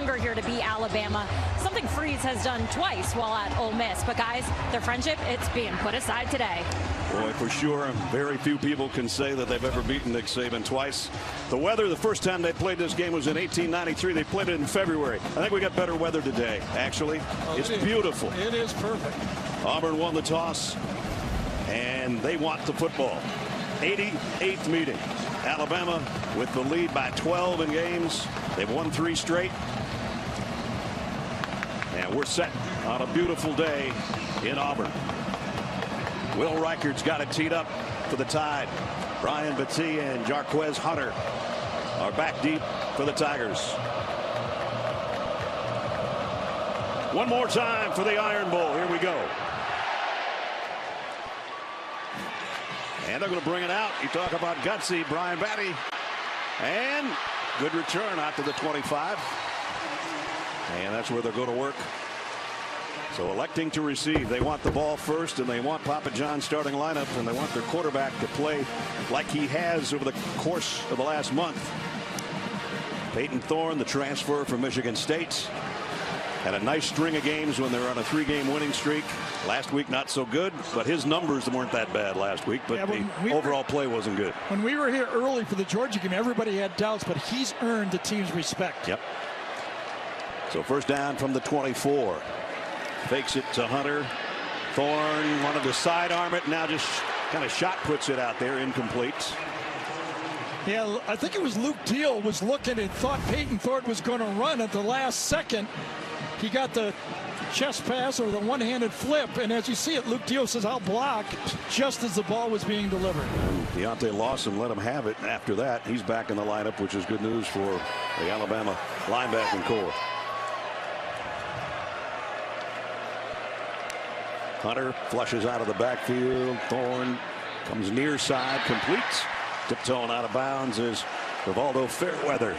hunger here to beat Alabama, something Freeze has done twice while at Ole Miss. But guys, their friendship, it's being put aside today. Boy, for sure, very few people can say that they've ever beaten Nick Saban twice. The weather, the first time they played this game was in 1893. They played it in February. I think we got better weather today, actually. It's beautiful. It is perfect. Auburn won the toss, and they want the football. 88th meeting. Alabama with the lead by 12 in games. They've won 3 straight. And we're set on a beautiful day in Auburn. Will Reichard's got it teed up for the Tide. Brian Battie and Jarquez Hunter are back deep for the Tigers. One more time for the Iron Bowl. Here we go. And they're going to bring it out. You talk about gutsy, Brian Battie. And good return out to the 25. And that's where they're going to work. So electing to receive. They want the ball first, and they want Papa John's starting lineup, and they want their quarterback to play like he has over the course of the last month. Peyton Thorne, the transfer from Michigan State, had a nice string of games when they were on a 3-game winning streak. Last week, not so good, but his numbers weren't that bad last week, but the overall play wasn't good. When we were here early for the Georgia game, everybody had doubts, but he's earned the team's respect. Yep. So first down from the 24. Fakes it to Hunter. Thorne wanted to sidearm it. Now just kind of shot puts it out there, incomplete. Yeah, I think it was Luke Deal was looking and thought Peyton Thorne was going to run at the last second. He got the chest pass or the one-handed flip, and as you see it, Luke Deal says, "I'll block," just as the ball was being delivered. And Deontay Lawson let him have it. After that, he's back in the lineup, which is good news for the Alabama linebacking core. Hunter flushes out of the backfield. Thorne comes near side, completes. Tiptoeing out of bounds is Rivaldo Fairweather.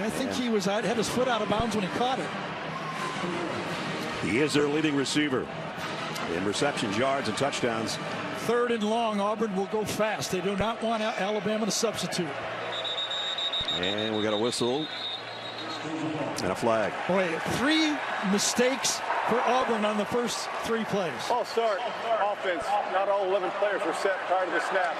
I think he was had his foot out of bounds when he caught it. He is their leading receiver in receptions, yards, and touchdowns. 3rd and long. Auburn will go fast. They do not want Alabama to substitute. And we got a whistle and a flag. Boy, 3 mistakes for Auburn on the first 3 plays. All start offense. Not all 11 players were set prior to the snap.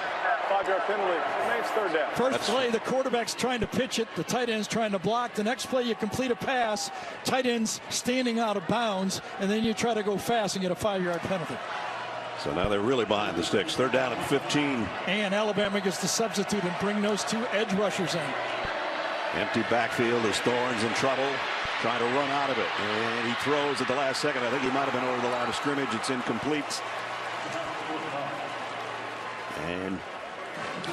5-yard penalty. Remains 3rd down. First play, the quarterback's trying to pitch it. The tight end's trying to block. The next play, you complete a pass. Tight end's standing out of bounds, and then you try to go fast and get a 5-yard penalty. So now they're really behind the sticks. 3rd down at 15. And Alabama gets to substitute and bring those 2 edge rushers in. Empty backfield as Thorne's in trouble, trying to run out of it. And he throws at the last second. I think he might have been over the line of scrimmage. It's incomplete. And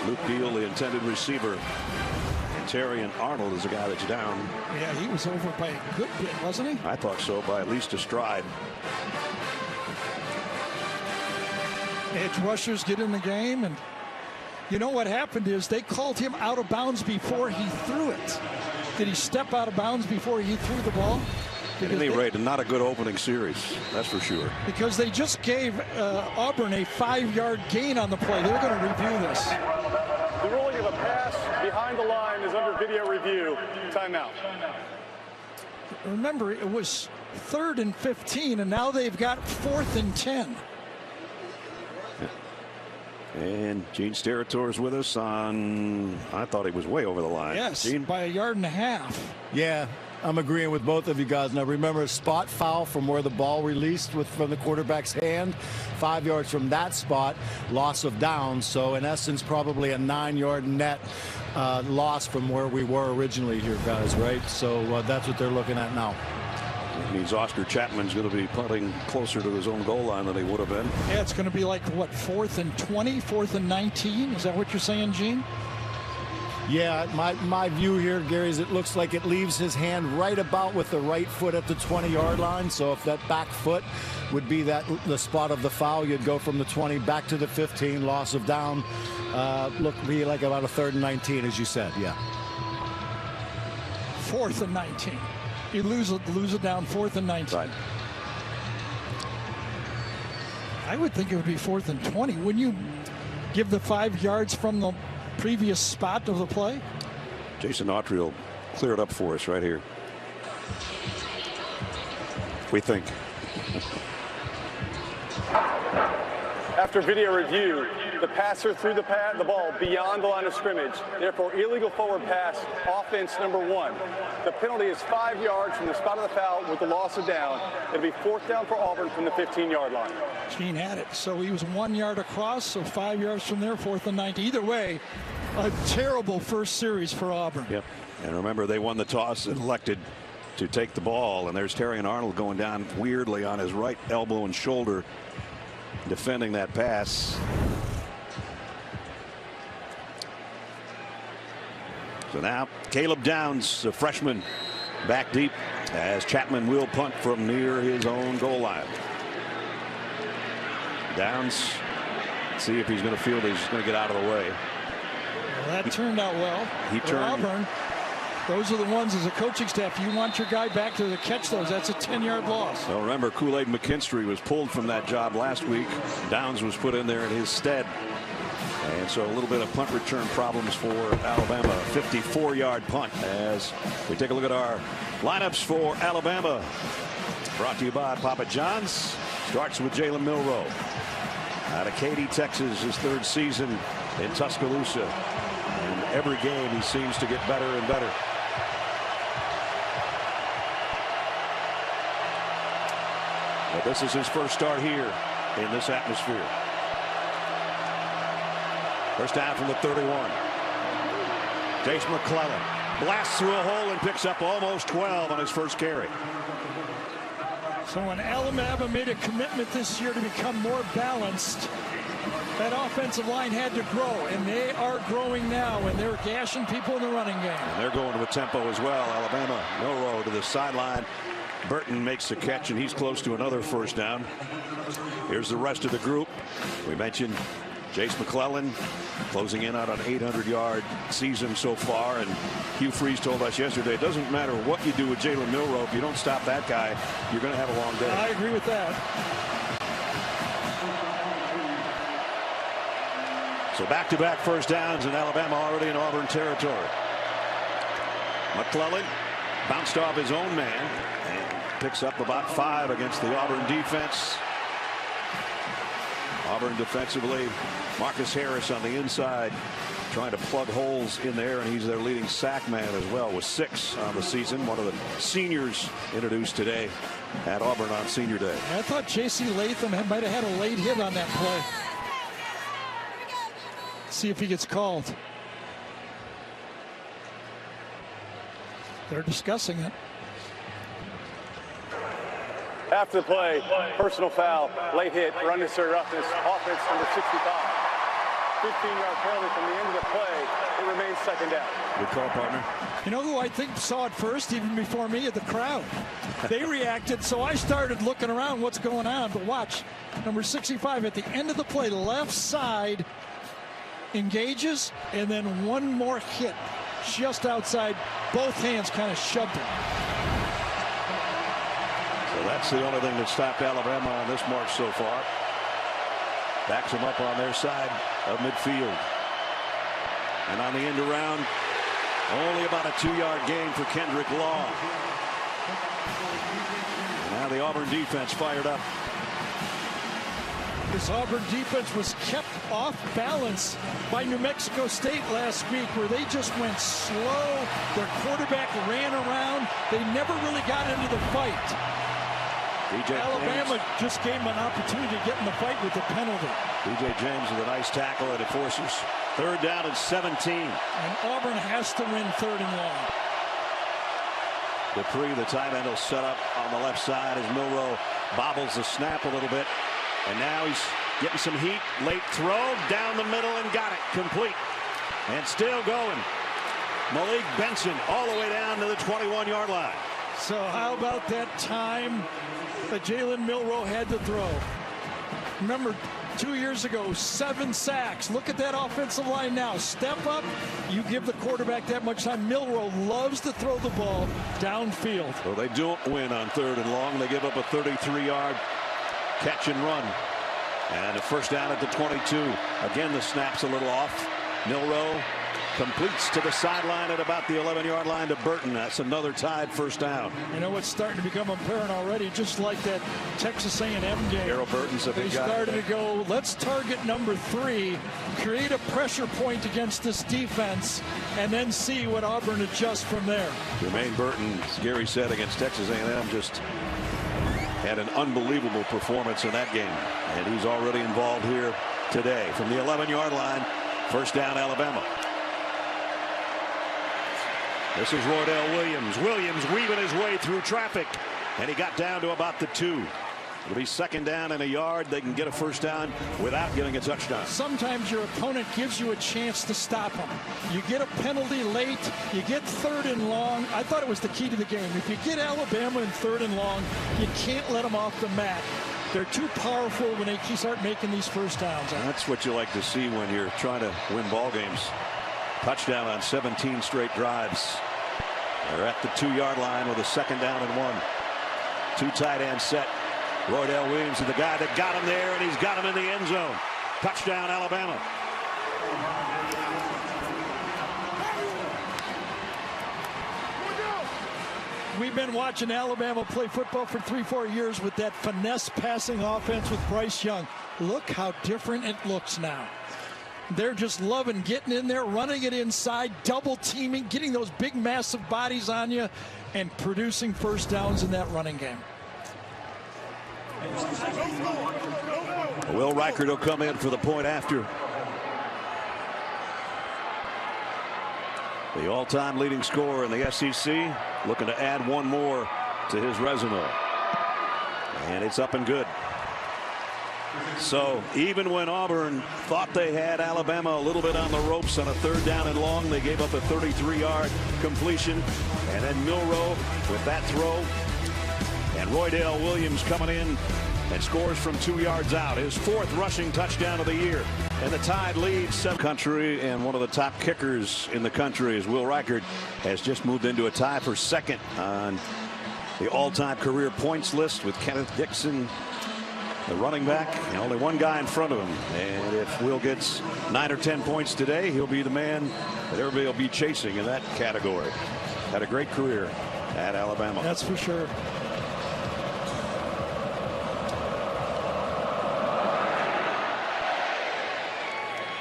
Luke Deal, the intended receiver. And Terrion Arnold is the guy that's down. Yeah, he was over by a good bit, wasn't he? I thought so, by at least a stride. Edge rushers get in the game, and you know what happened is they called him out of bounds before he threw it. Did he step out of bounds before he threw the ball? At any rate, not a good opening series, that's for sure. Because they just gave Auburn a 5-yard gain on the play. They're going to review this. The ruling of a pass behind the line is under video review. Timeout. Remember, it was 3rd and 15, and now they've got 4th and 10. And Gene Steratore is with us on, I thought he was way over the line. Yes, Gene? by 1.5 yards. Yeah, I'm agreeing with both of you guys. Now remember, a spot foul from where the ball released from the quarterback's hand. 5 yards from that spot, loss of down. So in essence, probably a 9-yard net loss from where we were originally here, guys, right? So that's what they're looking at now. It means Oscar Chapman's going to be punting closer to his own goal line than he would have been. Yeah, it's going to be like, what, 4th and 20, 4th and 19? Is that what you're saying, Gene? Yeah, my view here, Gary, is it looks like it leaves his hand right about with the right foot at the 20-yard line. So if that back foot would be the spot of the foul, you'd go from the 20 back to the 15, loss of down. Look, be like about a 3rd and 19, as you said, yeah. 4th and 19. You lose it down 4th and 19. Right. I would think it would be 4th and 20. Wouldn't you give the 5 yards from the previous spot of the play? Jason Autry will clear it up for us right here. We think. After video review, the passer threw the ball beyond the line of scrimmage. Therefore, illegal forward pass, offense number 1. The penalty is 5 yards from the spot of the foul with the loss of down. It'll be 4th down for Auburn from the 15-yard line. Gene had it. So he was 1 yard across, so 5 yards from there, 4th and 9. Either way, a terrible first series for Auburn. Yep. And remember, they won the toss and elected to take the ball. And there's Terrion Arnold going down weirdly on his right elbow and shoulder, defending that pass. So now Caleb Downs, a freshman, back deep as Chapman will punt from near his own goal line. Downs, see if he's going to field it. He's going to get out of the way. Well, that turned out well. He turned. Auburn, those are the ones as a coaching staff. You want your guy back to catch those. That's a 10-yard loss. Well, remember, Kool-Aid McKinstry was pulled from that job last week. Downs was put in there in his stead. And so a little bit of punt return problems for Alabama. 54-yard punt as we take a look at our lineups for Alabama. Brought to you by Papa John's. Starts with Jalen Milroe. Out of Katy, Texas, his 3rd season in Tuscaloosa. And every game he seems to get better and better. But this is his first start here in this atmosphere. First down from the 31. Jace McClellan blasts through a hole and picks up almost 12 on his first carry. So when Alabama made a commitment this year to become more balanced, that offensive line had to grow, and they are growing now, and they're gashing people in the running game. And they're going with tempo as well. Alabama, Milroe to the sideline. Burton makes the catch, and he's close to another first down. Here's the rest of the group. We mentioned Jace McClellan closing in on an 800-yard season so far. And Hugh Freeze told us yesterday, it doesn't matter what you do with Jalen Milroe. If you don't stop that guy, you're going to have a long day. I agree with that. So back-to-back first downs, and Alabama already in Auburn territory. McClellan bounced off his own man and picks up about 5 against the Auburn defense. Auburn defensively, Marcus Harris on the inside trying to plug holes in there, and he's their leading sack man as well with 6 on the season. One of the seniors introduced today at Auburn on Senior Day. I thought J.C. Latham might have had a late hit on that play. See if he gets called. They're discussing it. After the play, personal foul, late hit, unnecessary roughness, offense number 65. 15-yard penalty from the end of the play. It remains 2nd down. Good call, partner. You know who I think saw it first, even before me? The crowd. They reacted, so I started looking around what's going on. But watch, number 65 at the end of the play, left side engages, and then one more hit just outside. Both hands kind of shoved him. So that's the only thing that stopped Alabama on this march so far. Backs them up on their side of midfield. And on the end around, only about a 2-yard gain for Kendrick Law. And now the Auburn defense fired up. This Auburn defense was kept off balance by New Mexico State last week, where they just went slow. Their quarterback ran around. They never really got into the fight. Alabama just gave them an opportunity to get in the fight with the penalty. DJ James with a nice tackle, and it forces 3rd down and 17. And Auburn has to win 3rd and long. Dupree, the tight end, will set up on the left side as Milroe bobbles the snap a little bit. And now he's getting some heat. Late throw down the middle and got it complete. And still going. Malik Benson all the way down to the 21-yard line. So how about that time that Jalen Milroe had to throw? Remember, 2 years ago, 7 sacks. Look at that offensive line now. Step up. You give the quarterback that much time. Milroe loves to throw the ball downfield. Well, they don't win on 3rd and long. They give up a 33-yard catch and run. And a first down at the 22. Again, the snap's a little off. Milroe completes to the sideline at about the 11-yard line to Burton. That's another tied first down. You know what's starting to become apparent already, just like that Texas A&M game. Darrell Burton's a big guy. They started to go, let's target number 3, create a pressure point against this defense, and then see what Auburn adjusts from there. Jermaine Burton, as Gary said, against Texas A&M, just had an unbelievable performance in that game. And he's already involved here today. From the 11-yard line, first down, Alabama. This is Roydell Williams. Williams weaving his way through traffic, and he got down to about the 2. It'll be second down and a yard. They can get a first down without getting a touchdown. Sometimes your opponent gives you a chance to stop them. You get a penalty late. You get 3rd and long. I thought it was the key to the game. If you get Alabama in 3rd and long, you can't let them off the mat. They're too powerful when they start making these first downs. That's what you like to see when you're trying to win ball games. Touchdown on 17 straight drives. They're at the 2-yard line with a second down and 1. 2 tight end set. Roydell Williams is the guy that got him there, and he's got him in the end zone. Touchdown, Alabama. We've been watching Alabama play football for 3-4 years with that finesse passing offense with Bryce Young. Look how different it looks now. They're just loving getting in there, running it inside, double teaming, getting those big massive bodies on you, and producing first downs in that running game. Will Reichert will come in for the point after. The all-time leading scorer in the SEC, looking to add one more to his resume. And it's up and good. So even when Auburn thought they had Alabama a little bit on the ropes on a 3rd down and long, they gave up a 33-yard completion. And then Milroe with that throw. And Roydell Williams coming in and scores from 2 yards out. His 4th rushing touchdown of the year. And the Tide leads country, and one of the top kickers in the country is Will Reichert, has just moved into a tie for 2nd on the all-time career points list with Kenneth Dixon, the running back, and only one guy in front of him. And if Will gets 9 or 10 points today, he'll be the man that everybody will be chasing in that category. Had a great career at Alabama. That's for sure.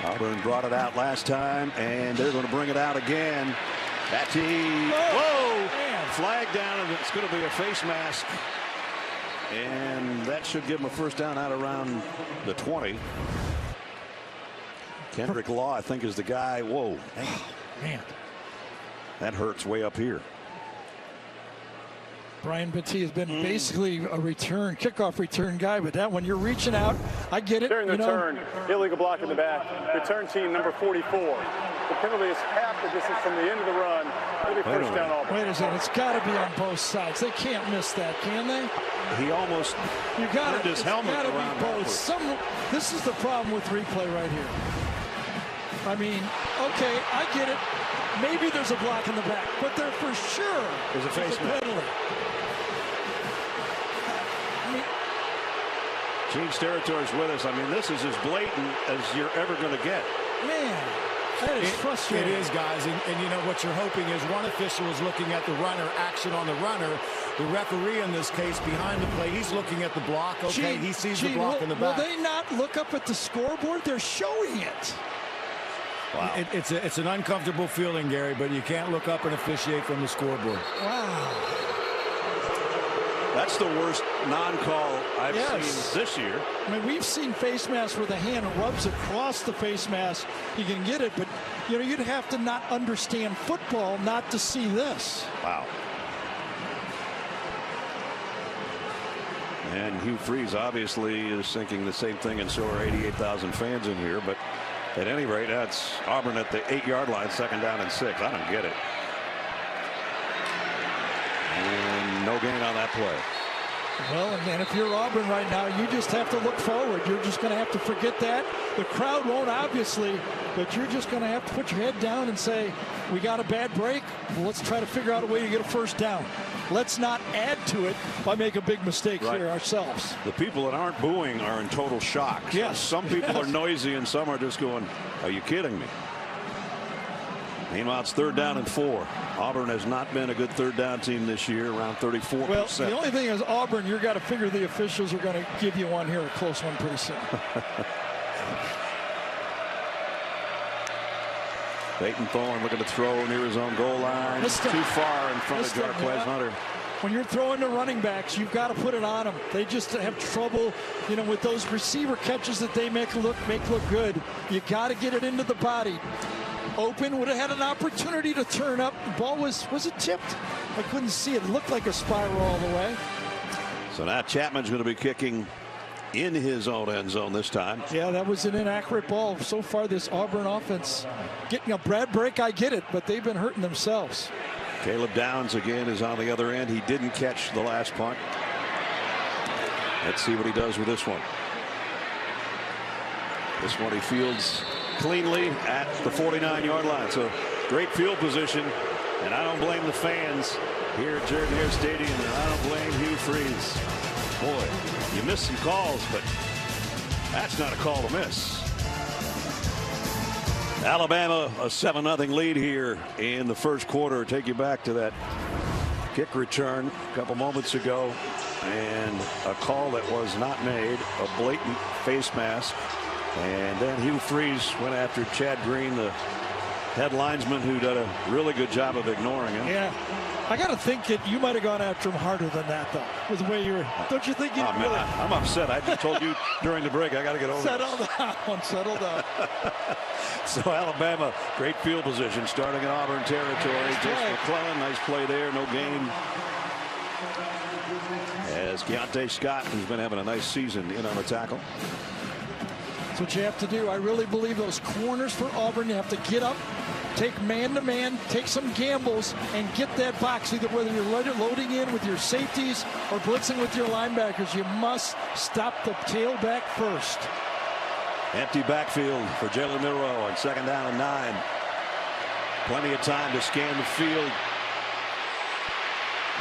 Auburn brought it out last time, and they're going to bring it out again. Whoa! Flag down, and it's going to be a face mask. And that should give him a first down out around the 20. Kendrick Law, I think, is the guy. Whoa. Man. That hurts way up here. Brian Battie has been basically a kickoff return guy, but that one, you're reaching out. I get it. During the turn, illegal block in the back. Return team number 44. The penalty is half the distance from the end of the run. It'll be first down Auburn. Wait a second. It's got to be on both sides. They can't miss that, can they? He almost turned his helmet around. This is the problem with replay right here. I mean, okay, I get it. Maybe there's a block in the back, but there for sure is a face penalty. Gene Steratore is with us. I mean, this is as blatant as you're ever going to get. Man, that is frustrating. It is, guys. And you know what you're hoping is one official is looking at the runner, action on the runner. The referee in this case behind the play, he's looking at the block. Okay, he sees the block in the back. Will they not look up at the scoreboard? They're showing it. Wow. It's an uncomfortable feeling, Gary, but you can't look up and officiate from the scoreboard. Wow. That's the worst non-call I've seen this year. I mean, we've seen face masks where the hand rubs across the face mask. You can get it, but you know, you'd have to not understand football not to see this. Wow. And Hugh Freeze obviously is thinking the same thing, and so are 88,000 fans in here. But at any rate, that's Auburn at the 8-yard line, second down and 6. I don't get it. And no gain on that play. Well, and if you're Auburn right now, you just have to look forward. You're just going to have to forget that. The crowd won't, obviously, but you're just going to have to put your head down and say, we got a bad break. Well, let's try to figure out a way to get a first down. Let's not add to it by making a big mistake here ourselves. The people that aren't booing are in total shock. Yes. Some people are noisy and some are just going, are you kidding me? Meanwhile, it's 3rd down and 4. Auburn has not been a good 3rd down team this year, around 34%. Well, the only thing is Auburn, you've got to figure the officials are going to give you one here, a close one pretty soon. Peyton Thorne looking to throw near his own goal line. Too far in front of Jarquez Hunter. When you're throwing to running backs, you've got to put it on them. They just have trouble, you know, with those receiver catches that they make look good. You got to get it into the body. Open, would have had an opportunity to turn up. The ball was it tipped? I couldn't see it. It looked like a spiral all the way. So now Chapman's going to be kicking in his own end zone this time. Yeah, that was an inaccurate ball. So far, this Auburn offense getting a bad break, I get it, but they've been hurting themselves. Caleb Downs again is on the other end. He didn't catch the last punt. Let's see what he does with this one. This one he fields cleanly at the 49-yard line. So great field position, and I don't blame the fans here at Jordan Hare Stadium, and I don't blame Hugh Freeze. Boy, you missed some calls, but that's not a call to miss. Alabama a 7-0 lead here in the first quarter. Take you back to that kick return a couple moments ago, and a call that was not made, a blatant face mask. And then Hugh Freeze went after Chad Green, the head linesman, who did a really good job of ignoring him. Yeah, I got to think that you might have gone after him harder than that, though, with the way you were. Don't you think you really? I'm upset. I just told you during the break I got to get over this. Settle down. So Alabama, great field position, starting in Auburn territory. Jason McClellan, nice play there, no gain. As Keontae Scott, who's been having a nice season, in on the tackle. That's what you have to do. I really believe those corners for Auburn, you have to get up, take man-to-man, take some gambles, and get that box. Either whether you're loading in with your safeties or blitzing with your linebackers, you must stop the tailback first. Empty backfield for Jalen Milroe on 2nd down and 9. Plenty of time to scan the field.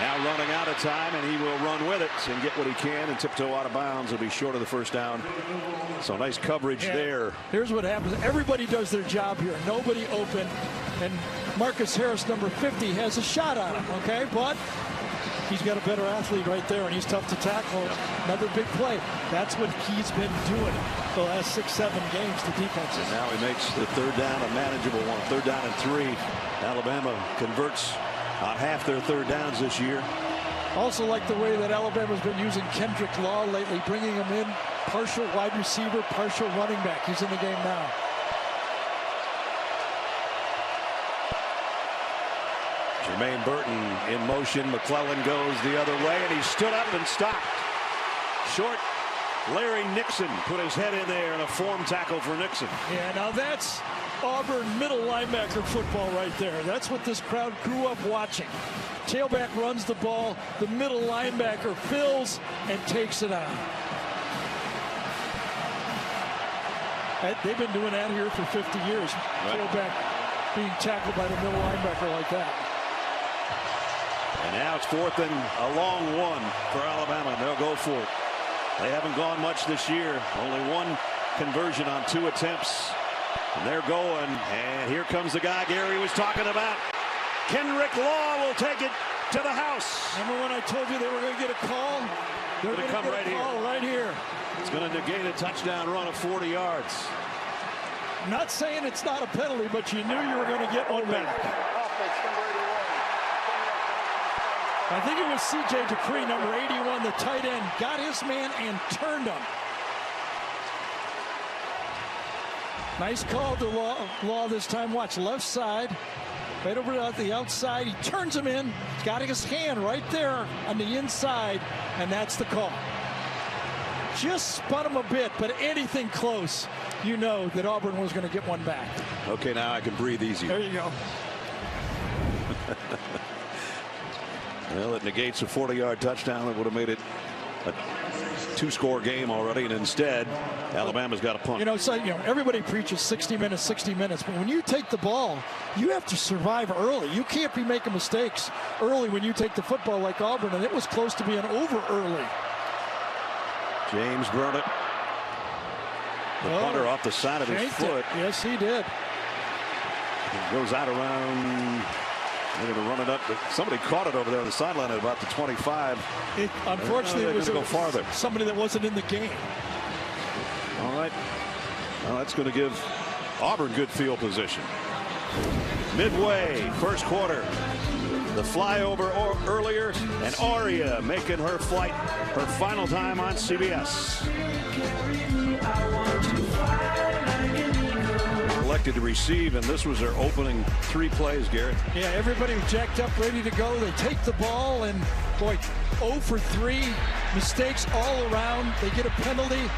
Now running out of time, and he will run with it and get what he can and tiptoe out of bounds. He'll be short of the 1st down. So nice coverage there. Here's what happens. Everybody does their job here. Nobody open. And Marcus Harris, number 50, has a shot on him, okay? But he's got a better athlete right there, and he's tough to tackle. Another big play. That's what he's been doing the last 6-7 games to defenses. And now he makes the 3rd down a manageable one. 3rd down and 3. Alabama converts on half their 3rd downs this year. Also like the way that Alabama's been using Kendrick Law lately, bringing him in, partial wide receiver, partial running back. He's in the game now. Jermaine Burton in motion. McClellan goes the other way, and he stood up and stopped. Short Larry Nixon put his head in there in a form tackle for Nixon. Yeah, now that's Auburn middle linebacker football right there. That's what this crowd grew up watching. Tailback runs the ball, the middle linebacker fills and takes it on. They've been doing that here for 50 years. Right. Tailback being tackled by the middle linebacker like that. And now it's 4th and a long one for Alabama. They'll go for it. They haven't gone much this year. Only one conversion on 2 attempts. And they're going, and here comes the guy Gary was talking about. Kendrick Law will take it to the house. Remember when I told you they were going to get a call? They're going to come right here. It's going to negate a touchdown run of 40 yards. I'm not saying it's not a penalty, but you knew you were going to get one back. I think it was C.J. Dupree, number 81, the tight end, got his man and turned him. Nice call to Law this time. Watch left side, right over to the outside. He turns him in. He's got his hand right there on the inside, and that's the call. Just spun him a bit, but anything close, you know that Auburn was going to get one back. Okay, now I can breathe easy. There you go. Well, it negates a 40-yard touchdown. It would have made it a 2-score game already, and instead, Alabama's got a punt. You know, so everybody preaches 60 minutes, but when you take the ball, you have to survive early. You can't be making mistakes early when you take the football like Auburn, and it was close to being over early. James Burnett, the punter, off the side of his foot. Yes, he did. Goes out around. They're going to run it up, but somebody caught it over there on the sideline at about the 25. Unfortunately, it was go farther. Somebody that wasn't in the game. All right. Well, that's going to give Auburn good field position. Midway, first quarter. The flyover earlier, and Aria making her flight, her final time on CBS. Elected to receive, and this was their opening 3 plays, Garrett. Yeah, everybody was jacked up, ready to go. They take the ball, and boy, 0 for 3, mistakes all around. They get a penalty,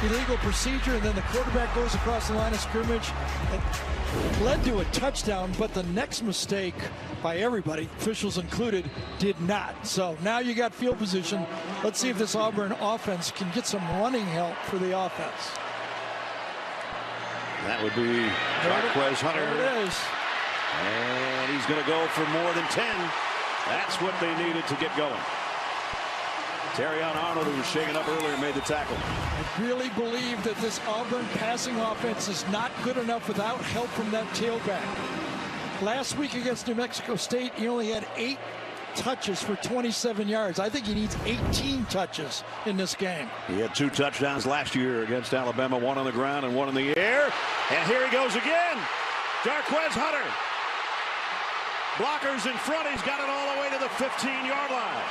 illegal procedure, and then the quarterback goes across the line of scrimmage. It led to a touchdown, but the next mistake by everybody, officials included, did not. So now you got field position. Let's see if this Auburn offense can get some running help for the offense. That would be Jarquez Hunter. There it is. And he's going to go for more than 10. That's what they needed to get going. Terrion Arnold, who was shaken up earlier, made the tackle. I really believe that this Auburn passing offense is not good enough without help from that tailback. Last week against New Mexico State, he only had 8 touches for 27 yards. I think he needs 18 touches in this game. He had 2 touchdowns last year against Alabama, 1 on the ground and 1 in the air. And here he goes again. Jarquez Hunter. Blockers in front. He's got it all the way to the 15-yard line.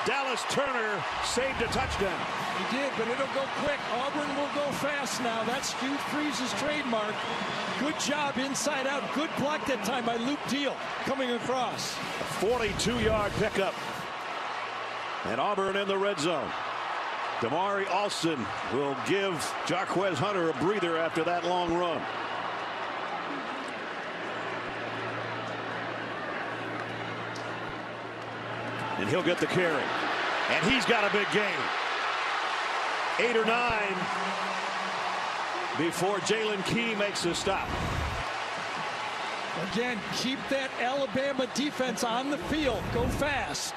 Dallas Turner saved a touchdown. He did, but it'll go quick. Auburn will go fast now. That's Hugh Freeze's trademark. Good job inside out. Good block that time by Luke Deal coming across. A 42-yard pickup. And Auburn in the red zone. Damari Alston will give Jarquez Hunter a breather after that long run. And he'll get the carry. And he's got a big gain. 8 or 9 before Jalen Key makes the stop. Again, keep that Alabama defense on the field. Go fast.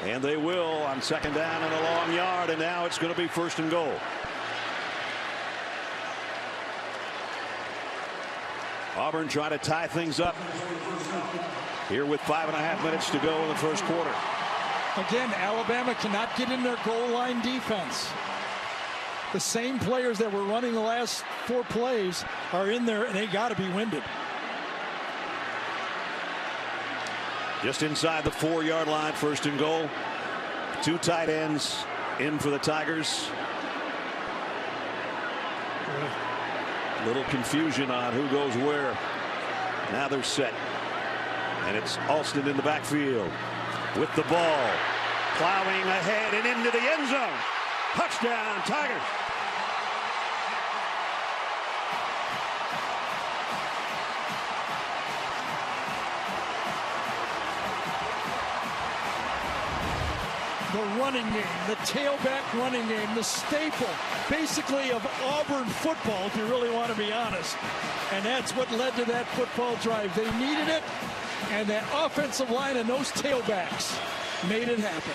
And they will on 2nd down and a long yard. And now it's going to be 1st and goal. Auburn trying to tie things up here with 5.5 minutes to go in the first quarter. Again, Alabama cannot get in their goal line defense. The same players that were running the last 4 plays are in there, and they got to be winded. Just inside the 4-yard line, 1st and goal. 2 tight ends in for the Tigers. A little confusion on who goes where. Now they're set. And it's Alston in the backfield with the ball. Plowing ahead and into the end zone. Touchdown, Tigers. The running game, the tailback running game, the staple, basically, of Auburn football, if you really want to be honest. And that's what led to that football drive. They needed it, and that offensive line and those tailbacks made it happen.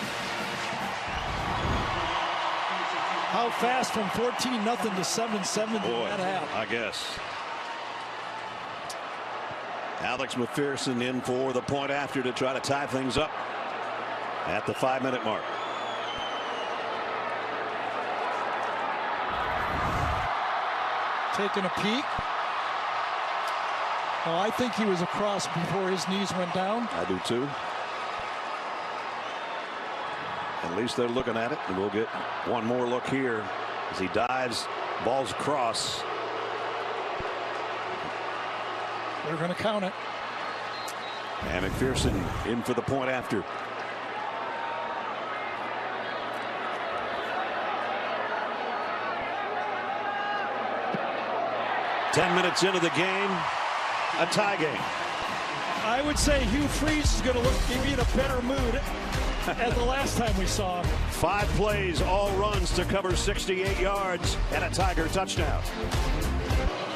How fast from 14-0 to 7-7 did that happen? I guess. Alex McPherson in for the point after to try to tie things up at the 5-minute mark. Taking a peek. Well, I think he was across before his knees went down. I do too. At least they're looking at it, and we'll get one more look here as he dives, balls across. They're going to count it. And McPherson in for the point after. Ten minutes into the game, a tie game. I would say Hugh Freeze is going to look maybe in a better mood as the last time we saw him. 5 plays, all runs to cover 68 yards and a Tiger touchdown.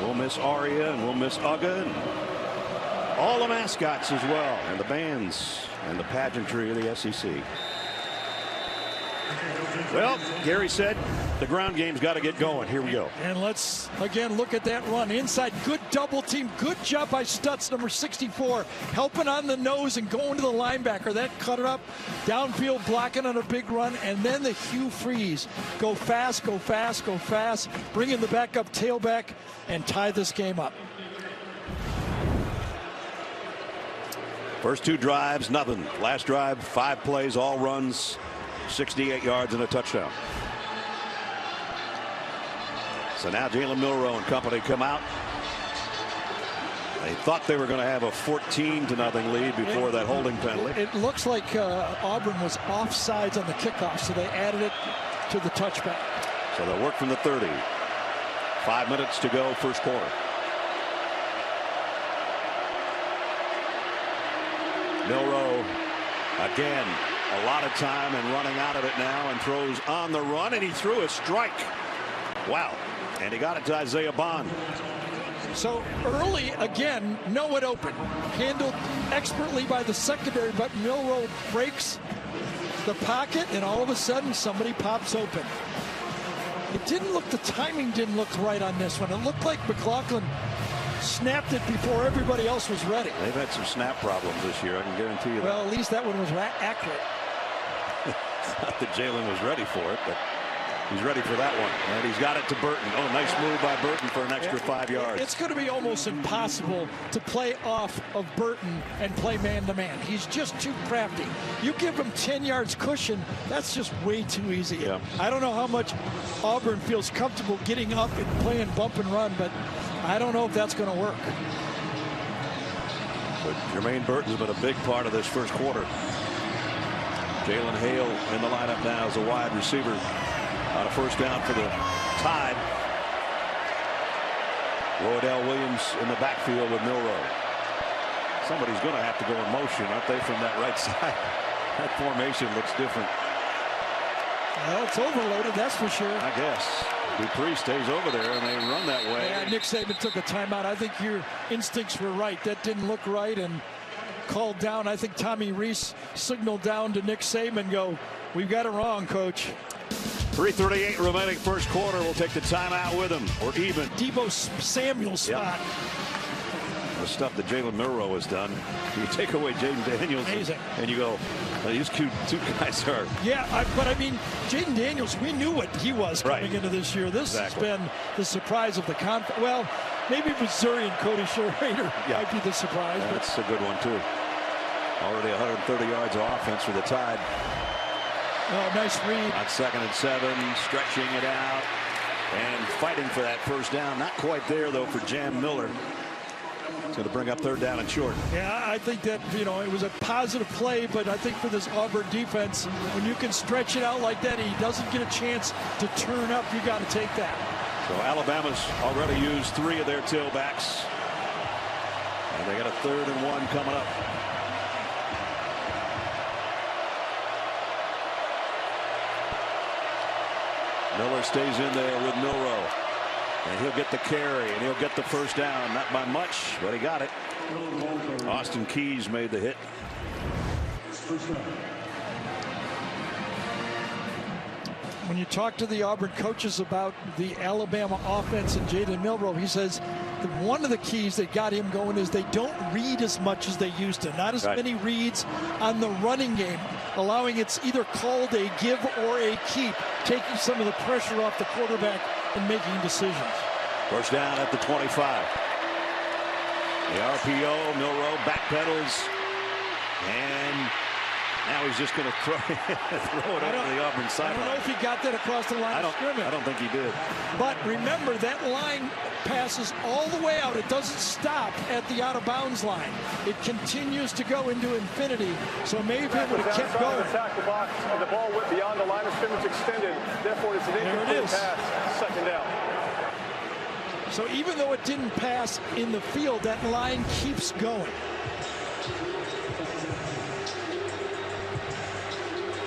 We'll miss Aria and we'll miss Uga and all the mascots as well, and the bands and the pageantry of the SEC. Well, Gary said the ground game's got to get going. Here we go. And let's again look at that run inside. Good double team. Good job by Stutz, number 64, helping on the nose and going to the linebacker. That cut it up downfield, blocking on a big run, and then the Hugh Freeze. Go fast, go fast, go fast. Bring in the backup tailback and tie this game up. First 2 drives, nothing. Last drive, 5 plays, all runs, 68 yards and a touchdown. So now Jalen Milroe and company come out. They thought they were going to have a 14-0 lead before that holding penalty. It looks like Auburn was offsides on the kickoff, so they added it to the touchback. So they'll work from the 30. 5 minutes to go, first quarter. Milroe again, a lot of time and running out of it now, and throws on the run, and he threw a strike. Wow. And he got it to Isaiah Bond. So early again, no one open. Handled expertly by the secondary, but Milroe breaks the pocket, and all of a sudden somebody pops open. It didn't look, the timing didn't look right on this one. It looked like McLaughlin snapped it before everybody else was ready. They've had some snap problems this year, I can guarantee you that. Well, at least that one was accurate. Not that Jalen was ready for it, but he's ready for that one. And he's got it to Burton. Oh, nice move by Burton for an extra 5 yards. It's going to be almost impossible to play off of Burton and play man-to-man. He's just too crafty. You give him 10 yards cushion, that's just way too easy. Yeah. I don't know how much Auburn feels comfortable getting up and playing bump and run, but I don't know if that's going to work. But Jermaine Burton's been a big part of this first quarter. Jalen Hale in the lineup now as a wide receiver on a first down for the Tide. Roydell Williams in the backfield with Milroe. Somebody's going to have to go in motion, aren't they, from that right side? That formation looks different. Well, it's overloaded, that's for sure. I guess. Dupree stays over there, and they run that way. Yeah, Nick Saban took a timeout. I think your instincts were right. That didn't look right, and called down. I think Tommy Reese signaled down to Nick Saban, go, we've got it wrong, coach. 3:38 remaining first quarter. We'll take the timeout with him. We're even. Deebo Samuel spot. The stuff that Jalen Milroe has done. You take away Jaden Daniels and you go, these two guys are. Yeah, but I mean, Jaden Daniels, we knew what he was coming into this year. This has been the surprise of the conference. Well, maybe Missouri and Cody Schrader might be the surprise. Yeah, that's a good one, too. Already 130 yards of offense for the Tide. Oh, nice read. On 2nd and 7, stretching it out and fighting for that first down. Not quite there, though, for Jam Miller. It's going to bring up 3rd down and short. Yeah, I think that, it was a positive play, but I think for this Auburn defense, when you can stretch it out like that, he doesn't get a chance to turn up. You got to take that. So Alabama's already used 3 of their tailbacks. And they got a 3rd and 1 coming up. Miller stays in there with Milroe. And he'll get the carry, and he'll get the first down. Not by much, but he got it. Austin Keys made the hit. When you talk to the Auburn coaches about the Alabama offense and Jalen Milroe, he says that one of the keys that got him going is they don't read as much as they used to. Not as many reads on the running game, allowing it's either called a give or a keep, taking some of the pressure off the quarterback and making decisions. First down at the 25. The RPO, Milroe backpedals, and now he's just going to throw it over the Auburn sideline. I don't know if he got that across the line of scrimmage. I don't think he did. But remember, that line passes all the way out. It doesn't stop at the out-of-bounds line. It continues to go into infinity. So maybe it would have kept going. Attack the box, and the ball went beyond the line of scrimmage extended. Therefore, it's an incomplete pass. 2nd down. So even though it didn't pass in the field, that line keeps going.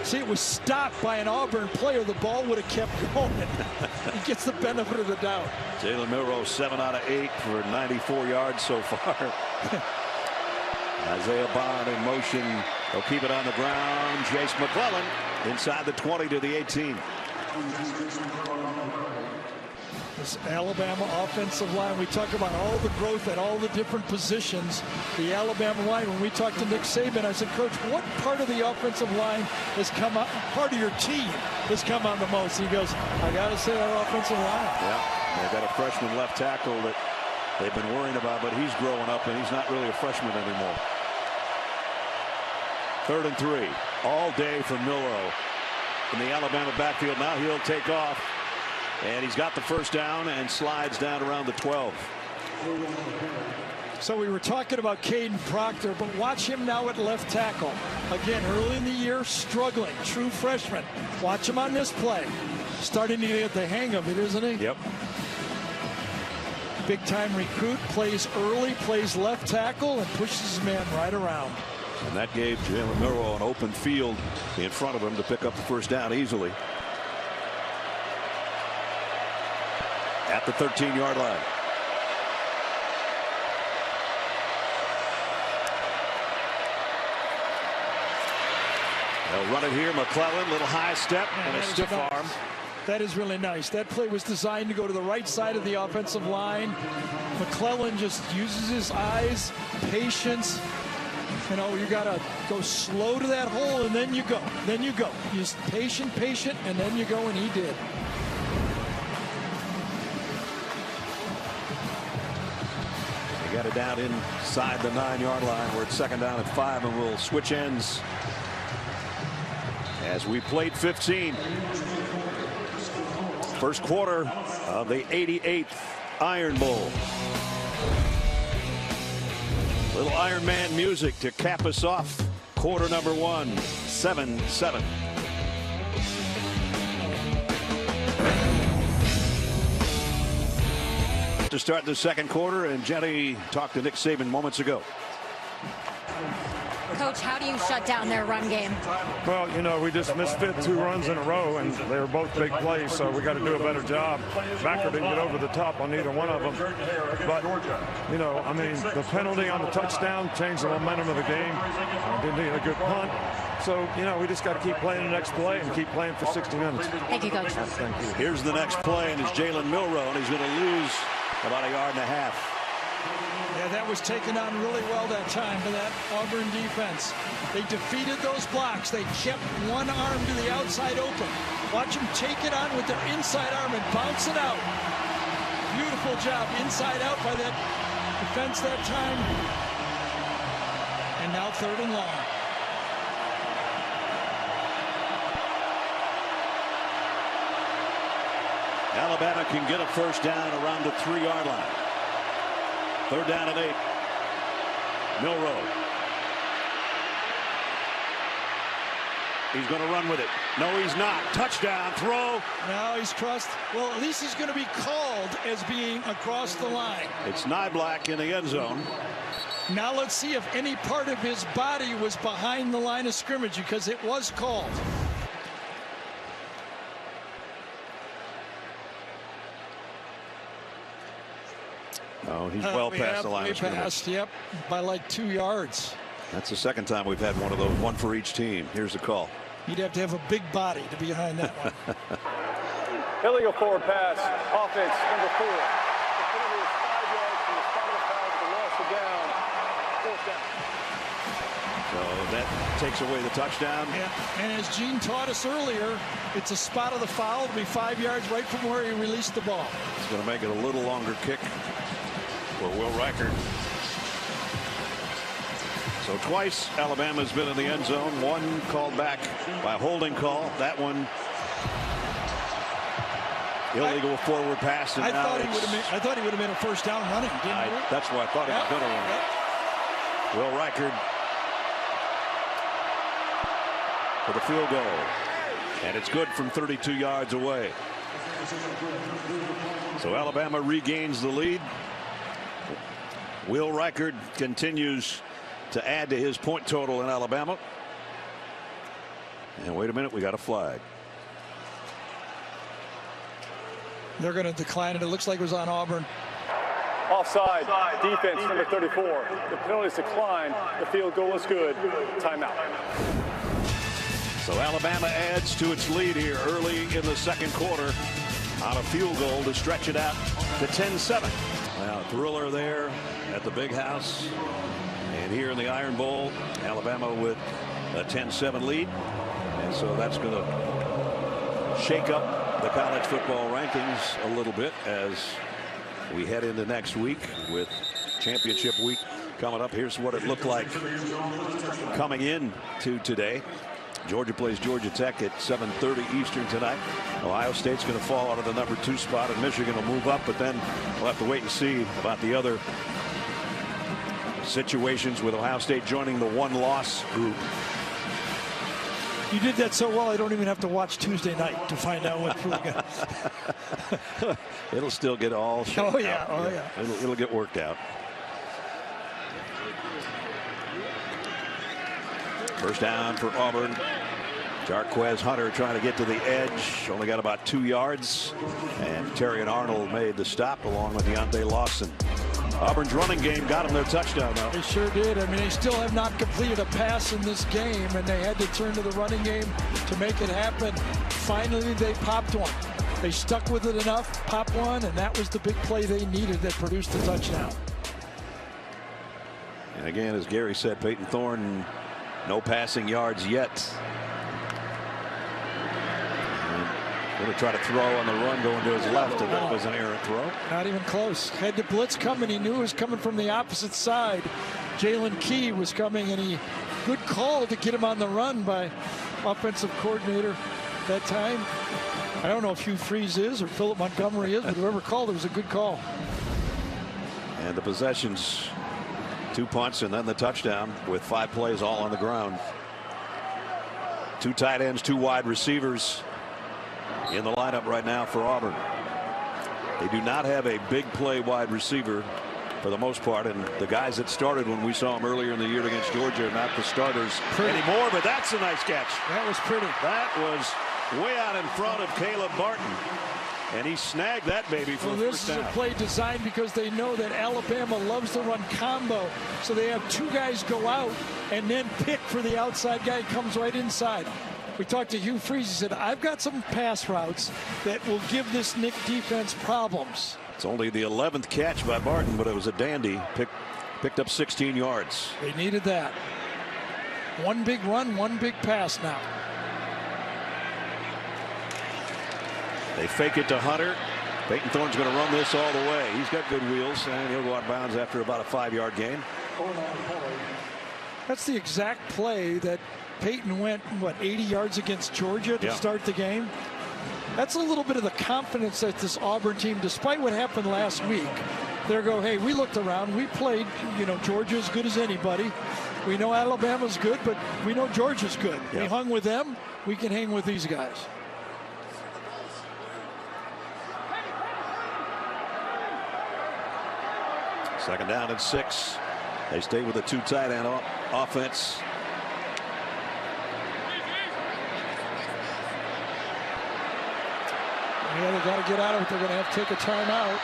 See, it was stopped by an Auburn player. The ball would have kept going. He gets the benefit of the doubt. Jalen Milroe 7 out of 8 for 94 yards so far. Isaiah Bond in motion. They'll keep it on the ground. Chase McClellan inside the 20 to the 18. This Alabama offensive line, we talk about all the growth at all the different positions. The Alabama line, when we talked to Nick Saban, I said, Coach, what part of the offensive line has come out, part of your team has come on the most? He goes, I got to say our offensive line. Yeah, they've got a freshman left tackle that they've been worrying about, but he's growing up and he's not really a freshman anymore. 3rd and 3 all day for Milroe in the Alabama backfield. Now he'll take off. And he's got the first down and slides down around the 12. So we were talking about Caden Proctor, but watch him now at left tackle. Again, early in the year, struggling, true freshman. Watch him on this play. Starting to get the hang of it, isn't he? Yep. Big time recruit, plays early, plays left tackle, and pushes his man right around. And that gave Jalen Milroe an open field in front of him to pick up the first down easily. At the 13-yard line. They'll run it here. McClellan, little high step and a stiff arm. That is really nice. That play was designed to go to the right side of the offensive line. McClellan just uses his eyes, patience. You know, you got to go slow to that hole, and then you go. Then you go. Just patient, and then you go, and he did. Got it down inside the 9-yard line. We're at 2nd down and 5, and we'll switch ends as we played 15. First quarter of the 88th Iron Bowl. Little Iron Man music to cap us off. Quarter number 1, 7-7. To start the second quarter, and Jenny talked to Nick Saban moments ago. Coach, how do you shut down their run game? Well, you know, we just misfit 2 runs in a row, and they were both big plays, so we got to do a better job. Backer didn't get over the top on either one of them. But, you know, I mean, the penalty on the touchdown changed the momentum of the game. Didn't get a good punt. So, you know, we just got to keep playing the next play and keep playing for 60 minutes. Thank you, Coach. Thank you. Here's the next play, and it's Jalen Milroe, and he's going to lose about 1.5 yards. Yeah, that was taken on really well that time by that Auburn defense. They defeated those blocks. They kept one arm to the outside open. Watch them take it on with their inside arm and bounce it out. Beautiful job inside out by that defense that time. And now 3rd and long. Alabama can get a first down around the 3-yard line. 3rd down and 8. Milroe. He's going to run with it. No, he's not. Touchdown throw. Now he's crossed. Well, at least he's going to be called as being across the line. It's Nyblack in the end zone. Now let's see if any part of his body was behind the line of scrimmage, because it was called. Oh, he's well past the line of scrimmage. Yep, by like 2 yards. That's the second time we've had one of those, one for each team. Here's the call. You'd have to have a big body to be behind that one. Illegal forward pass, offense number 4. The penalty is 5 yards from the spot of the foul to the loss of down. 4th down. So that takes away the touchdown. Yeah, and as Gene taught us earlier, it's a spot of the foul. It'll be 5 yards right from where he released the ball. It's going to make it a little longer kick for Will Reichard. So twice Alabama's been in the end zone. One called back by a holding call. That one illegal forward pass. And I thought he would have been a first down running. That's what I thought he was going to run. Will Reichard for the field goal, and it's good from 32 yards away. So Alabama regains the lead. Will Reichard continues to add to his point total in Alabama. And wait a minute, we got a flag. They're going to decline it. It looks like it was on Auburn. Offside, defense number 34. The penalties decline. The field goal is good. Timeout. So Alabama adds to its lead here early in the second quarter on a field goal to stretch it out to 10-7. Well, thriller there at the Big House. And here in the Iron Bowl, Alabama with a 10-7 lead. And so that's going to shake up the college football rankings a little bit as we head into next week with championship week coming up. Here's what it looked like coming in to today. Georgia plays Georgia Tech at 7:30 Eastern tonight. Ohio State's going to fall out of the number 2 spot, and Michigan will move up, but then we'll have to wait and see about the other situations with Ohio State joining the 1-loss group. You did that so well, I don't even have to watch Tuesday night to find out what we're going. It'll still get all shut Oh, yeah. out. Oh, yeah. It'll get worked out. First down for Auburn. Jarquez Hunter trying to get to the edge. Only got about 2 yards. And Terry and Arnold made the stop along with Deontay Lawson. Auburn's running game got them their touchdown, though. They sure did. I mean, they still have not completed a pass in this game, and they had to turn to the running game to make it happen. Finally, they popped one. They stuck with it enough, popped one, and that was the big play they needed that produced the touchdown. And again, as Gary said, Peyton Thorne, no passing yards yet. Going to try to throw on the run going to his left, and that was an errant throw. Not even close. Had the blitz coming. He knew it was coming from the opposite side. Jalen Key was coming, and he good call to get him on the run by offensive coordinator that time. I don't know if Hugh Freeze is or Philip Montgomery is, but whoever called it was a good call. And the possessions, 2 punts and then the touchdown with 5 plays all on the ground. 2 tight ends, 2 wide receivers in the lineup right now for Auburn. They do not have a big play wide receiver for the most part, and the guys that started when we saw them earlier in the year against Georgia are not the starters anymore, but that's a nice catch. That was pretty. That was way out in front of Caleb Barton, and he snagged that baby for the first down. This is a play designed because they know that Alabama loves to run combo, so they have 2 guys go out and then pick for the outside guy who comes right inside. We talked to Hugh Freeze. He said, I've got some pass routes that will give this Nick defense problems. It's only the 11th catch by Barton, but it was a dandy. Picked up 16 yards. They needed that. 1 big run, 1 big pass now. They fake it to Hunter. Peyton Thorne's going to run this all the way. He's got good wheels, and he'll go out of bounds after about a 5-yard gain. That's the exact play that Peyton went, 80 yards against Georgia to start the game. That's a little bit of the confidence that this Auburn team, despite what happened last week, they're go, hey, we looked around, we played, Georgia as good as anybody. We know Alabama's good, but we know Georgia's good. We hung with them, we can hang with these guys. Second down and 6. They stay with a 2 tight end offense. Yeah, they got to get out of it. They're going to have to take a timeout.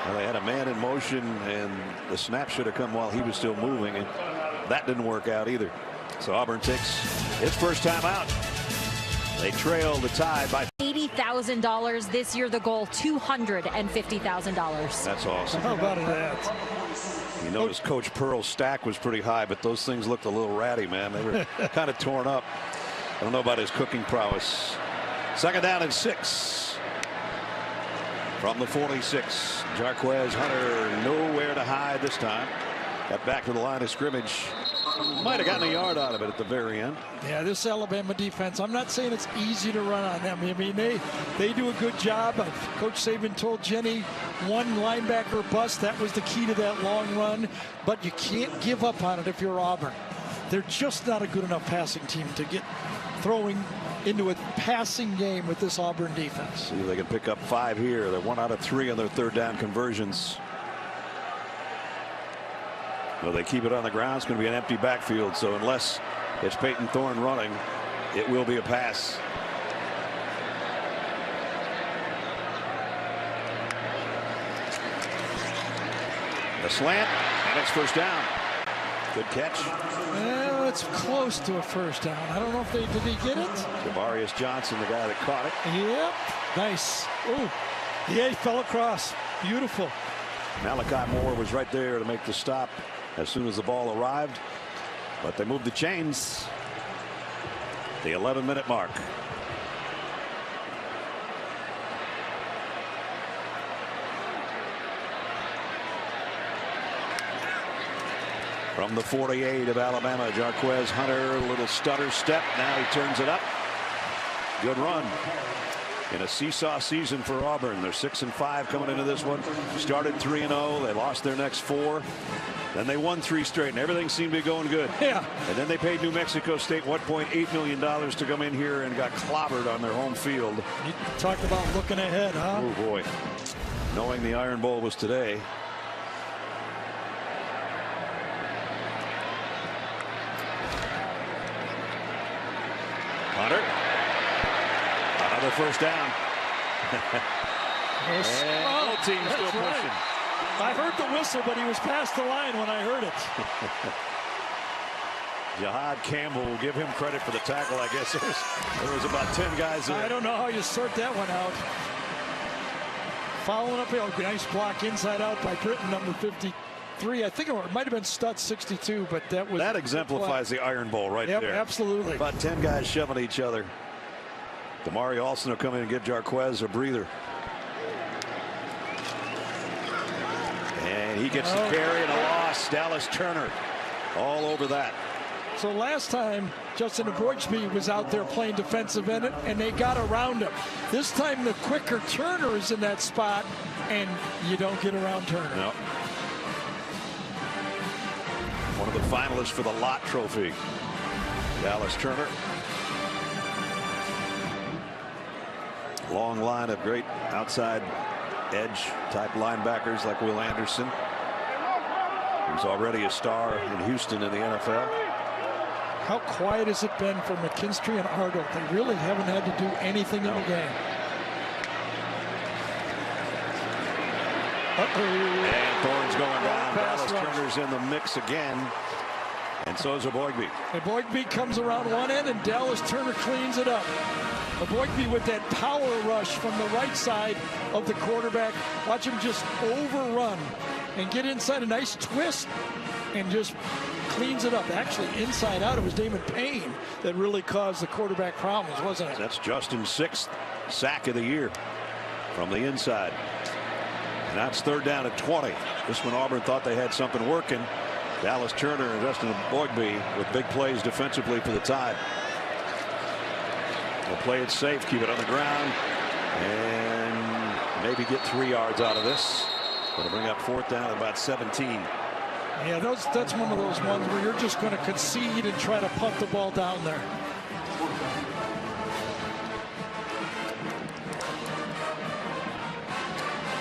Well, they had a man in motion, and the snap should have come while he was still moving, and that didn't work out either. So Auburn takes its first timeout. They trail the Tide by $80,000 this year. The goal $250,000. That's awesome. How about that? You notice Coach Pearl's stack was pretty high, but those things looked a little ratty, man. They were kind of torn up. I don't know about his cooking prowess. Second down and 6. From the 46, Jarquez Hunter nowhere to hide this time. Got back to the line of scrimmage. Might have gotten a yard out of it at the very end. Yeah, this Alabama defense, I'm not saying it's easy to run on them. I mean, they do a good job. Coach Saban told Jenny, 1 linebacker bust. That was the key to that long run. But you can't give up on it if you're Auburn. They're just not a good enough passing team to get throwing into a passing game with this Auburn defense. See if they can pick up 5 here. They're 1 out of 3 on their 3rd down conversions. Well, they keep it on the ground. It's going to be an empty backfield. So unless it's Peyton Thorne running, it will be a pass. The slant, and it's first down. Good catch. Well, it's close to a first down. I don't know if did he get it? Javarius Johnson, the guy that caught it. Yep. Nice. Ooh. Yeah, he fell across. Beautiful. Malachi Moore was right there to make the stop as soon as the ball arrived. But they moved the chains. The 11-minute mark. From the 48 of Alabama, Jarquez Hunter, a little stutter step. Now he turns it up. Good run. In a seesaw season for Auburn. They're 6-5 coming into this one. Started 3-0. They lost their next 4. Then they won 3 straight, and everything seemed to be going good. Yeah. And then they paid New Mexico State $1.8 million to come in here and got clobbered on their home field. You talked about looking ahead, huh? Oh, boy. Knowing the Iron Bowl was today. Hunter. Another first down. And both teams still pushing. Right. I heard the whistle, but he was past the line when I heard it. Jihad Campbell will give him credit for the tackle. I guess there was about 10 guys there. I don't know how you sort that one out. Following up, nice block inside out by Britton, number 53. I think it might have been Stutz, 62, but that exemplifies the Iron Bowl right there. Absolutely. About 10 guys shoving each other. Damari Alston will come in and give Jarquez a breather. And he gets the carry and a loss. Dallas Turner all over that. So last time Justin Aboigbe was out there playing defensive end, and they got around him. This time the quicker Turner is in that spot, and you don't get around Turner. No. One of the finalists for the Lott Trophy. Dallas Turner. Long line of great outside edge type linebackers like Will Anderson. He's already a star in Houston in the NFL. How quiet has it been for McKinstry and Arnold? They really haven't had to do anything in the game. And Thorne's going down. Dallas Turner's in the mix again. And so is Aboigbe. Aboigbe comes around one end, and Dallas Turner cleans it up. Aboigbe with that power rush from the right side of the quarterback. Watch him just overrun and get inside, a nice twist, and just cleans it up. Actually, inside out, it was Damon Payne that really caused the quarterback problems, wasn't it? That's Justin's 6th sack of the year from the inside. And that's third down at 20. This one Auburn thought they had something working. Dallas Turner and Justin Aboigbe with big plays defensively for the Tide. They'll play it safe, keep it on the ground, and maybe get 3 yards out of this. Going to bring up fourth down at about 17. Yeah, that's one of those ones where you're just going to concede and try to punt the ball down there.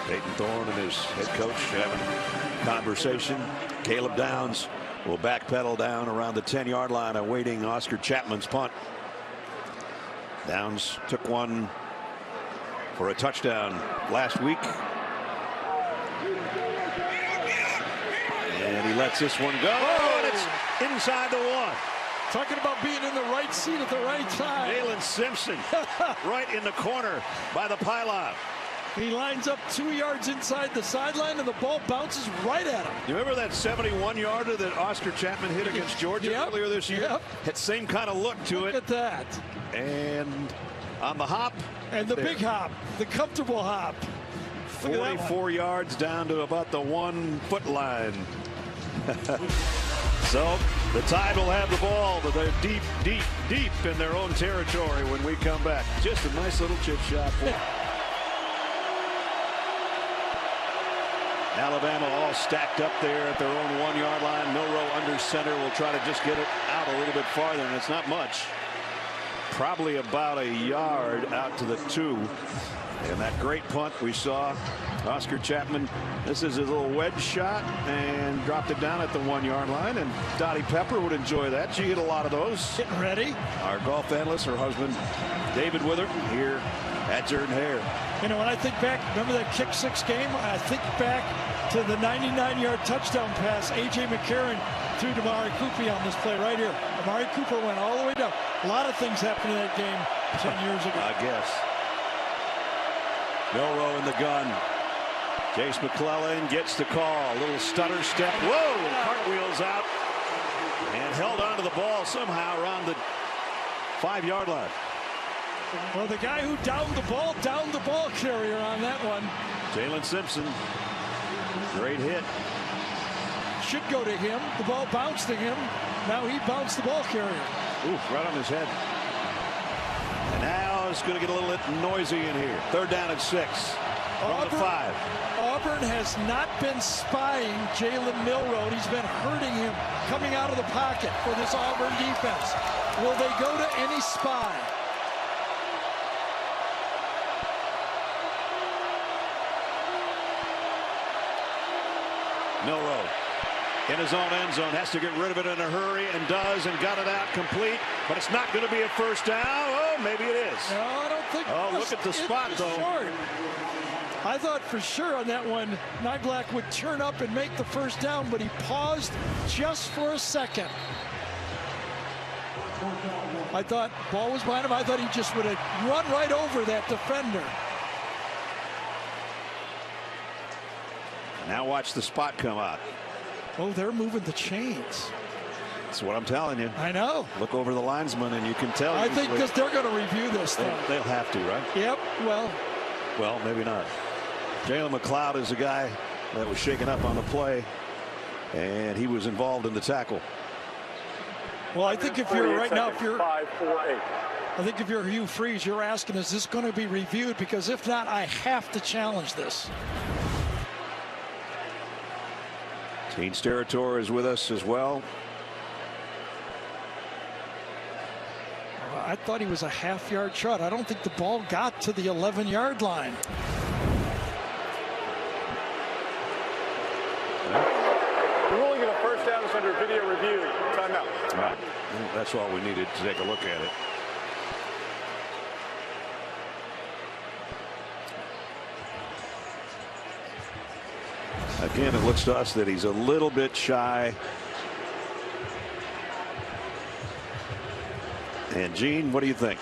Peyton Thorne and his head coach having a conversation. Caleb Downs will backpedal down around the 10-yard line awaiting Oscar Chapman's punt. Downs took one for a touchdown last week. And he lets this one go. Oh, and it's inside the 1. Talking about being in the right seat at the right time. Jalen Simpson right in the corner by the pylon. He lines up 2 yards inside the sideline, and the ball bounces right at him. You remember that 71-yarder that Oscar Chapman hit against Georgia earlier this year? Yep. Had same kind of look to it. Look at that. And on the hop. And the big hop, the comfortable hop. 44 yards down to about the 1 foot line. So the Tide will have the ball, but they're deep, deep, deep in their own territory when we come back. Just a nice little chip shot. Alabama all stacked up there at their own 1 yard line. Milroe under center will try to just get it out a little bit farther, and it's not much. Probably about a yard out to the 2. And that great punt we saw, Oscar Chapman, this is his little wedge shot, and dropped it down at the 1 yard line. And Dottie Pepper would enjoy that. She hit a lot of those. Getting ready. Our golf analyst, her husband, David Withert, here at Jordan Hare. You know, when I think back, remember that kick 6 game? I think back to the 99-yard touchdown pass A.J. McCarron threw to Amari Cooper on this play right here. Amari Cooper went all the way down. A lot of things happened in that game 10 years ago. I guess. Milroe in the gun. Jace McClellan gets the call. A little stutter step. Whoa! Cartwheels out. And held onto the ball somehow around the 5-yard line. Well, the guy who downed the ball carrier on that one. Jalen Simpson. Great hit. Should go to him. The ball bounced to him. Now he bounced the ball carrier. Oof, right on his head. And now it's going to get a little bit noisy in here. 3rd down and 6. From the 5. Auburn has not been spying Jalen Milroe. He's been hurting him coming out of the pocket for this Auburn defense. Will they go to any spy? Milroe in his own end zone, has to get rid of it in a hurry, and does, and got it out complete, but it's not going to be a first down. Oh, maybe it is. No, I don't think. Oh, look at the spot, though. Short. I thought for sure on that one, Nyblack would turn up and make the first down, but he paused just for a second. I thought ball was behind him. I thought he just would have run right over that defender. Now watch the spot come out. Oh, they're moving the chains. That's what I'm telling you. I know. Look over the linesman, and you can tell. I think because they're going to review this thing. They'll have to, right? Yep. Well, maybe not. Jalen McLeod is the guy that was shaken up on the play, and he was involved in the tackle. Well, I think if you're right now, if you're 5, 4, 8. I think if you're Hugh Freeze, you're asking, is this going to be reviewed? Because if not, I have to challenge this. Gene Steratore is with us as well. I thought he was a half-yard shot. I don't think the ball got to the 11-yard line. The ruling of a first down is under video review. Timeout. All right. That's all we needed to take a look at it. Again, it looks to us that he's a little bit shy. And Gene, what do you think?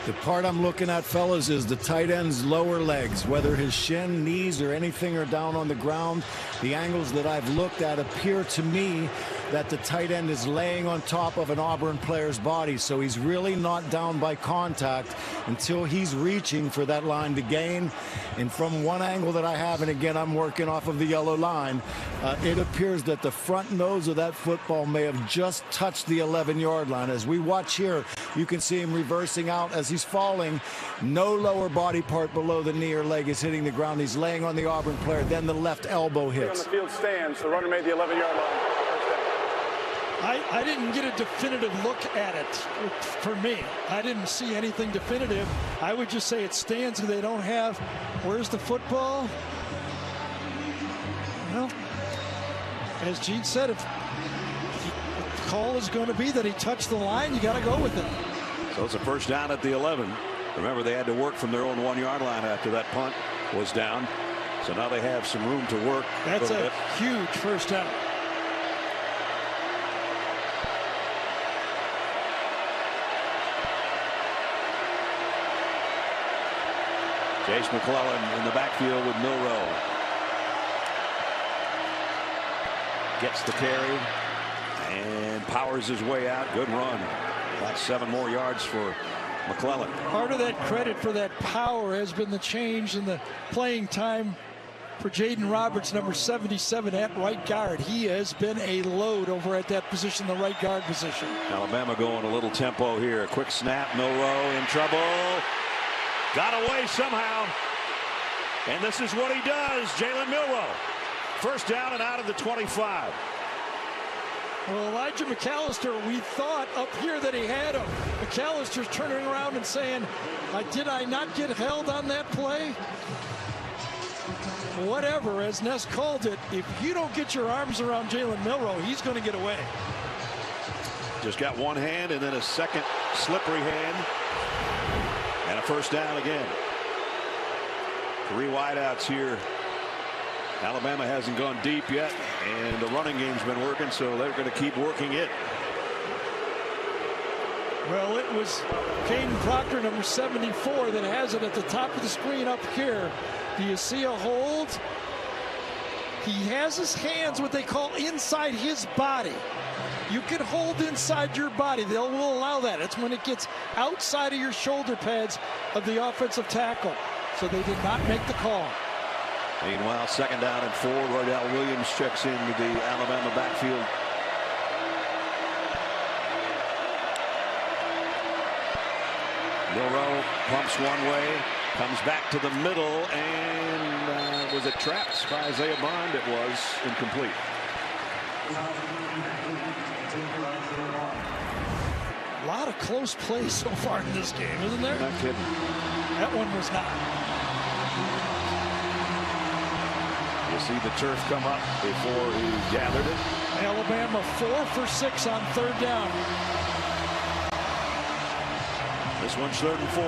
The part I'm looking at, fellas, is the tight end's lower legs, whether his shin, knees, or anything are down on the ground. The angles that I've looked at appear to me that the tight end is laying on top of an Auburn player's body, so he's really not down by contact until he's reaching for that line to gain. And from one angle that I have, and again, I'm working off of the yellow line, it appears that the front nose of that football may have just touched the 11-yard line. As we watch here, you can see him reversing out as he's falling. No lower body part below the knee or leg is hitting the ground. He's laying on the Auburn player. Then the left elbow hits. On the field stands. The runner made the 11-yard line. I didn't get a definitive look at it. For me, I didn't see anything definitive. I would just say it stands. They don't have. Where's the football? Well, as Gene said, if the call is going to be that he touched the line, you got to go with it. So it's a first down at the 11. Remember, they had to work from their own 1-yard line after that punt was down. So now they have some room to work. That's a huge first down. Jace McClellan in the backfield with Milroe. Gets the carry and powers his way out. Good run. About 7 more yards for McClellan. Part of that credit for that power has been the change in the playing time for Jaden Roberts, number 77 at right guard. He has been a load over at that position, the right guard position. Alabama going a little tempo here. A quick snap. Milroe in trouble. Got away somehow. And this is what he does. Jalen Milroe. First down and out of the 25. Well, Elijah McAllister, we thought up here that he had him. McAllister's turning around and saying, did I not get held on that play? Whatever, as Ness called it, if you don't get your arms around Jalen Milroe, he's going to get away. Just got one hand and then a second slippery hand. And a first down again. 3 wideouts here Alabama hasn't gone deep yet, and the running game's been working, so they're going to keep working it. Well, it was Caden Proctor, number 74, that has it at the top of the screen up here. Do you see a hold? He has his hands what they call inside his body. You can hold inside your body. They will allow that. It's when it gets outside of your shoulder pads of the offensive tackle. So they did not make the call. Meanwhile, 2nd down and 4. Roydell Williams checks into the Alabama backfield. Milroe pumps one way, comes back to the middle, and was it trapped by Isaiah Bond? It was incomplete. A lot of close plays so far in this game, isn't there? Not kidding. That one was not. You see the turf come up before he gathered it. Alabama 4 for 6 on 3rd down. This one's 3rd and 4.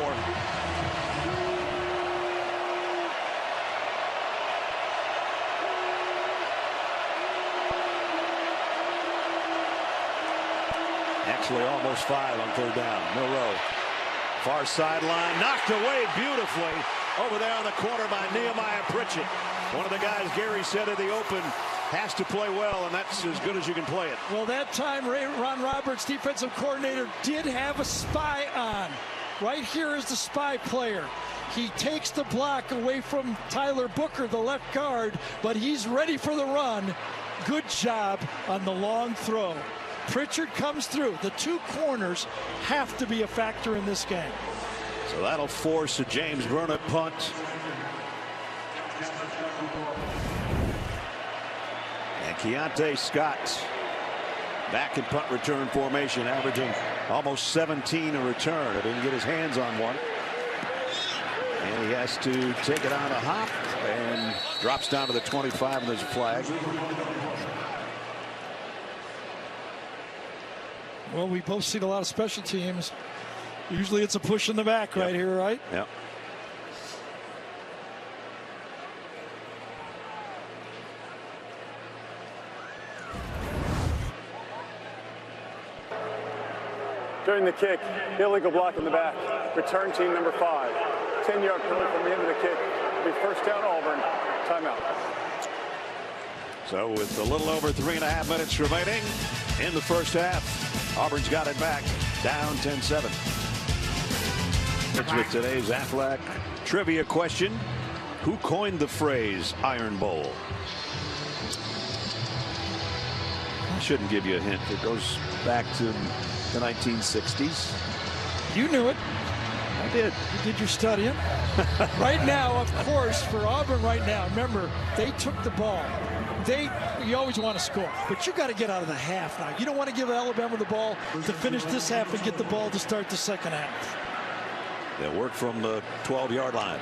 Actually, almost 5 on 3rd down. Milroe, far sideline, knocked away beautifully over there on the corner by Nehemiah Pritchett. One of the guys Gary said at the open has to play well, and that's as good as you can play it. Well, that time Ron Roberts, defensive coordinator, did have a spy on. Right here is the spy player. He takes the block away from Tyler Booker, the left guard, but he's ready for the run. Good job on the long throw. Pritchard comes through. The 2 corners have to be a factor in this game. So that'll force a James Burnett punt. And Keontae Scott back in punt return formation, averaging almost 17 a return. He didn't get his hands on one. And he has to take it on a hop and drops down to the 25, and there's a flag. Well, we both seen a lot of special teams. Usually it's a push in the back right here, right? Yep. During the kick, illegal block in the back. Return team number 5. 10-yard penalty from the end of the kick. It'll be 1st down Auburn. Timeout. So with a little over 3.5 minutes remaining in the 1st half, Auburn's got it back, down 10-7. It's with today's Aflac trivia question. Who coined the phrase Iron Bowl? I shouldn't give you a hint. It goes back to the 1960s. You knew it. I did. You did your studying. Right now, of course, for Auburn right now, remember, they took the ball. You always want to score, but you got to get out of the half now. You don't want to give Alabama the ball to finish this half and get the ball to start the 2nd half. They'll work from the 12-yard line.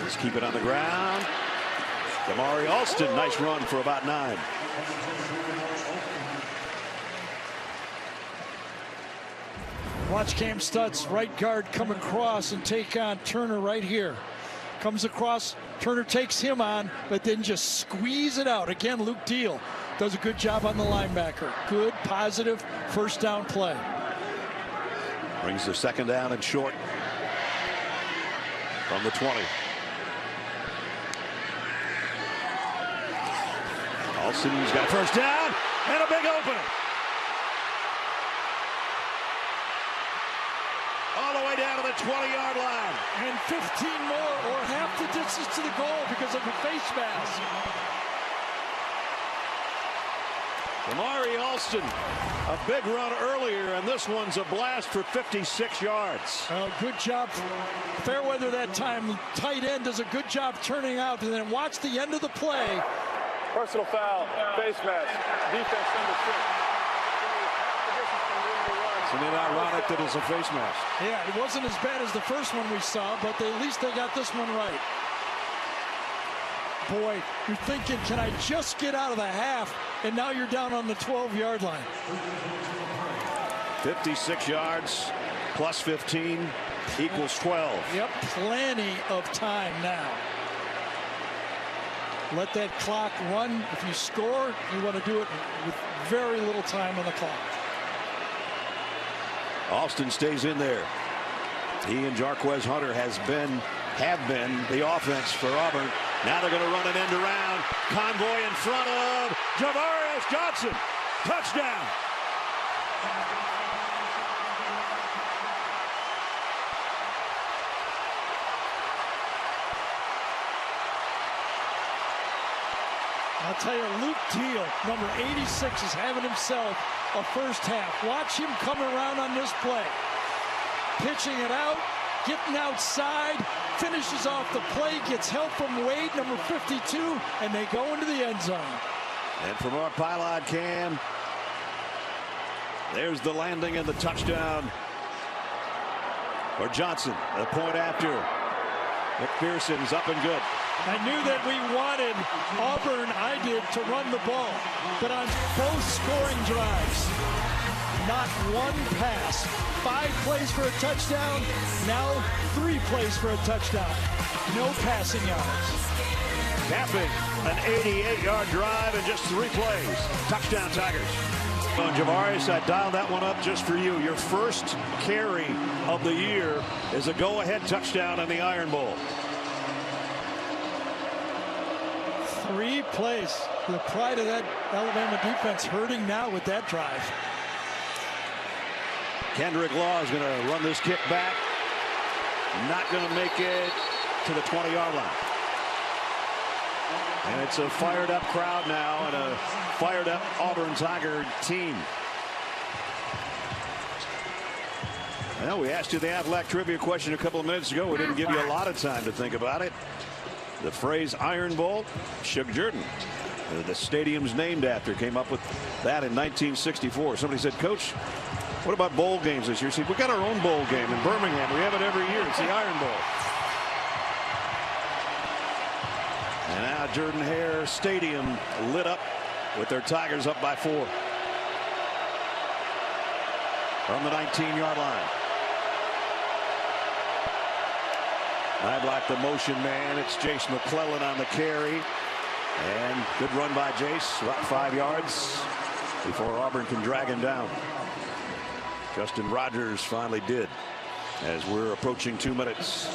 Let's keep it on the ground. Damari Alston, nice run for about 9. Watch Cam Stutz, right guard, come across and take on Turner right here. Comes across, Turner takes him on, but then just squeeze it out. Again, Luke Deal does a good job on the linebacker. Good, positive 1st down play. Brings the 2nd down and short from the 20. Alston's got 1st down and a big opening. All the way down to the 20-yard line. And 15 more, or half the distance to the goal because of a face mask. Damari Alston, a big run earlier, and this one's a blast for 56 yards. Good job. Fairweather that time. Tight end does a good job turning out, and then watch the end of the play. Personal foul, face mask, defense number 6. Isn't it ironic that it's a face mask? Yeah, it wasn't as bad as the first one we saw, but at least they got this one right. Boy, you're thinking, can I just get out of the half? And now you're down on the 12-yard line. 56 yards plus 15 equals 12. Yep, plenty of time now. let that clock run. If you score, you want to do it with very little time on the clock. Austin stays in there. He and Jarquez Hunter have been the offense for Auburn. Now they're going to run an end around. Convoy in front of Javarius Johnson. Touchdown. I'll tell you, Luke Teal, number 86, is having himself a first half. Watch him come around on this play. Pitching it out, getting outside, finishes off the play, gets help from Wade, number 52, and they go into the end zone. And from our pylon cam, there's the landing and the touchdown for Johnson. The point after. McPherson's up and good. I knew that we wanted Auburn, I did, to run the ball. But on both scoring drives, not one pass. 5 plays for a touchdown, now 3 plays for a touchdown. No passing yards. Capping an 88-yard drive in just 3 plays. Touchdown Tigers. Javarius, I dialed that one up just for you. Your first carry of the year is a go-ahead touchdown in the Iron Bowl. 3 plays. The pride of that Alabama defense hurting now with that drive. Kendrick Law is going to run this kick back. Not going to make it to the 20-yard line. And it's a fired-up crowd now and a fired-up Auburn Tiger team. Well, we asked you the Aflac trivia question a couple of minutes ago. We didn't give you a lot of time to think about it. The phrase Iron Bowl, Shug Jordan, the stadium's named after, came up with that in 1964. Somebody said, Coach, what about bowl games this year? See, we got our own bowl game in Birmingham. We have it every year. It's the Iron Bowl. And now Jordan-Hare Stadium lit up with their Tigers up by 4. From the 19-yard line. Niblack the motion man. It's Jace McClellan on the carry. And good run by Jace. About 5 yards before Auburn can drag him down. Justin Rogers finally did as we're approaching 2 minutes.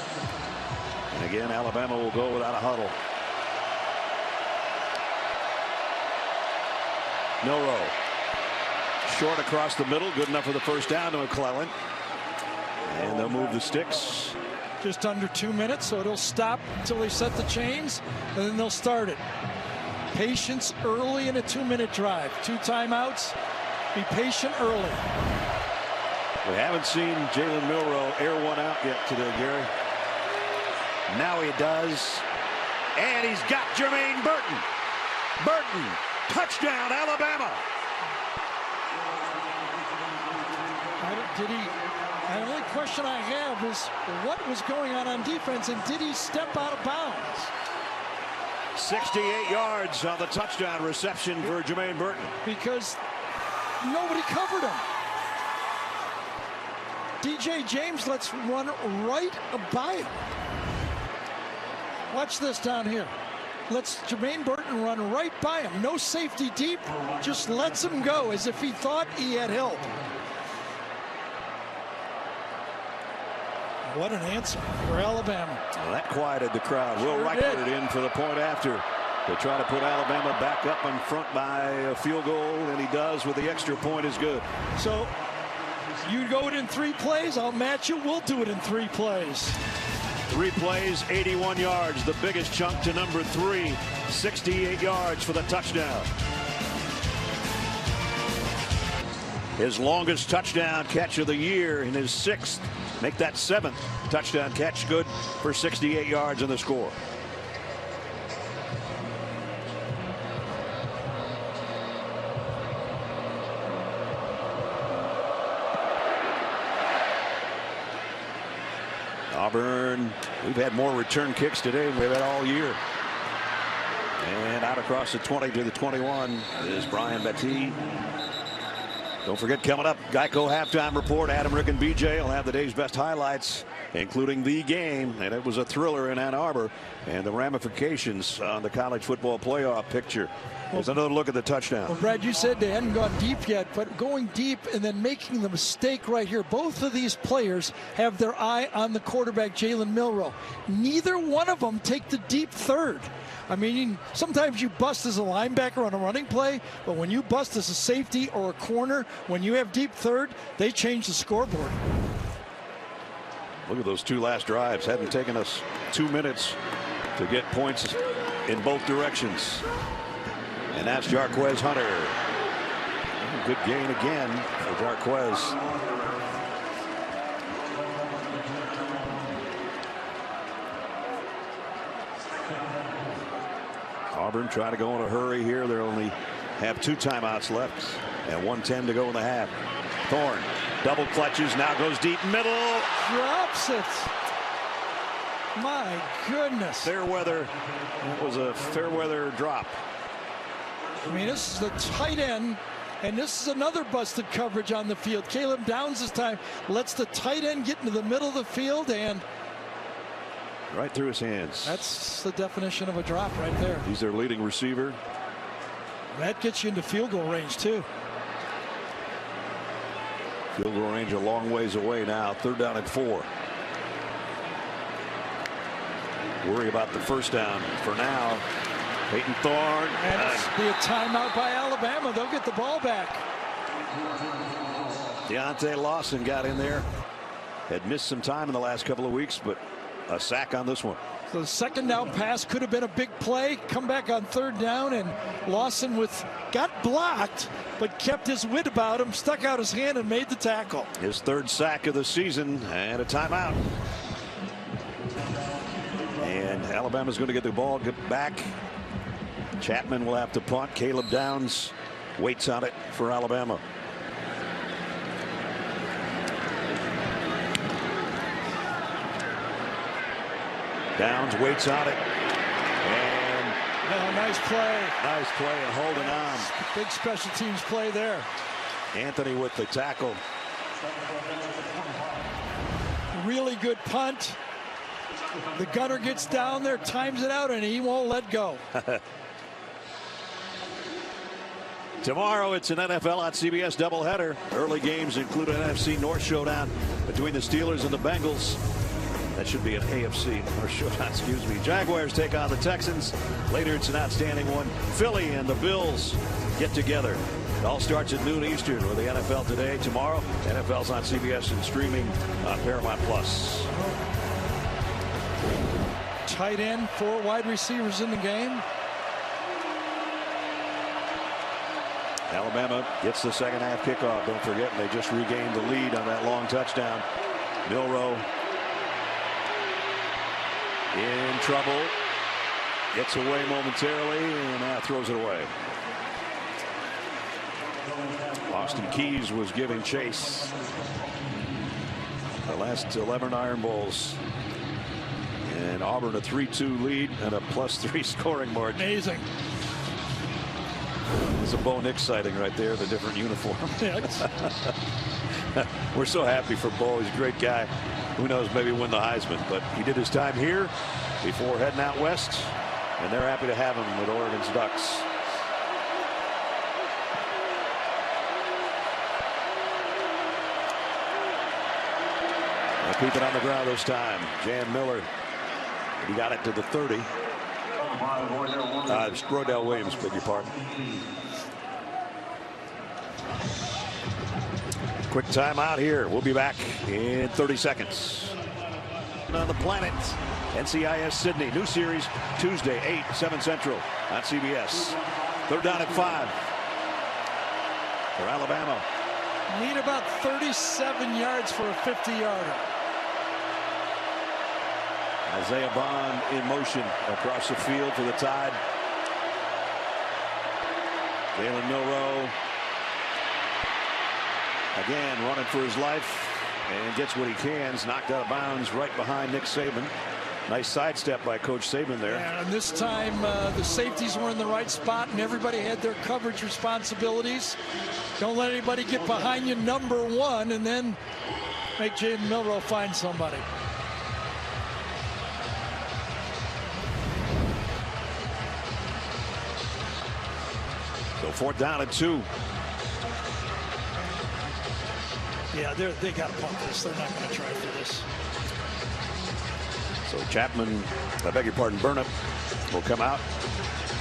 And again, Alabama will go without a huddle. Milroe. Short across the middle. Good enough for the first down to McClellan. And they'll move the sticks. Just under 2 minutes, so it'll stop until they set the chains, and then they'll start it. Patience early in a 2-minute drive. 2 timeouts. Be patient early. We haven't seen Jalen Milroe air one out yet today, Gary. Now he does. And he's got Jermaine Burton. Burton, touchdown, Alabama. The only question I have is what was going on defense, and did he step out of bounds? 68 yards on the touchdown reception for Jermaine Burton. Because nobody covered him. DJ James lets run right by him. Watch this down here. Lets Jermaine Burton run right by him. No safety deep. Just lets him go as if he thought he had help. What an answer for Alabama. Well, that quieted the crowd. Will Wright put it in for the point after. They try to put Alabama back up in front by a field goal, and he does with the extra point is good. So you go it in 3 plays, I'll match you. We'll do it in 3 plays. 3 plays, 81 yards. The biggest chunk to number 3, 68 yards for the touchdown. His longest touchdown catch of the year in his 6th. Make that 7th touchdown catch, good for 68 yards in the score. Auburn, we've had more return kicks today than we've had all year. And out across the 20 to the 21 is Brian Battie. Don't forget, coming up, Geico halftime report. Adam, Rick, and BJ will have the day's best highlights, including the game, and it was a thriller in Ann Arbor, and the ramifications on the college football playoff picture. There's another look at the touchdown. Well, Brad, you said they hadn't gone deep yet, but going deep and then making the mistake right here. Both of these players have their eye on the quarterback, Jalen Milroe. Neither one of them take the deep third. I mean, sometimes you bust as a linebacker on a running play, but when you bust as a safety or a corner, when you have deep third, they change the scoreboard. Look at those two last drives. Hadn't taken us 2 minutes to get points in both directions. And that's Jarquez Hunter. Good gain again for Jarquez. Auburn trying to go in a hurry here. They only have 2 timeouts left and 1:10 to go in the half. Thorne double clutches, now goes deep middle. Drops it. My goodness. Fair weather. It was a fair weather drop. I mean, this is the tight end, and this is another busted coverage on the field. Caleb Downs this time lets the tight end get into the middle of the field, and right through his hands. that's the definition of a drop right there. He's their leading receiver. That gets you into field goal range, too. Field goal range a long ways away now. 3rd down and 4. Worry about the first down for now. Peyton Thorne. And it's be a timeout by Alabama. They'll get the ball back. Deontay Lawson got in there. Had missed some time in the last couple of weeks, but a sack on this one. So the 2nd down pass could have been a big play. Come back on 3rd down, and Lawson got blocked, but kept his wit about him, stuck out his hand, and made the tackle. His 3rd sack of the season, and a timeout. And Alabama's going to get the ball back. Chapman will have to punt. Caleb Downs waits on it for Alabama. Downs waits on it. And nice play. Nice play and holding on. Big special teams play there. Anthony with the tackle. Really good punt. The gunner gets down there, times it out, and he won't let go. Tomorrow it's an NFL on CBS doubleheader. Early games include an NFC North showdown between the Steelers and the Bengals. That should be an AFC North showdown, excuse me. Jaguars take on the Texans. Later it's an outstanding one. Philly and the Bills get together. It all starts at noon Eastern with the NFL Today. Tomorrow, NFL's on CBS and streaming on Paramount Plus. Tight end, 4 wide receivers in the game. Alabama gets the second half kickoff. Don't forget, they just regained the lead on that long touchdown. Milroe in trouble. Gets away momentarily and now throws it away. Austin Keys was giving chase. The last 11 Iron Bowls. And Auburn a 3-2 lead and a +3 scoring margin. Amazing. It's a Bo Nix sighting right there, the different uniform. We're so happy for Bo. He's a great guy. Who knows, maybe win the Heisman, but he did his time here before heading out west, and they're happy to have him with Oregon's Ducks. They'll keep it on the ground this time. Jan Miller, he got it to the 30. Rodell Williams, beg your pardon. Quick timeout here. We'll be back in 30 seconds. On the planet, NCIS Sydney. New series Tuesday, 8, 7 Central on CBS. 3rd down and 5 for Alabama. Need about 37 yards for a 50-yarder. Isaiah Bond in motion across the field for the Tide. Jalen Milroe again running for his life and gets what he can. Knocked out of bounds right behind Nick Saban. Nice sidestep by Coach Saban there. Yeah, and this time the safeties were in the right spot and everybody had their coverage responsibilities. Don't let anybody get behind you, number one, and then make Jaden Milroe find somebody. So 4th down and 2. Yeah, they got to pump this. They're not going to try for this. So Chapman, I beg your pardon, Burnham will come out.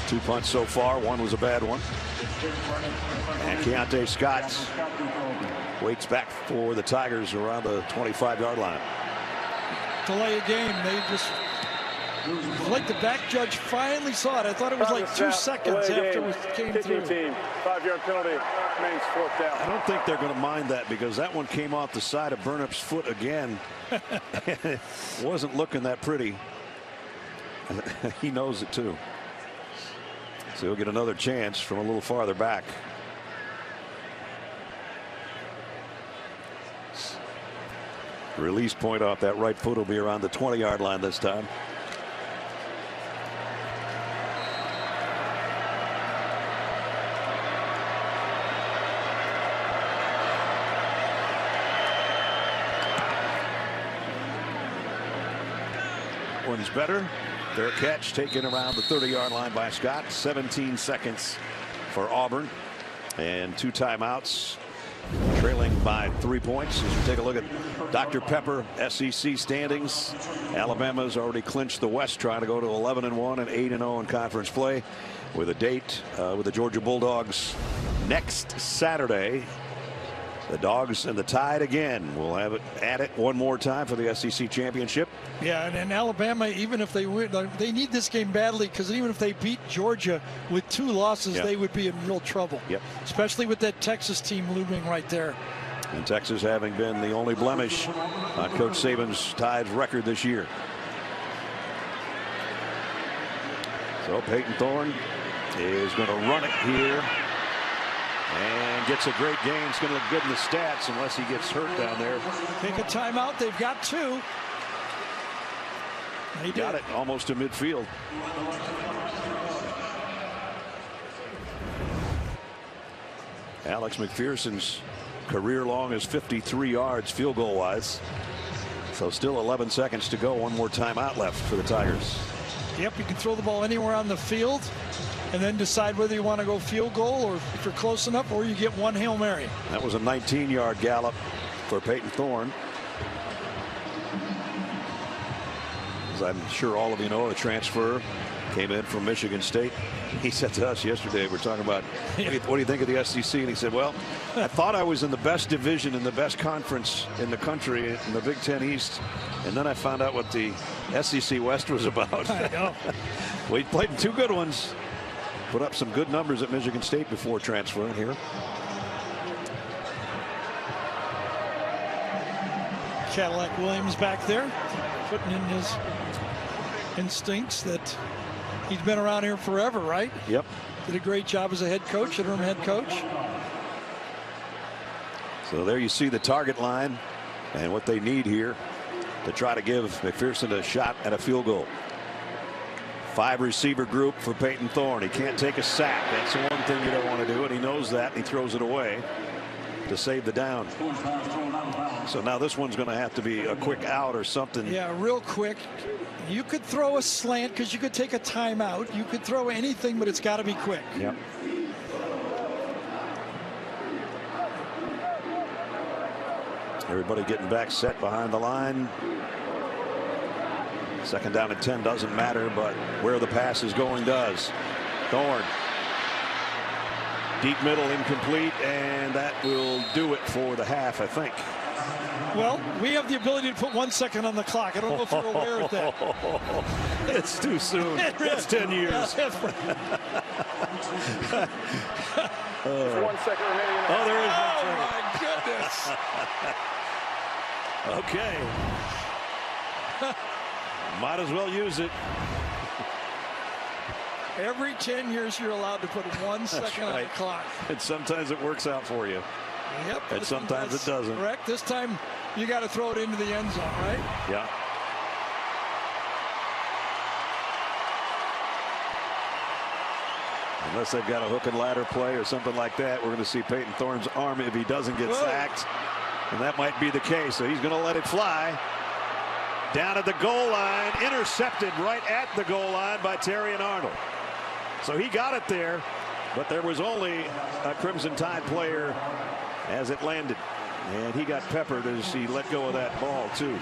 2 punts so far. 1 was a bad one. And Keontae Scott waits back for the Tigers around the 25-yard line. Delay a game. They just, like the back judge finally saw it. I thought it was like 2 seconds after it came through. Team, 5-yard penalty, remains 4th down. I don't think they're going to mind that because that one came off the side of Burnham's foot again. It wasn't looking that pretty. He knows it too. So he'll get another chance from a little farther back. Release point off that right foot will be around the 20-yard line this time. One's better. Fair catch taken around the 30-yard line by Scott. 17 seconds for Auburn and 2 timeouts, trailing by 3 points. As we take a look at Dr. Pepper SEC standings, Alabama's already clinched the West, trying to go to 11-1 and 8-0 in conference play, with a date with the Georgia Bulldogs next Saturday. The Dogs and the Tide again. We'll have it at it one more time for the SEC championship. Yeah, and Alabama, even if they win, they need this game badly, because even if they beat Georgia with 2 losses, they would be in real trouble. Yep. Especially with that Texas team looming right there. And Texas having been the only blemish on Coach Saban's Tide's record this year. So Peyton Thorne is going to run it here. And gets a great gain. It's going to look good in the stats unless he gets hurt down there. Take a timeout. They've got 2. They got it almost to midfield. Alex McPherson's career long is 53 yards field goal wise. So still 11 seconds to go. One more timeout left for the Tigers. Yep, you can throw the ball anywhere on the field and then decide whether you want to go field goal, or if you're close enough, or you get one Hail Mary. That was a 19-yard gallop for Peyton Thorne. As I'm sure all of you know, the transfer came in from Michigan State. He said to us yesterday, we're talking about, what do you think of the SEC? And he said, well, I thought I was in the best division, in the best conference in the country, in the Big Ten East. And then I found out what the SEC West was about. I know. Well, he played in 2 good ones. Put up some good numbers at Michigan State before transferring here. Cadillac Williams back there, putting in his instincts that he's been around here forever, right? Yep. Did a great job as a head coach, interim head coach. So there you see the target line and what they need here to try to give McPherson a shot at a field goal. 5 receiver group for Peyton Thorne. He can't take a sack. That's the one thing you don't want to do, and he knows that, and he throws it away to save the down. So now this one's going to have to be a quick out or something. Yeah, real quick. You could throw a slant because you could take a timeout. You could throw anything, but it's got to be quick. Yep. Everybody getting back set behind the line. 2nd down and 10 doesn't matter, but where the pass is going does. Thorne. Deep middle, incomplete, and that will do it for the half, I think. Well, we have the ability to put 1 second on the clock. I don't know if you're aware of that. It's too soon. It's 10 years. 1 second remaining. Oh, there is 1 second. Oh, my goodness. Okay. Might as well use it. Every 10 years you're allowed to put 1 second on the clock. And sometimes it works out for you. Yep. And sometimes it doesn't. Correct. This time you got to throw it into the end zone, right? Yeah. Unless they've got a hook and ladder play or something like that, we're going to see Peyton Thorne's arm if he doesn't get sacked. And that might be the case. So he's going to let it fly. Down at the goal line, intercepted right at the goal line by Terrion Arnold. So he got it there, but there was only a Crimson Tide player as it landed. And he got peppered as he let go of that ball, too.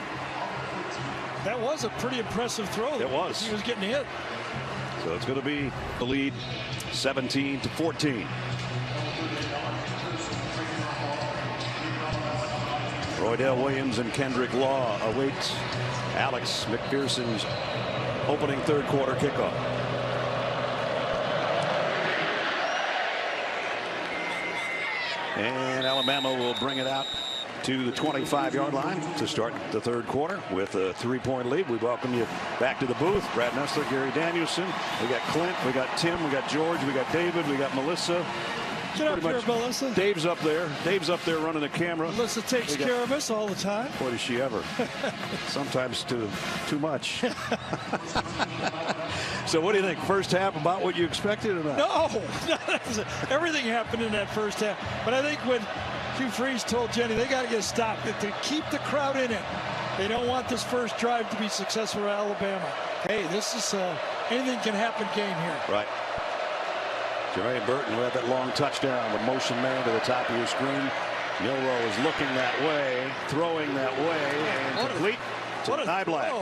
That was a pretty impressive throw. It was. He was getting hit. So it's going to be the lead 17-14. Roydell Williams and Kendrick Law awaits Alex McPherson's opening third quarter kickoff. And Alabama will bring it out to the 25-yard line to start the third quarter with a 3-point lead. We welcome you back to the booth. Brad Nessler, Gary Danielson. We got Clint, we got Tim, we got George, we got David, we got Melissa. Get up here, Melissa. Dave's up there. Dave's up there running the camera. Melissa takes care of us all the time. Boy, does she ever. Sometimes too much. So what do you think? First half about what you expected or not? No. Everything happened in that first half. But I think when Hugh Freeze told Jenny they got to get a stop to keep the crowd in it. They don't want this first drive to be successful for Alabama. Hey, this is anything can happen game here. Right. Jermaine Burton, who had that long touchdown with motion man to the top of your screen. Milroe is looking that way, throwing that way, and complete to Niblack.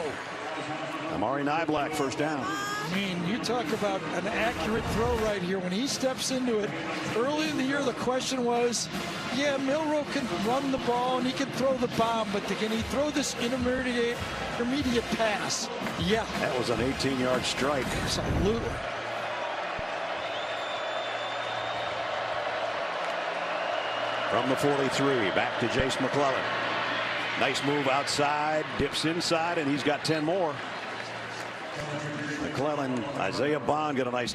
Amari Niblack, first down. I mean, you talk about an accurate throw right here. When he steps into it, early in the year, the question was, yeah, Milroe can run the ball and he can throw the bomb, but can he throw this intermediate pass? Yeah. That was an 18-yard strike. Absolutely. From the 43, back to Jace McClellan. Nice move outside, dips inside, and he's got 10 more. McClellan, Isaiah Bond got a nice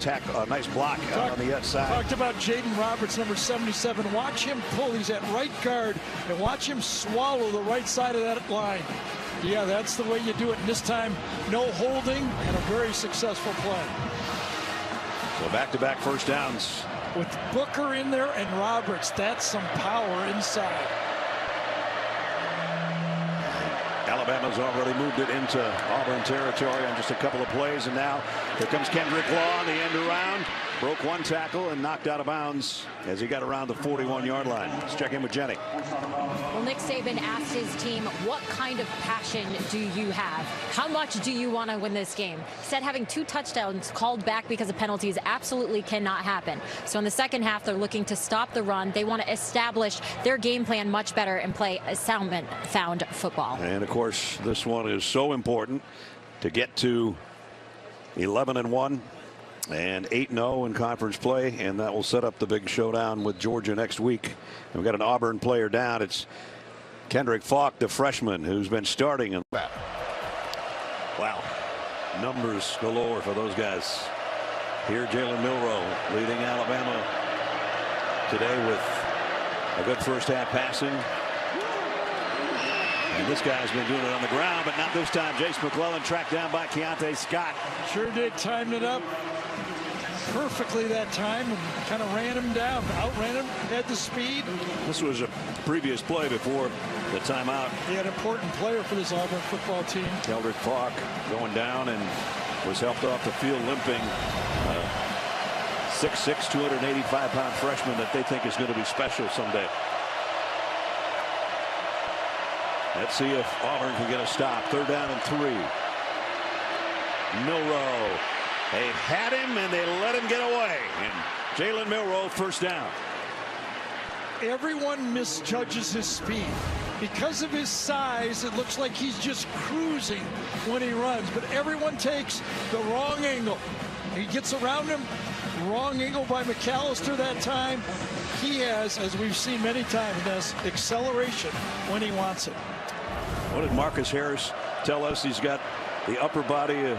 block out on the outside. Talked about Jaden Roberts, number 77. Watch him pull. He's at right guard, and watch him swallow the right side of that line. Yeah, that's the way you do it. And this time, no holding, and a very successful play. So back-to-back first downs. With Booker in there and Roberts, that's some power inside. Alabama's already moved it into Auburn territory on just a couple of plays, and now here comes Kendrick Law on the end around. Broke one tackle and knocked out of bounds as he got around the 41-yard line. Let's check in with Jenny. Well, Nick Saban asked his team, what kind of passion do you have? How much do you want to win this game? He said having 2 touchdowns called back because of penalties absolutely cannot happen. So in the second half, they're looking to stop the run. They want to establish their game plan much better and play a sound football. And, of course, this one is so important to get to 11-1. And 8-0 in conference play, and that will set up the big showdown with Georgia next week. And we've got an Auburn player down. It's Kendrick Falk, the freshman, who's been starting. Wow, numbers galore for those guys. Here, Jalen Milroe leading Alabama today with a good first half passing. And this guy's been doing it on the ground, but not this time. Jace McClellan tracked down by Keontae Scott. Sure did, timed it up perfectly that time and kind of ran him down, outran him, had the speed. This was a previous play before the timeout. He had an important player for this Auburn football team. Kendrick Falk going down and was helped off the field limping. 6'6", 285-pound freshman that they think is going to be special someday. Let's see if Auburn can get a stop. 3rd down and 3. Milroe. They had him and they let him get away. And Jalen Milroe, first down. Everyone misjudges his speed. Because of his size, it looks like he's just cruising when he runs. But everyone takes the wrong angle. He gets around him. Wrong angle by McAllister that time. He has, as we've seen many times, this acceleration when he wants it. What did Marcus Harris tell us? He's got the upper body of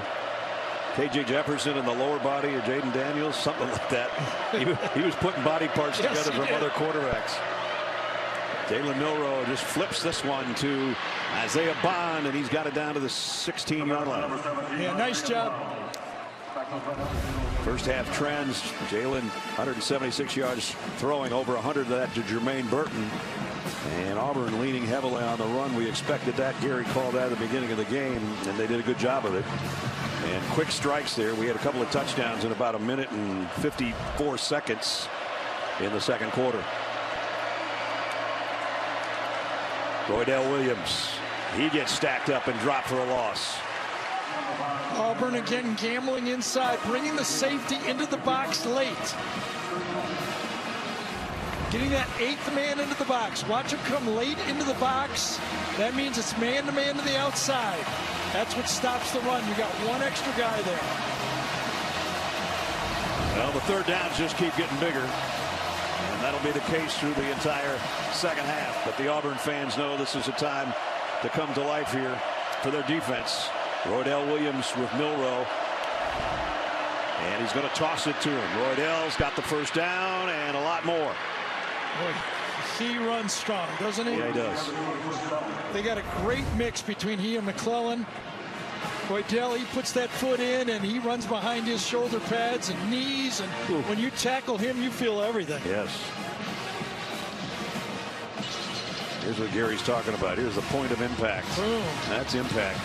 KJ Jefferson and the lower body of Jaden Daniels, something like that. He was putting body parts together from other quarterbacks. Jalen Milroe just flips this one to Isaiah Bond, and he's got it down to the 16-yard line. Yeah, nice job. First half trends, Jalen 176 yards throwing, over 100 of that to Jermaine Burton. And Auburn leaning heavily on the run. We expected that. Gary called that at the beginning of the game, and they did a good job of it. And quick strikes there. We had a couple of touchdowns in about a minute and 54 seconds in the second quarter. Roydell Williams, he gets stacked up and dropped for a loss. Auburn again gambling inside, bringing the safety into the box late. Getting that 8th man into the box. Watch him come late into the box. That means it's man-to-man to the outside. That's what stops the run. You got one extra guy there. Well, the third downs just keep getting bigger. And that'll be the case through the entire second half. But the Auburn fans know this is a time to come to life here for their defense. Roydell Williams with Milroe. And he's going to toss it to him. Roydell's got the first down and a lot more. Boy, he runs strong, doesn't he? Yeah, he does. They got a great mix between he and McClellan. Roydell, he puts that foot in and he runs behind his shoulder pads and knees. And when you tackle him, you feel everything. Yes. Here's what Gary's talking about. Here's the point of impact. Boom. That's impact.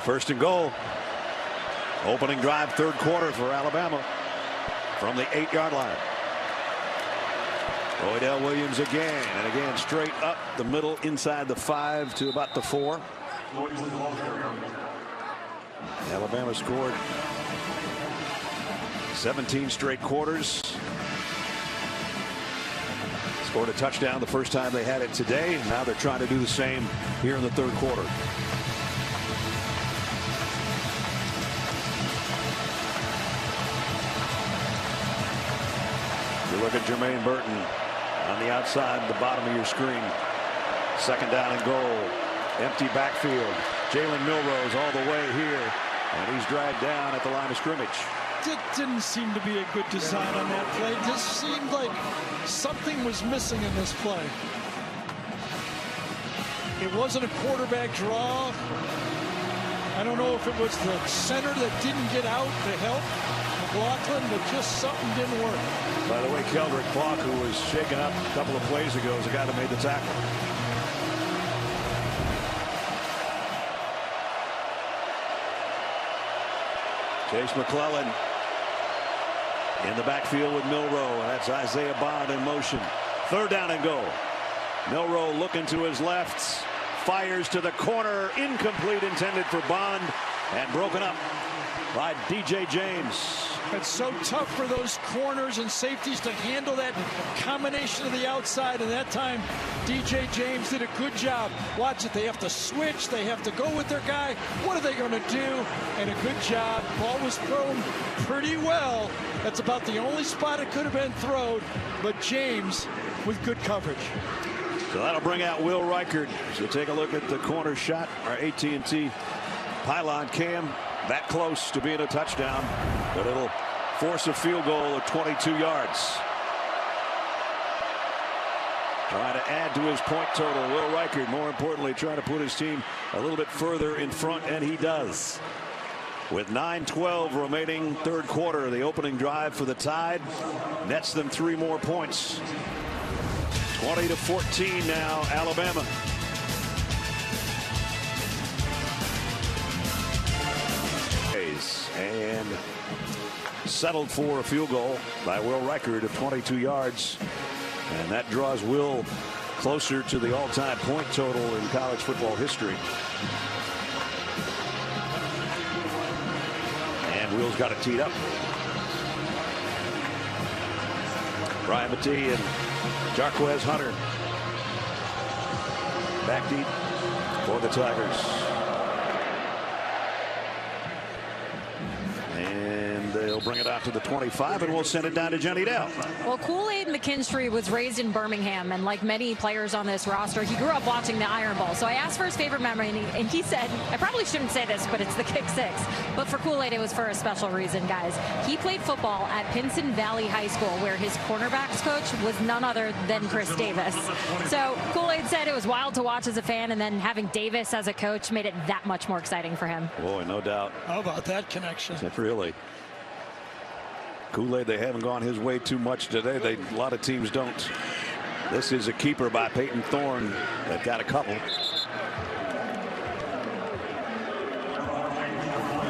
First and goal. Opening drive, third quarter for Alabama from the 8-yard line. Roydell Williams again and again straight up the middle inside the 5 to about the 4. Alabama scored 17 straight quarters. Scored a touchdown the first time they had it today. And now they're trying to do the same here in the third quarter. You look at Jermaine Burton on the outside, the bottom of your screen. Second down and goal. Empty backfield. Jalen Milroe's all the way here, and he's dragged down at the line of scrimmage. It didn't seem to be a good design on that play. It just seemed like something was missing in this play. It wasn't a quarterback draw. I don't know if it was the center that didn't get out to help McLaughlin, but just something didn't work. By the way, Keldrick Clark, who was shaken up a couple of plays ago, is the guy that made the tackle. Chase McClellan in the backfield with Milroe, and that's Isaiah Bond in motion. Third down and goal. Milroe looking to his left, fires to the corner, incomplete, intended for Bond, and broken up by DJ James. It's so tough for those corners and safeties to handle that combination of the outside, and that time DJ James did a good job. Watch it, they have to switch, they have to go with their guy. What are they going to do? And a good job. Ball was thrown pretty well. That's about the only spot it could have been thrown, but James with good coverage. So that'll bring out Will Reichard. So take a look at the corner shot. Our AT&T pylon cam. That close to being a touchdown, but it'll force a field goal of 22 yards. Trying to add to his point total. Will Reichard, more importantly, trying to put his team a little bit further in front, and he does. With 9:12 remaining, third quarter, the opening drive for the Tide nets them 3 more points. 20-14 now, Alabama. And settled for a field goal by Will Reichard of 22 yards. And that draws Will closer to the all-time point total in college football history. And Will's got it teed up. Brian Matee and Jarquez Hunter back deep for the Tigers. And they'll They'll bring it out to the 25, and we'll send it down to Jenny Dell. Well, Kool-Aid McKinstry was raised in Birmingham, and like many players on this roster, he grew up watching the Iron Bowl. So I asked for his favorite memory, and he said, I probably shouldn't say this, but it's the kick six. But for Kool-Aid, it was for a special reason, guys. He played football at Pinson Valley High School, where his cornerbacks coach was none other than Chris Davis. So Kool-Aid said it was wild to watch as a fan, and then having Davis as a coach made it that much more exciting for him. Boy, no doubt. How about that connection? Really. Kool-Aid, they haven't gone his way too much today. A lot of teams don't. This is a keeper by Peyton Thorne. They've got a couple.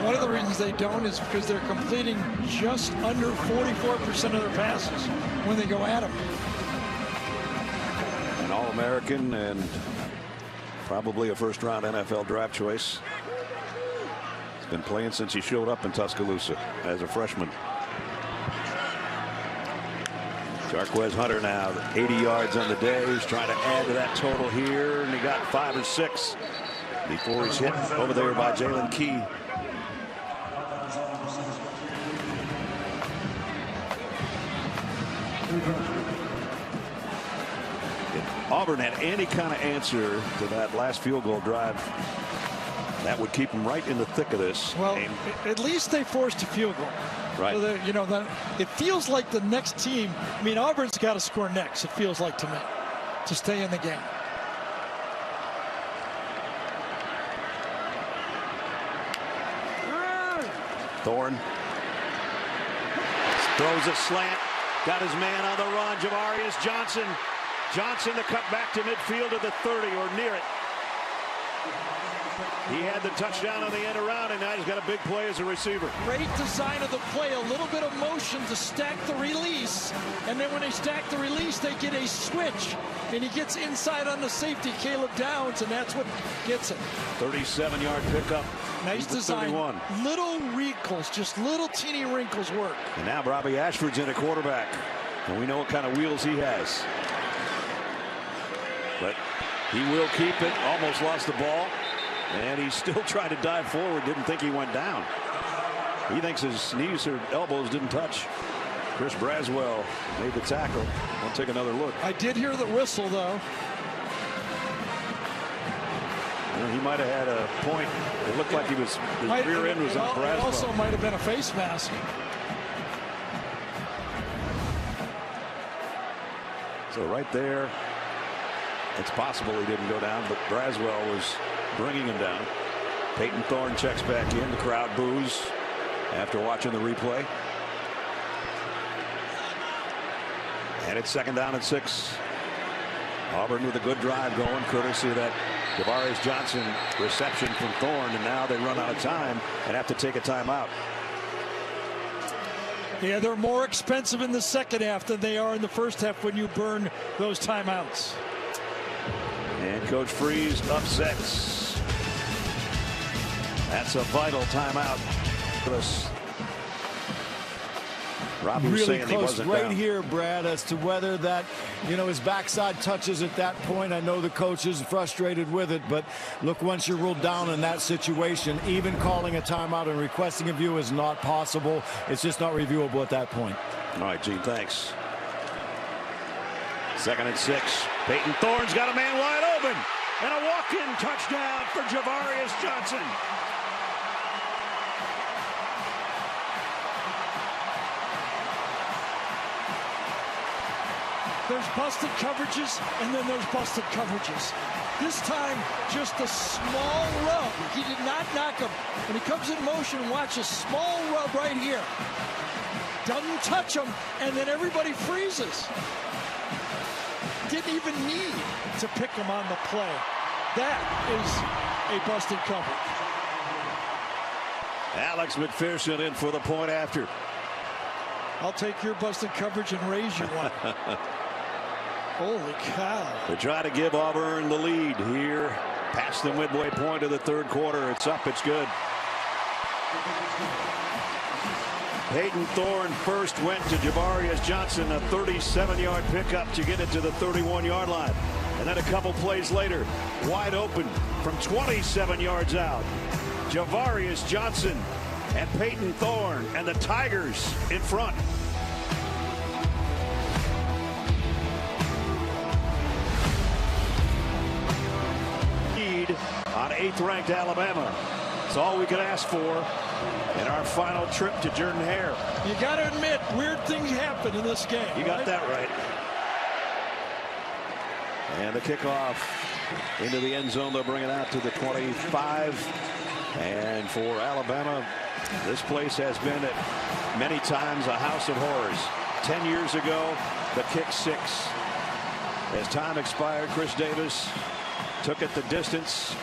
One of the reasons they don't is because they're completing just under 44% of their passes when they go at them. An All-American and probably a first-round NFL draft choice. He's been playing since he showed up in Tuscaloosa as a freshman. Jarquez Hunter now 80 yards on the day. He's trying to add to that total here, and he got 5 or 6 before he's hit over there by Jalen Key. If Auburn had any kind of answer to that last field goal drive, that would keep them right in the thick of this. Well, at least they forced a field goal. Right. So you know, that it feels like the next team. I mean, Auburn's got to score next. It feels like to me to stay in the game. Thorne throws a slant. Got his man on the run. Javarius Johnson. Johnson to cut back to midfield to the 30 or near it. He had the touchdown on the end around, and now he's got a big play as a receiver. Great design of the play, a little bit of motion to stack the release, and then when they stack the release, they get a switch, and he gets inside on the safety, Caleb Downs, and that's what gets it. 37-yard pickup. Nice design. 31. Little wrinkles, just little teeny wrinkles work. And now Robbie Ashford's in a quarterback, and we know what kind of wheels he has. But he will keep it. Almost lost the ball. And he's still trying to dive forward. Didn't think he went down. He thinks his knees or elbows didn't touch. Chris Braswell made the tackle. We'll take another look. I did hear the whistle, though. Well, he might have had a point. It looked like his rear end was on Braswell. It also might have been a face mask. So right there, it's possible he didn't go down, but Braswell was bringing him down. Peyton Thorne checks back in. The crowd boos after watching the replay. And it's 2nd down and 6. Auburn with a good drive going, courtesy of that Javarius Johnson reception from Thorne, and now they run out of time and have to take a timeout. Yeah, they're more expensive in the second half than they are in the first half when you burn those timeouts. And Coach Freeze upsets. That's a vital timeout for us. Robbie was Really saying he close wasn't right down. here, Brad, as to whether that, his backside touches at that point. I know the coach is frustrated with it, but look, once you're ruled down in that situation, even calling a timeout and requesting a view is not possible. It's just not reviewable at that point. All right, Gene, thanks. 2nd and 6. Peyton Thorne's got a man wide open. And a walk-in touchdown for Javarius Johnson. There's busted coverages, and then there's busted coverages. This time, just a small rub. He did not knock him. When he comes in motion, watch a small rub right here. Doesn't touch him, and then everybody freezes. Didn't even need to pick him on the play. That is a busted coverage. Alex McPherson in for the point after. I'll take your busted coverage and raise you one. Holy cow. They try to give Auburn the lead here past the midway point of the 3rd quarter. It's up. It's good. Peyton Thorne first went to Javarius Johnson, a 37-yard pickup to get it to the 31-yard line. And then a couple plays later, wide open from 27 yards out. Javarius Johnson. and Peyton Thorne and the Tigers in front. Lead on 8th-ranked Alabama. It's all we could ask for in our final trip to Jordan-Hare. You got to admit, weird things happen in this game. You got that right. And the kickoff into the end zone. They'll bring it out to the 25. And for Alabama, this place has been at many times a house of horrors. 10 years ago, the kick 6. As time expired, Chris Davis took it the distance.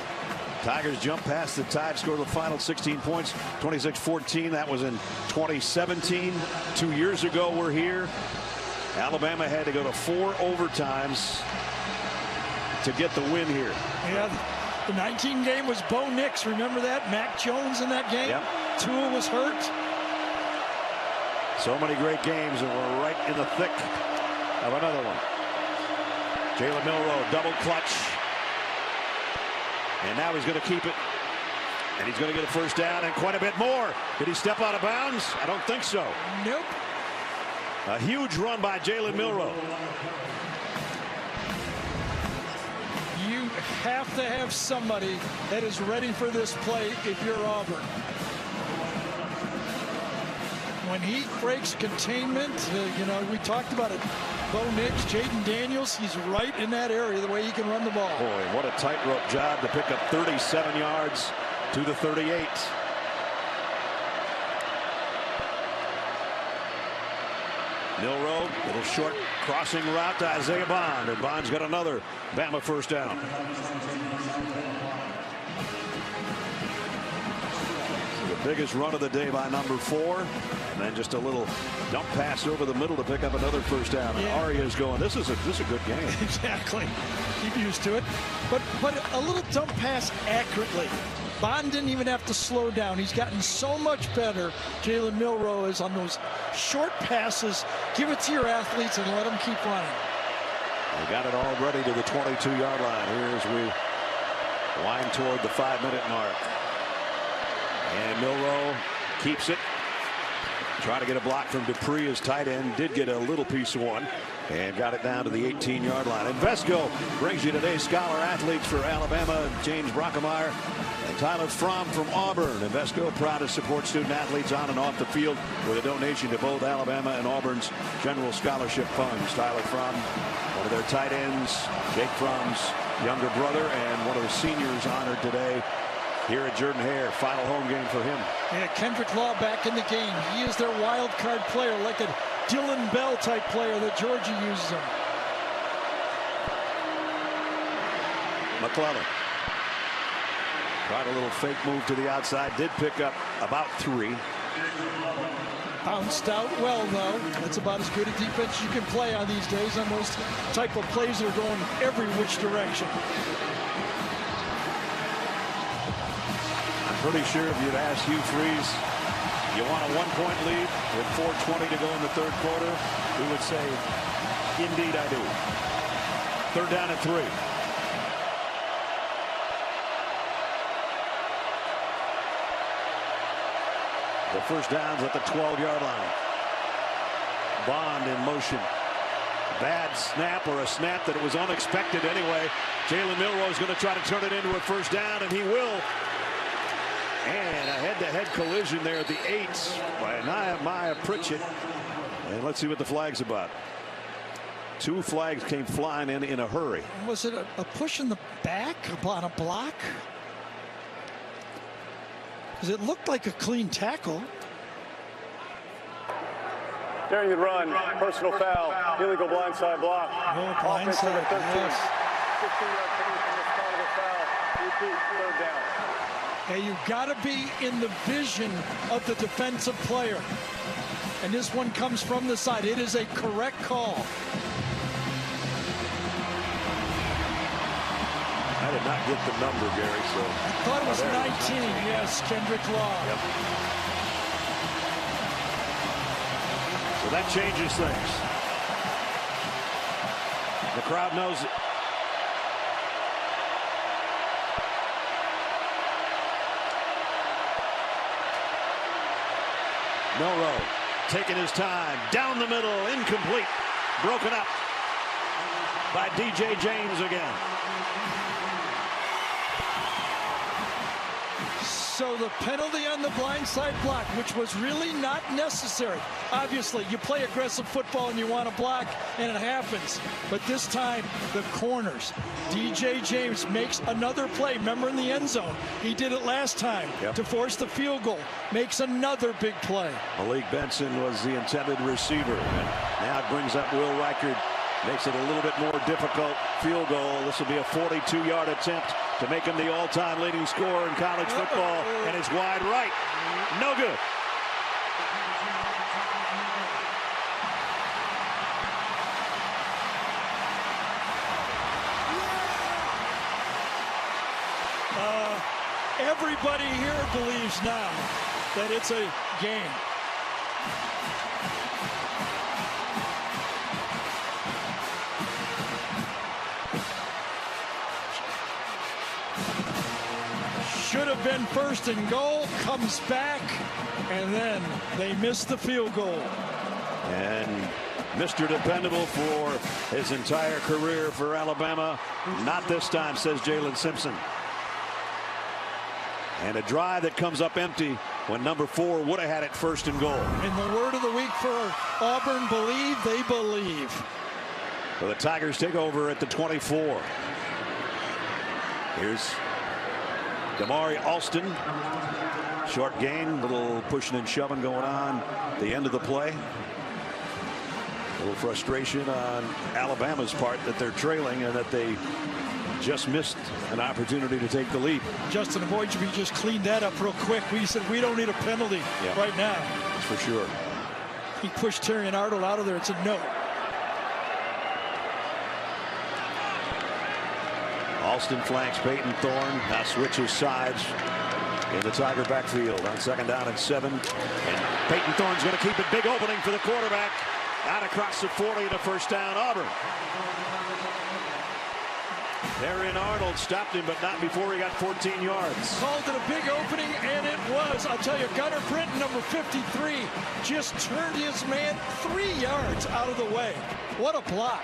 Tigers jumped past the Tide, scored the final 16 points, 26-14. That was in 2017. 2 years ago, we're here. Alabama had to go to 4 overtimes to get the win here. Yeah, the 19 game was Bo Nix. Remember that? Mac Jones in that game. Yep. Tua was hurt. So many great games, and we're right in the thick of another one. Jalen Milroe, double clutch. And now he's going to keep it. And he's going to get a first down and quite a bit more. Did he step out of bounds? I don't think so. Nope. A huge run by Jalen Milroe. You have to have somebody that is ready for this play if you're Auburn. When he breaks containment, you know, we talked about it. Bo Nix, Jaden Daniels, he's right in that area the way he can run the ball. Boy, what a tightrope job to pick up 37 yards to the 38. Milroe, little short crossing route to Isaiah Bond, and Bond's got another Bama first down. The biggest run of the day by number 4, and then just a little dump pass over the middle to pick up another first down. And Aria's going, this is a good game. Exactly. Keep used to it. But a little dump pass accurately. Bond didn't even have to slow down. He's gotten so much better. Jalen Milroe is on those short passes. Give it to your athletes and let them keep running. They got it all ready to the 22-yard line here as we wind toward the 5-minute mark. And Milroe keeps it. Trying to get a block from Dupree. His tight end did get a little piece of one and got it down to the 18-yard line. And Vesco brings you today's scholar athletes for Alabama, James Brockemeyer and Tyler Fromm from Auburn. And Vesco proud to support student athletes on and off the field with a donation to both Alabama and Auburn's general scholarship funds. Tyler Fromm, one of their tight ends, Jake Fromm's younger brother, and one of the seniors honored today here at Jordan-Hare. Final home game for him. Yeah, Kendrick Law back in the game. He is their wild card player, like a Dylan Bell type player that Georgia uses him. McClellan tried a little fake move to the outside, did pick up about 3. Bounced out well, though. That's about as good a defense you can play on these days on those type of plays that are going every which direction. Pretty sure if you'd asked Hugh Freeze, you want a 1-point lead with 4:20 to go in the third quarter, he would say, indeed I do. 3rd down and 3. The first down's at the 12-yard line. Bond in motion. Bad snap, or a snap that it was unexpected anyway. Jalen Milroe is going to try to turn it into a first down, and he will. And a head-to-head collision there at the 8 by Nehemiah Pritchett. And let's see what the flag's about. 2 flags came flying in a hurry. Was it a push in the back on a block? Because it looked like a clean tackle. During the run, personal foul, illegal blindside block. Oh, blindside, yes. 15-yard penalty from the start of the foul. Repeat, 3rd down. Hey, you've got to be in the vision of the defensive player. And this one comes from the side. It is a correct call. I did not get the number, Gary. So I thought it was 19. Yes, Kendrick Law. Yep. So that changes things. The crowd knows it. Milroe taking his time. Down the middle. Incomplete. Broken up by DJ James again. So the penalty on the blindside block, which was really not necessary. Obviously, you play aggressive football and you want to block, and it happens. But this time, the corners. DJ James makes another play. Remember in the end zone, he did it last time to force the field goal. Makes another big play. Malik Benson was the intended receiver. And now it brings up Will Reichard. Makes it a little bit more difficult field goal. This will be a 42-yard attempt to make him the all-time leading scorer in college football, and it's wide right. No good. Everybody here believes now that it's a game. Should have been first and goal, comes back, and then they miss the field goal. And Mr. Dependable for his entire career for Alabama. Not this time, says Jalen Simpson. And a drive that comes up empty when number 4 would have had it first and goal. And the word of the week for Auburn, believe they believe. So the Tigers take over at the 24. Here's Damari Alston. Short gain, little pushing and shoving going on at the end of the play. A little frustration on Alabama's part that they're trailing and that they just missed an opportunity to take the lead. Justin Avoidjeby just cleaned that up real quick. We said we don't need a penalty right now. That's for sure. He pushed Terry and Arnold out of there. It's a no. Alston flanks Peyton Thorne. Now switches sides in the Tiger backfield on 2nd down and 7. And Peyton Thorne's going to keep it. Big opening for the quarterback. Out across the 40 to first down, Auburn. Therein Arnold stopped him, but not before he got 14 yards. Called it a big opening, and it was. I'll tell you, Gunnar Britton, number 53, just turned his man 3 yards out of the way. What a block.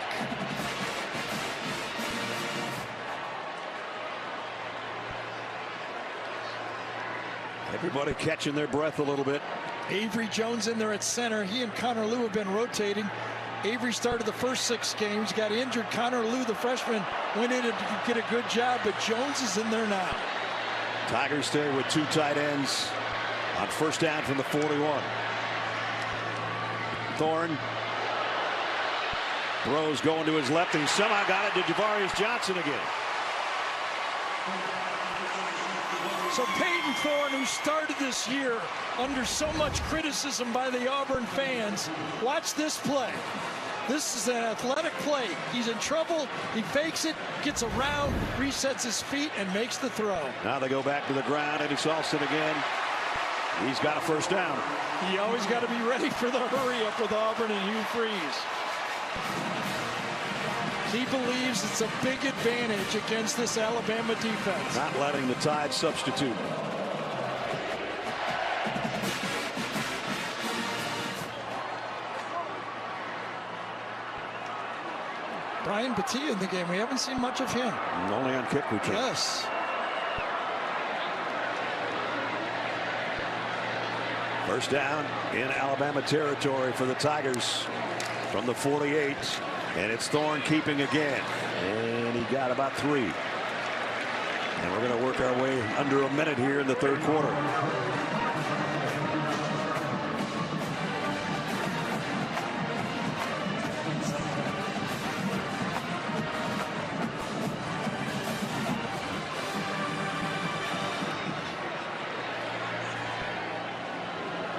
Everybody catching their breath a little bit. Avery Jones in there at center. He and Connor Lew have been rotating. Avery started the first 6 games, got injured. Connor Lew, the freshman, went in to get a good job, but Jones is in there now. Tigers stay with 2 tight ends on first down from the 41. Thorne throws going to his left, and he somehow got it to Javarius Johnson again. So Peyton Thorne, who started this year under so much criticism by the Auburn fans, watch this play. This is an athletic play. He's in trouble. He fakes it, gets around, resets his feet, and makes the throw. Now they go back to the ground, and it's Alston again. He's got a first down. You always got to be ready for the hurry up with Auburn and Hugh Freeze. He believes it's a big advantage against this Alabama defense. Not letting the Tide substitute. Brian Battia in the game. We haven't seen much of him. Only on kick return. Yes. First down in Alabama territory for the Tigers from the 48. And it's Thorne keeping again. And he got about 3. And we're going to work our way under a minute here in the 3rd quarter.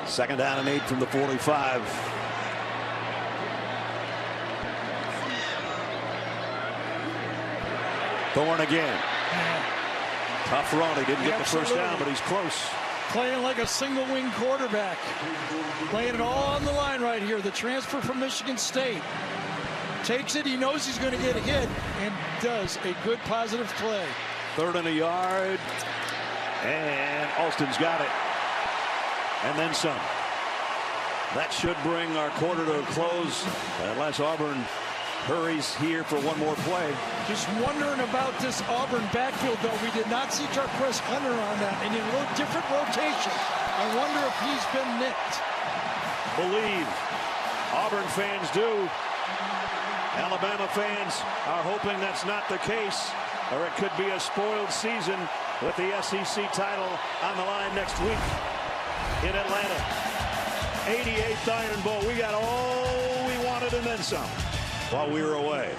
Second down and 8 from the 45. Thorne again. Tough run. He didn't get the first down, but he's close. Playing like a single wing quarterback. Playing it all on the line right here. The transfer from Michigan State. Takes it. He knows he's going to get hit and does a good positive play. 3rd and a yard. And Alston's got it. And then some. That should bring our quarter to a close unless Auburn hurries here for one more play. Just wondering about this Auburn backfield, though. We did not see Jarquez Hunter on that, and in a little different rotation. I wonder if he's been nicked. Believe Auburn fans do. Alabama fans are hoping that's not the case, or it could be a spoiled season with the SEC title on the line next week in Atlanta. 88th Iron Bowl. We got all we wanted and then some while we were away.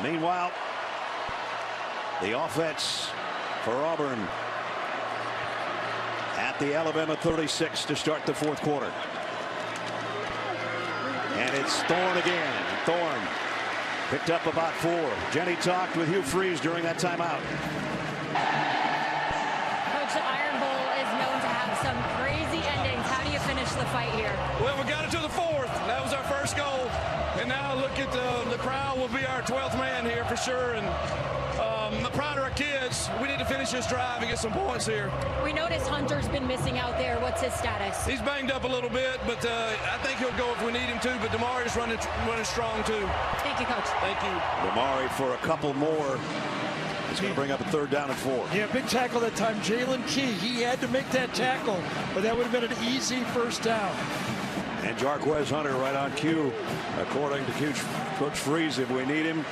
Meanwhile, the offense for Auburn at the Alabama 36 to start the fourth quarter. And it's Thorne again. Thorne picked up about 4. Jenny talked with Hugh Freeze during that timeout. Coach, the Iron Bowl is known to have some crazy endings. How do you finish the fight here? Well, we got it to the 4th. That was our first goal. And now look at the crowd will be our 12th man here for sure. And I'm proud of our kids. We need to finish this drive and get some points here. We noticed Hunter's been missing out there. What's his status? He's banged up a little bit, but I think he'll go if we need him to. But Damari's running strong too. Thank you, Coach. Thank you. Damari for a couple more. It's going to bring up a 3rd down and 4. Yeah, big tackle that time. Jalen Key, he had to make that tackle, but that would have been an easy first down. And Jarquez Hunter right on cue. According to Coach Freeze, if we need him,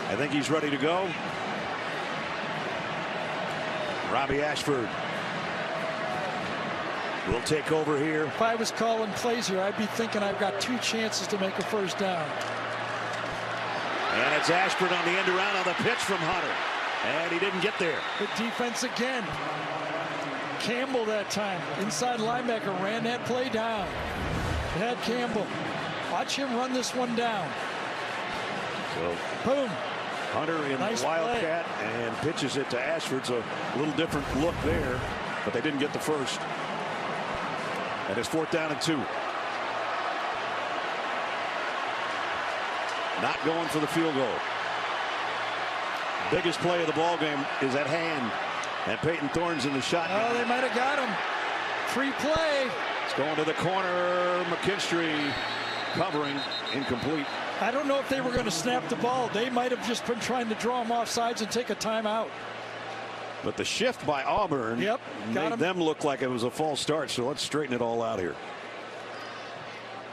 I think he's ready to go. Robbie Ashford will take over here. If I was calling plays here, I'd be thinking I've got 2 chances to make a first down. And it's Ashford on the end around on the pitch from Hunter. And he didn't get there. Good defense again. Campbell that time. Inside linebacker ran that play down. Had Campbell. Watch him run this one down. So boom. Hunter in Nice the Wildcat play. And pitches it to Ashford. So a little different look there, but they didn't get the first. And it's 4th down and 2. Not going for the field goal. Biggest play of the ball game is at hand, and Peyton Thorne's in the shotgun. Oh, they might have got him. Free play. It's going to the corner. McKinstry covering, incomplete. I don't know if they were going to snap the ball. They might have just been trying to draw him off sides and take a timeout. But the shift by Auburn made them look like it was a false start. So let's straighten it all out here.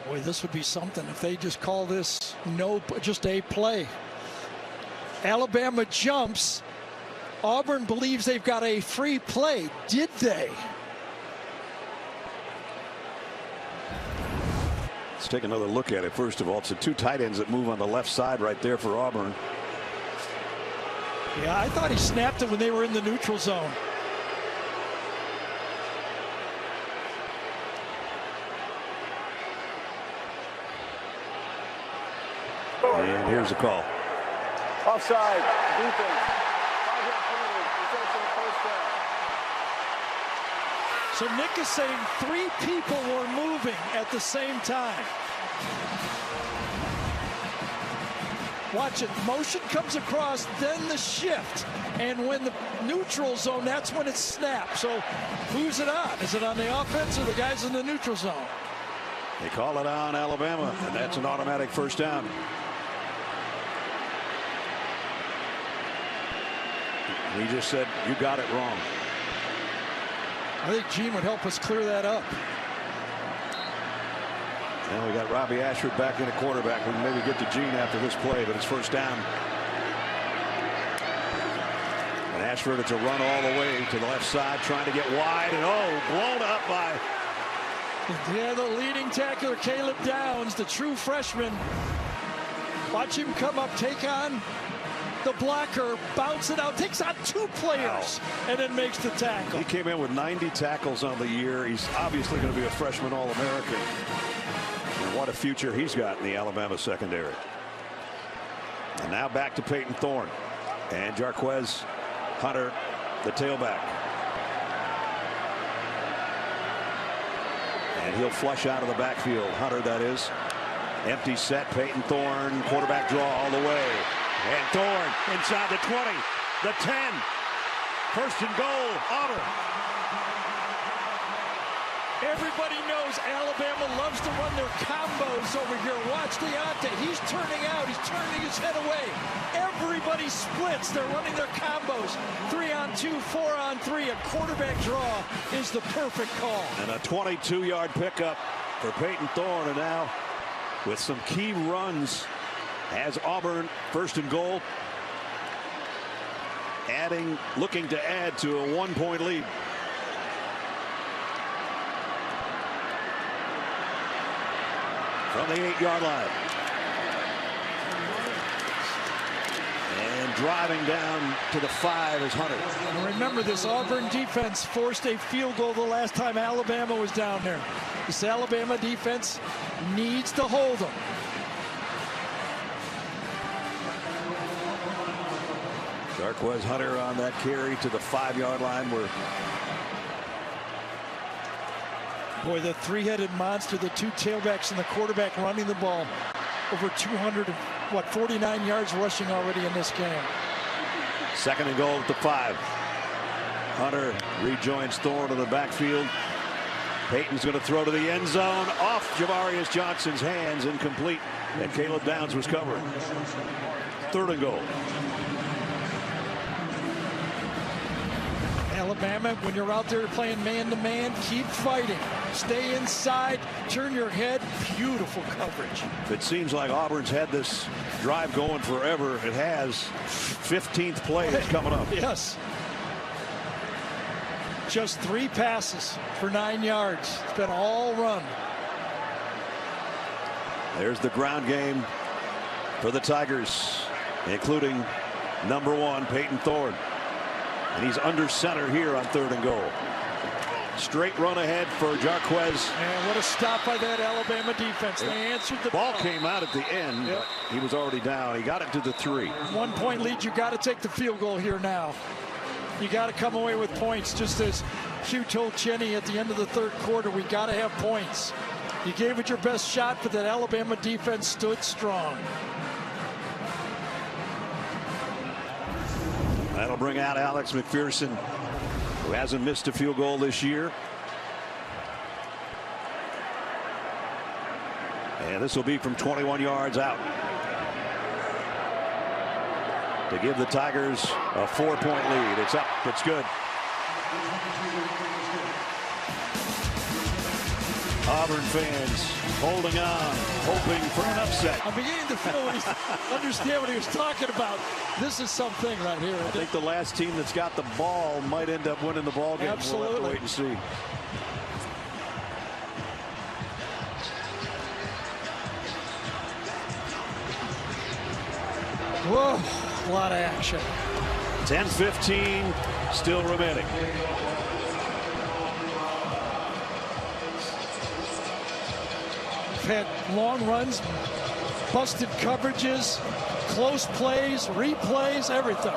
Boy, this would be something if they just call this just a play. Alabama jumps. Auburn believes they've got a free play. Did they? Let's take another look at it. First of all, it's the 2 tight ends that move on the left side right there for Auburn. Yeah, I thought he snapped it when they were in the neutral zone. And here's a call. Offside. Defense. 5-yard penalty. Results in a first down. So Nick is saying 3 people were moving at the same time. Watch it. Motion comes across, then the shift. And when the neutral zone, that's when it snaps. So who's it on? Is it on the offense or the guys in the neutral zone? They call it on Alabama, and that's an automatic first down. He just said, you got it wrong. I think Gene would help us clear that up. And we got Robbie Ashford back in at quarterback. We can maybe get to Gene after this play, but it's first down. And Ashford, it's a run all the way to the left side, trying to get wide, and blown up by. Yeah, the leading tackler, Caleb Downs, the true freshman. Watch him come up, take on the blocker, bounce it out, takes on 2 players, and then makes the tackle. He came in with 90 tackles on the year. He's obviously going to be a freshman All-American. And what a future he's got in the Alabama secondary. And now back to Peyton Thorne. And Jarquez Hunter, the tailback. And he'll flush out of the backfield. Hunter, that is. Empty set. Peyton Thorne, quarterback draw all the way. And Thorne inside the 20, the 10. First and goal, Auburn. Everybody knows Alabama loves to run their combos over here. Watch Deontay. He's turning out. He's turning his head away. Everybody splits. They're running their combos. 3-on-2, 4-on-3. A quarterback draw is the perfect call. And a 22-yard pickup for Peyton Thorne. And now with some key runs as Auburn first and goal. Looking to add to a 1-point lead. From the 8-yard line. And driving down to the 5 is Hunter. And remember, this Auburn defense forced a field goal the last time Alabama was down there. This Alabama defense needs to hold them. Jarquez Hunter on that carry to the 5-yard line where boy, the three-headed monster, the two tailbacks and the quarterback running the ball. Over 49 yards rushing already in this game. Second and goal at the 5. Hunter rejoins Thorne in the backfield. Peyton's going to throw to the end zone, off Javarius Johnson's hands, incomplete, and Caleb Downs was covering. Third and goal. Alabama, when you're out there playing man-to-man, keep fighting. Stay inside, turn your head. Beautiful coverage. It seems like Auburn's had this drive going forever. It has. 15th play is coming up. Yes. Just 3 passes for 9 yards. It's been all run. There's the ground game for the Tigers, including number 1, Peyton Thorne. And he's under center here on 3rd and goal. Straight run ahead for Jarquez. And what a stop by that Alabama defense. They answered the ball. Came out at the end, but he was already down. He got it to the 3. 1-point lead. You got to take the field goal here now. You got to come away with points, just as Hugh told Cheney at the end of the 3rd quarter. We got to have points. You gave it your best shot, but that Alabama defense stood strong. That'll bring out Alex McPherson, who hasn't missed a field goal this year. And this will be from 21 yards out to give the Tigers a 4-point lead. It's up. It's good. Auburn fans holding on, hoping for an upset. I'm beginning to understand what he was talking about. This is something right here. I think the last team that's got the ball might end up winning the ball game. Absolutely. We'll have to wait and see. Whoa, a lot of action. 10-15 still remaining. Had long runs, busted coverages, close plays, replays, everything.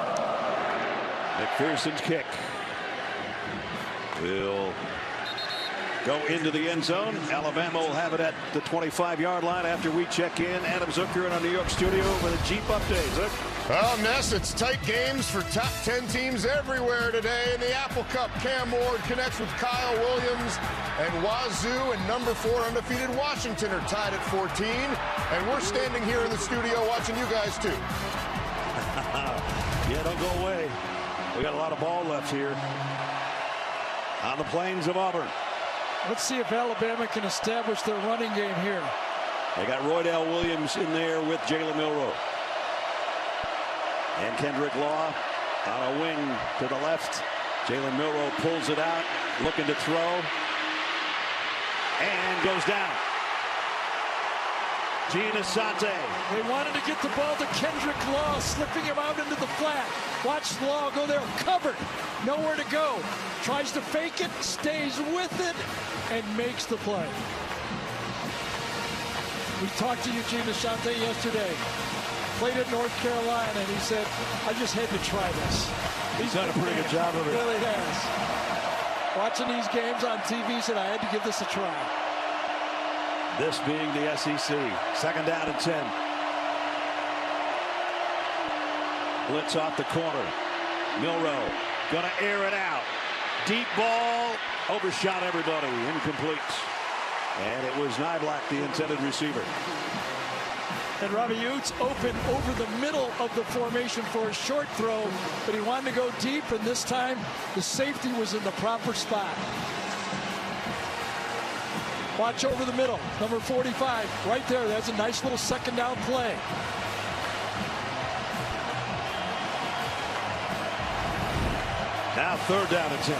McPherson's kick will go into the end zone. Alabama will have it at the 25-yard line after we check in. Adam Zucker in our New York studio for the Jeep update. Zuck. Well, Ness, it's tight games for top 10 teams everywhere today. In the Apple Cup, Cam Ward connects with Kyle Williams, and Wazoo and number 4 undefeated Washington are tied at 14. And we're standing here in the studio watching you guys, too. Yeah, don't go away. We got a lot of ball left here on the plains of Auburn. Let's see if Alabama can establish their running game here. They got Roydell Williams in there with Jalen Milroe. And Kendrick Law on a wing to the left. Jalen Milroe pulls it out, looking to throw, and goes down. Gene Asante. They wanted to get the ball to Kendrick Law, slipping him out into the flat. Watch Law go there, covered, nowhere to go. Tries to fake it, stays with it, and makes the play. We talked to Eugene Asante yesterday. Played at North Carolina, and he said, I just had to try this. He's done a pretty good job of it. He really has. Watching these games on TV, he said, I had to give this a try. This being the SEC. 2nd down and 10. Blitz off the corner. Milroe gonna air it out. Deep ball, overshot everybody, incomplete. And it was Niblack, the intended receiver. And Robbie Utes open over the middle of the formation for a short throw, but he wanted to go deep, and this time the safety was in the proper spot. Watch over the middle, number 45, right there. That's a nice little second down play. Now 3rd down and 10.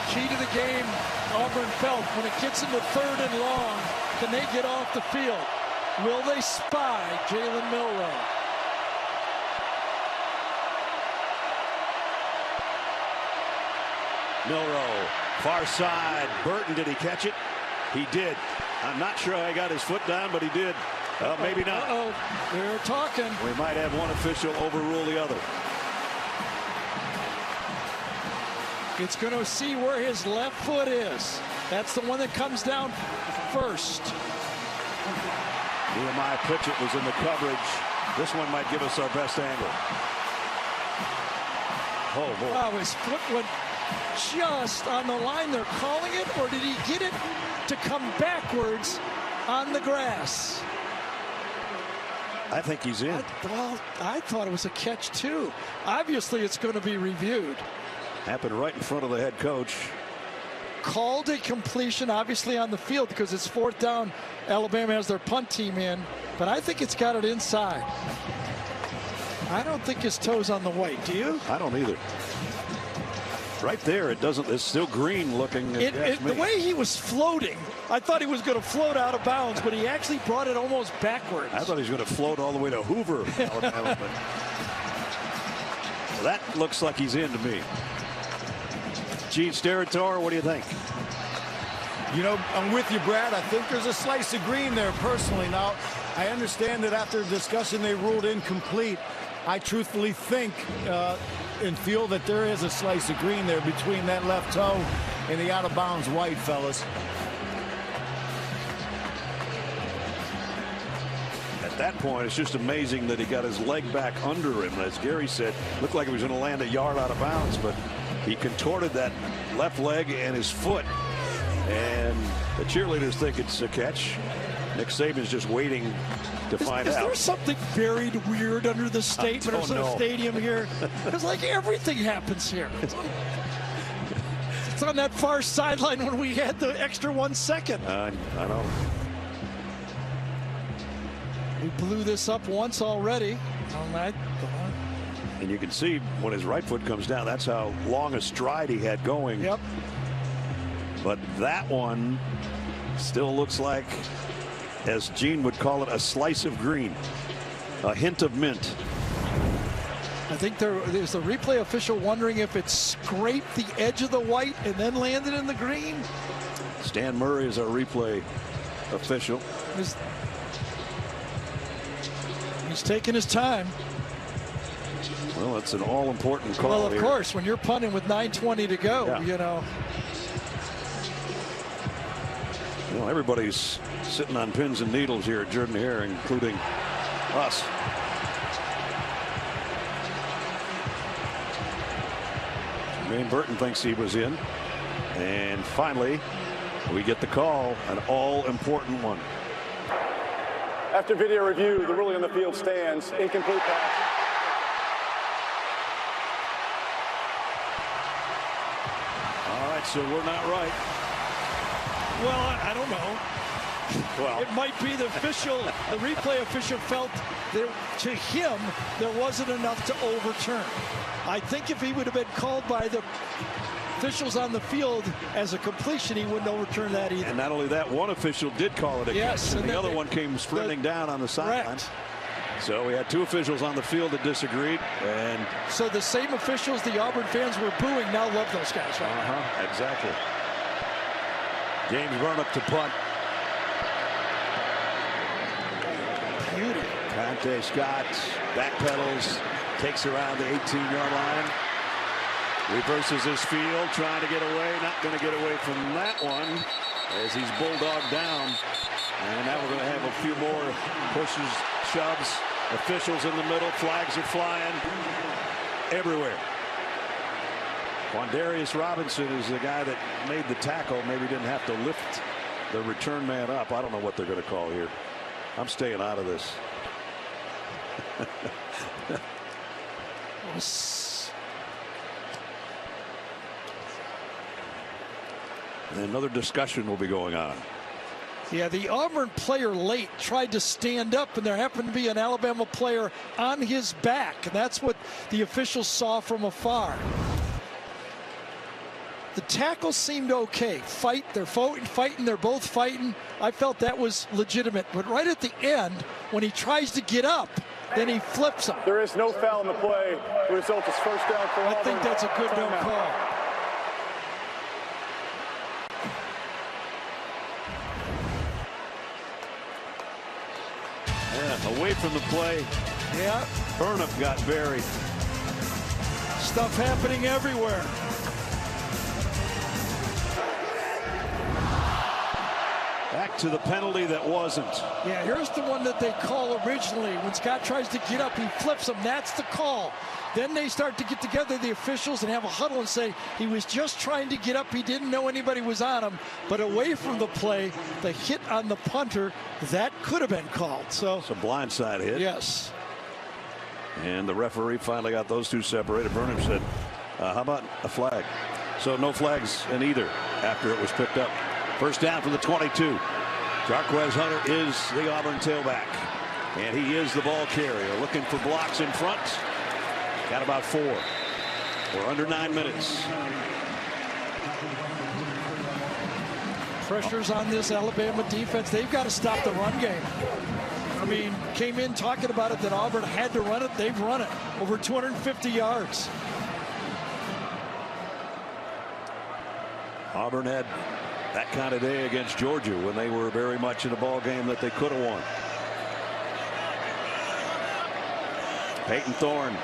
Key to the game, Auburn felt when it gets into 3rd and long, can they get off the field? Will they spy Jalen Milroe? Milroe, far side. Burton, did he catch it? He did. I'm not sure how he got his foot down, but he did. Maybe not. They're talking. We might have one official overrule the other. It's going to see where his left foot is. That's the one that comes down first. Nehemiah Pritchett was in the coverage. This one might give us our best angle. Oh, boy. Wow, his foot went just on the line. They're calling it, or did he get it to come backwards on the grass? I think he's in. I thought it was a catch, too. Obviously, it's going to be reviewed. Happened right in front of the head coach. Called a completion, obviously, on the field because it's 4th down. Alabama has their punt team in, but I think it's got it inside. I don't think his toe's on the white. Do you? I don't either. Right there, it doesn't. It's still green looking. The way he was floating, I thought he was going to float out of bounds, but he actually brought it almost backwards. I thought he was going to float all the way to Hoover, Alabama. But that looks like he's in to me. Gene Steratore, what do you think? You know, I'm with you, Brad. I think there's a slice of green there personally. Now, I understand that after discussion they ruled incomplete. I truthfully think and feel that there is a slice of green there between that left toe and the out-of-bounds white, fellas. At that point, it's just amazing that he got his leg back under him. As Gary said, looked like he was going to land a yard out of bounds, but he contorted that left leg and his foot. And the cheerleaders think it's a catch. Nick Saban's just waiting to find out. Is there something buried weird under the statement or some stadium here? Because like everything happens here. It's on that far sideline when we had the extra 1 second. I know. We blew this up once already. And you can see when his right foot comes down, that's how long a stride he had going. Yep. But that one still looks like, as Gene would call it, a slice of green, a hint of mint. I think there's a replay official wondering if it scraped the edge of the white and then landed in the green. Stan Murray is our replay official. He's taking his time. Well, it's an all-important call. Well, of course, when you're punting with 9:20 to go, yeah. you know. Well, everybody's sitting on pins and needles here at Jordan-Hare, including us. Jermaine Burton thinks he was in. And finally, we get the call, an all-important one. After video review, the ruling on the field stands. Incomplete pass. All right, so we're not right. Well, I don't know. Well, it might be the official, the replay official felt that to him there wasn't enough to overturn. I think if he would have been called by the officials on the field as a completion, he wouldn't overturn that either. And not only that, one official did call it a catch, and the other one came sprinting down on the sideline. So we had two officials on the field that disagreed, and so the same officials the Auburn fans were booing now love those guys, right? Exactly. James Burnup to punt. Beauty. Conte Scott backpedals, takes around the 18-yard line, reverses his field, trying to get away, not going to get away from that one as he's bulldogged down. And now we're going to have a few more pushes, shoves, officials in the middle, flags are flying everywhere. Quandarius Robinson is the guy that made the tackle. Maybe didn't have to lift the return man up. I don't know what they're going to call here. I'm staying out of this. And another discussion will be going on. Yeah, the Auburn player late tried to stand up, and there happened to be an Alabama player on his back, and that's what the officials saw from afar. The tackle seemed okay. They're fighting, they're both fighting. I felt that was legitimate, but right at the end, when he tries to get up, then he flips him. There is no foul in the play. The result is first down for Auburn. I think that's a good no call. Yeah, away from the play. Yeah. Burnham got buried. Stuff happening everywhere. Back to the penalty that wasn't. Yeah, here's the one that they call originally. When Scott tries to get up, he flips him. That's the call. Then they start to get together, the officials, and have a huddle and say he was just trying to get up. He didn't know anybody was on him. But away from the play, the hit on the punter, that could have been called. So it's a blindside hit. Yes. And the referee finally got those two separated. Burnham said, how about a flag? So no flags in either after it was picked up. First down for the 22. Jarquez Hunter is the Auburn tailback. And he is the ball carrier. Looking for blocks in front. Got about 4. We're under 9 minutes. Pressure's on this Alabama defense. They've got to stop the run game. I mean, came in talking about it that Auburn had to run it. They've run it. Over 250 yards. Auburn had that kind of day against Georgia when they were very much in a ball game that they could have won. Peyton Thorne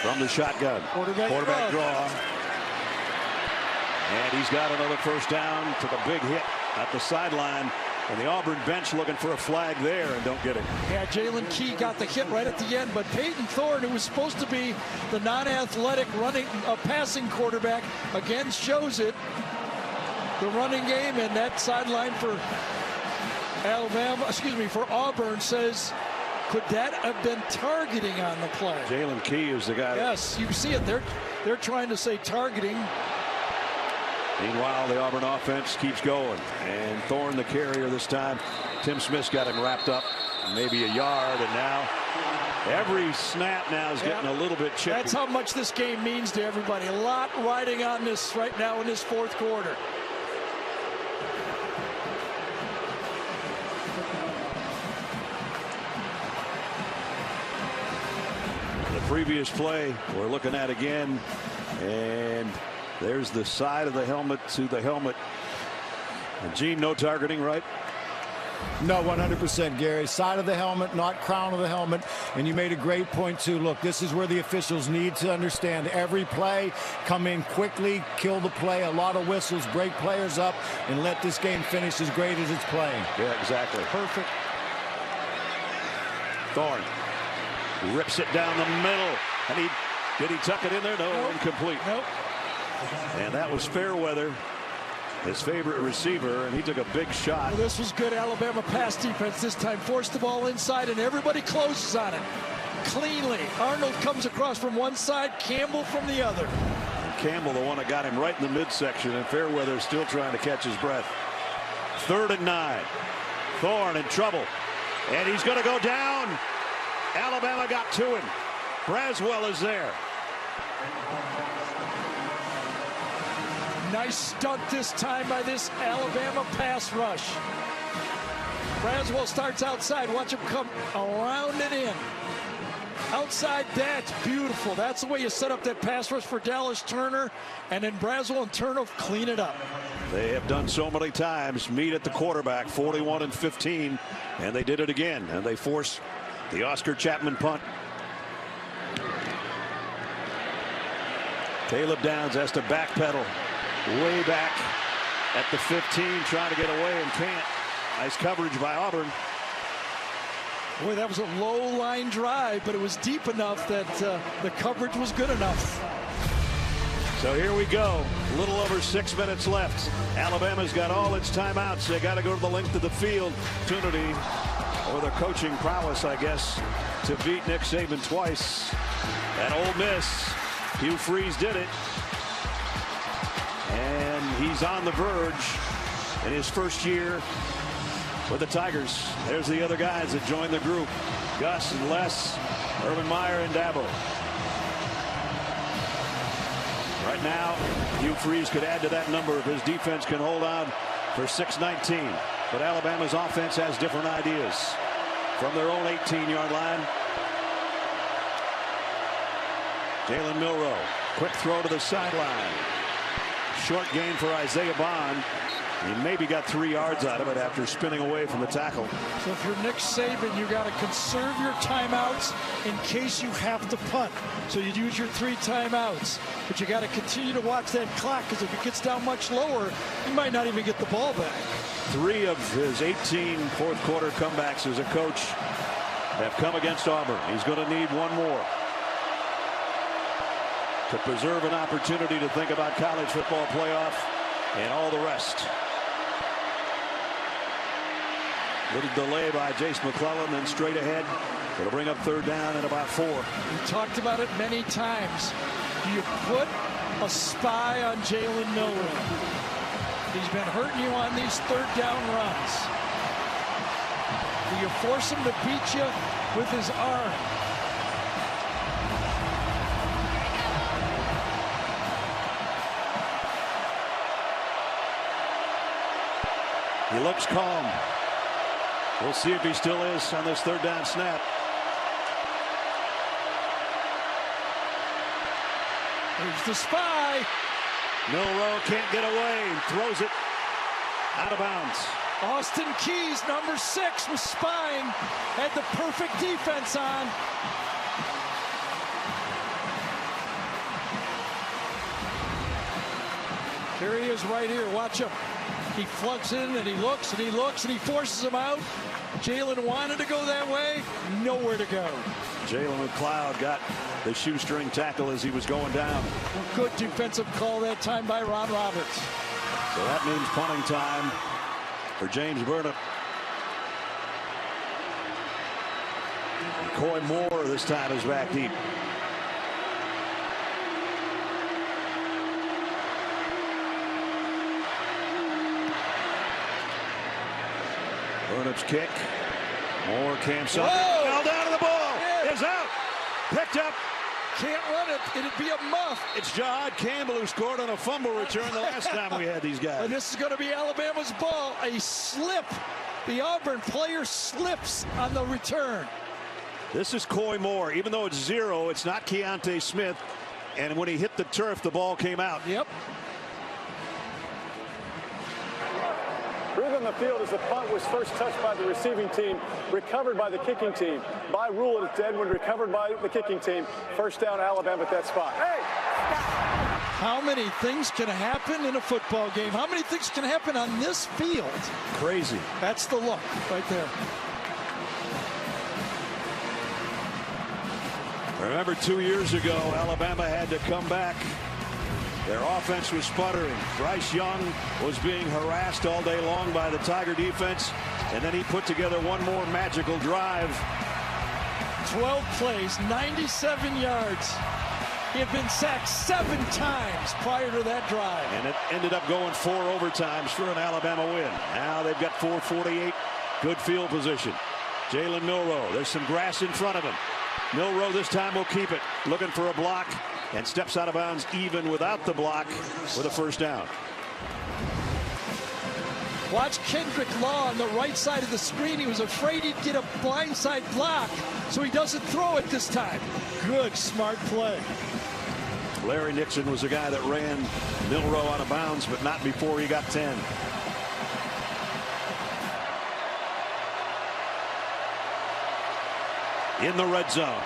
from the shotgun. Quarterback draw. And he's got another first down. Took a big hit at the sideline. And the Auburn bench looking for a flag there and don't get it. Yeah, Jalen Key got the hit right at the end, but Peyton Thorne, who was supposed to be the non-athletic passing quarterback, again shows it. The running game, and that sideline for for Auburn says, could that have been targeting on the play? Jalen Key is the guy. Yes, you see it. They're trying to say targeting. Meanwhile, the Auburn offense keeps going, and Thorne the carrier this time. Tim Smith's got him wrapped up maybe a yard, and now every snap now is getting a little bit chippy. That's how much this game means to everybody. A lot riding on this right now in this fourth quarter. Previous play we're looking at again, and there's the side of the helmet to the helmet. And Gene, no targeting, right? No, 100%, Gary. Side of the helmet, not crown of the helmet. And you made a great point too. Look, this is where the officials need to understand every play, come in quickly, kill the play, a lot of whistles, break players up, and let this game finish as great as it's playing. Yeah, exactly. Perfect. Thorne rips it down the middle, and did he tuck it in there? No, nope. Incomplete. Nope. And that was Fairweather, his favorite receiver, and he took a big shot. Well, this was good Alabama pass defense this time. Forced the ball inside, and everybody closes on it cleanly. Arnold comes across from one side, Campbell from the other. And Campbell, the one that got him right in the midsection, and Fairweather still trying to catch his breath. 3rd and 9. Thorne in trouble, and he's going to go down. Alabama got to him. Braswell is there. Nice stunt this time by this Alabama pass rush. Braswell starts outside. Watch him come around and in. Outside, that's beautiful. That's the way you set up that pass rush for Dallas Turner. And then Braswell and Turner clean it up. They have done so many times. Meet at the quarterback, 41-15. And they did it again. And they force the Oscar Chapman punt. Caleb Downs has to backpedal way back at the 15, trying to get away and can't. Nice coverage by Auburn. Boy, that was a low line drive, but it was deep enough that the coverage was good enough. So here we go. A little over 6 minutes left. Alabama's got all its timeouts. They got to go to the length of the field. Opportunity, or their coaching prowess, I guess, to beat Nick Saban twice. At Ole Miss, Hugh Freeze did it. And he's on the verge in his first year with the Tigers. There's the other guys that joined the group. Gus and Les, Urban Meyer and Dabo. Right now, Hugh Freeze could add to that number if his defense can hold on for 6:19. But Alabama's offense has different ideas. From their own 18-yard line, Jalen Milroe, quick throw to the sideline. Short gain for Isaiah Bond. He maybe got 3 yards out of it after spinning away from the tackle. So if you're Nick Saban, you got to conserve your timeouts in case you have to punt. So you'd use your 3 timeouts. But you got to continue to watch that clock, because if it gets down much lower, you might not even get the ball back. 3 of his 18 fourth quarter comebacks as a coach have come against Auburn. He's going to need one more to preserve an opportunity to think about college football playoff and all the rest. Little delay by Jace McClellan, then straight ahead. It'll bring up 3rd down and about 4. We talked about it many times. Do you put a spy on Jalen Milroe? He's been hurting you on these 3rd down runs. Do you force him to beat you with his arm? He looks calm. We'll see if he still is on this 3rd down snap. Here's the spy. Milroe can't get away. Throws it out of bounds. Austin Keys, number 6, was spying. Had the perfect defense on. Here he is right here. Watch him. He flunks in and he looks and he looks and he forces him out. Jalen wanted to go that way. Nowhere to go. Jalen McLeod got the shoestring tackle as he was going down. Good defensive call that time by Ron Roberts. So that means punting time for James Burnett. Coy Moore this time is back deep. Burnett's kick. Moore camps up. Fell down to the ball. Yeah. Is out. Picked up. Can't run it. It'd be a muff. It's Jahad Campbell who scored on a fumble return the last time we had these guys. And this is going to be Alabama's ball. A slip. The Auburn player slips on the return. This is Coy Moore. Even though it's 0, it's not Keontae Smith. And when he hit the turf, the ball came out. Yep. Rhythm on the field as the punt was first touched by the receiving team, recovered by the kicking team. By rule, it's dead when recovered by the kicking team. First down, Alabama at that spot. Hey! How many things can happen in a football game? How many things can happen on this field? Crazy. That's the look right there. Remember 2 years ago, Alabama had to come back. Their offense was sputtering. Bryce Young was being harassed all day long by the Tiger defense, and then he put together one more magical drive. 12 plays, 97 yards. He had been sacked 7 times prior to that drive. And it ended up going 4 overtimes for an Alabama win. Now they've got 4:48, good field position. Jalen Milroe, there's some grass in front of him. Milroe this time will keep it, looking for a block, and steps out of bounds even without the block with a first down. Watch Kendrick Law on the right side of the screen. He was afraid he'd get a blindside block, so he doesn't throw it this time. Good, smart play. Larry Nixon was the guy that ran Milroe out of bounds, but not before he got 10. In the red zone.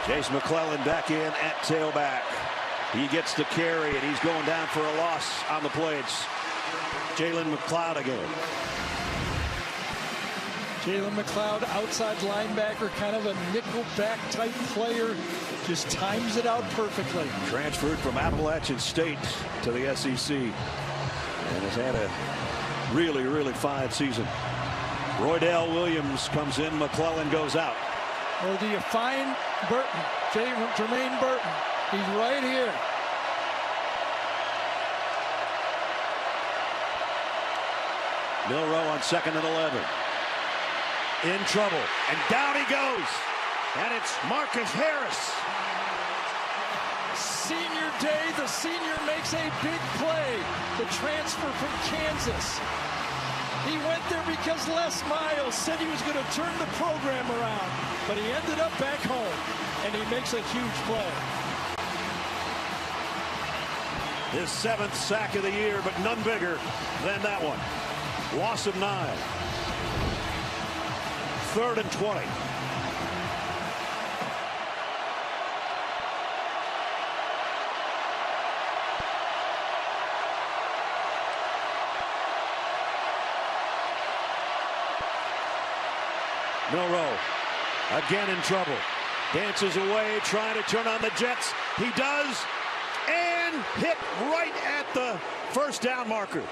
Jace McClellan back in at tailback. He gets the carry, and he's going down for a loss on the play. It's Jalen McLeod again. Jalen McLeod, outside linebacker, kind of a nickel-back type player, just times it out perfectly. Transferred from Appalachian State to the SEC and has had a really, really fine season. Roydell Williams comes in, McClellan goes out. Well, do you find Burton, Jermaine Burton? He's right here. Milroe on 2nd and 11. In trouble, and down he goes. And it's Marcus Harris. Senior day, the senior makes a big play. The transfer from Kansas. He went there because Les Miles said he was going to turn the program around, but he ended up back home, and he makes a huge play. His 7th sack of the year, but none bigger than that one. Loss of 9. 3rd and 20. Milroe again in trouble. Dances away, trying to turn on the Jets. He does, and hit right at the first down marker.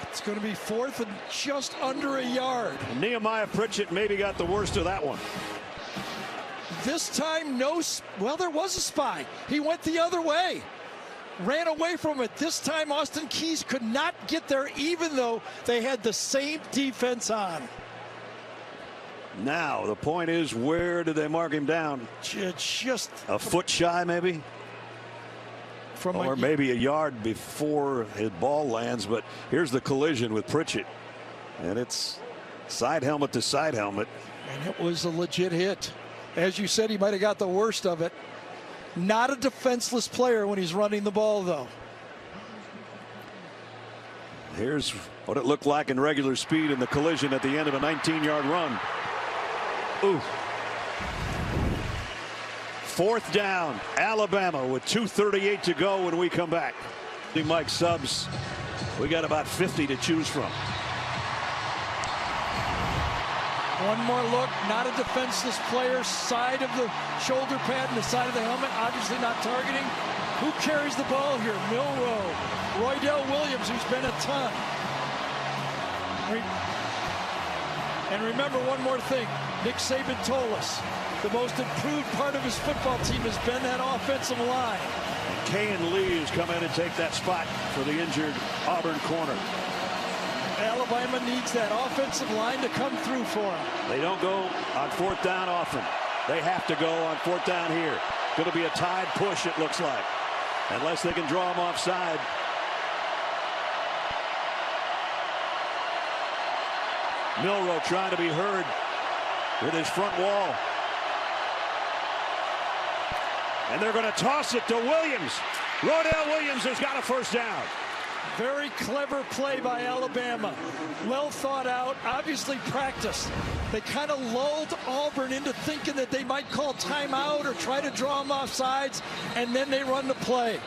It's going to be 4th and just under a yard. And Nehemiah Pritchett maybe got the worst of that one. This time, well, there was a spy. He went the other way. Ran away from it. This time, Austin Keys could not get there, even though they had the same defense on. Now, the point is, where did they mark him down? Just a foot shy, maybe? Or maybe a yard before his ball lands, but here's the collision with Pritchett. And it's side helmet to side helmet. And it was a legit hit. As you said, he might have got the worst of it. Not a defenseless player when he's running the ball, though. Here's what it looked like in regular speed in the collision at the end of a 19-yard run. Ooh. 4th down, Alabama with 2:38 to go when we come back. Mike Subs, we got about 50 to choose from. One more look, not a defenseless player, side of the shoulder pad and the side of the helmet, obviously not targeting. Who carries the ball here? Milroe, Roydell Williams, who's been a ton. And remember one more thing, Nick Saban told us, the most improved part of his football team has been that offensive line. And Kayan Lee has come in and take that spot for the injured Auburn corner. Alabama needs that offensive line to come through for them. They don't go on 4th down often. They have to go on 4th down here. Going to be a tied push, it looks like, unless they can draw him offside. Milroe trying to be heard with his front wall. And they're going to toss it to Williams. Roydell Williams has got a 1st down. Very clever play by Alabama. Well thought out, obviously practiced. They kind of lulled Auburn into thinking that they might call timeout or try to draw them off sides, and then they run the play.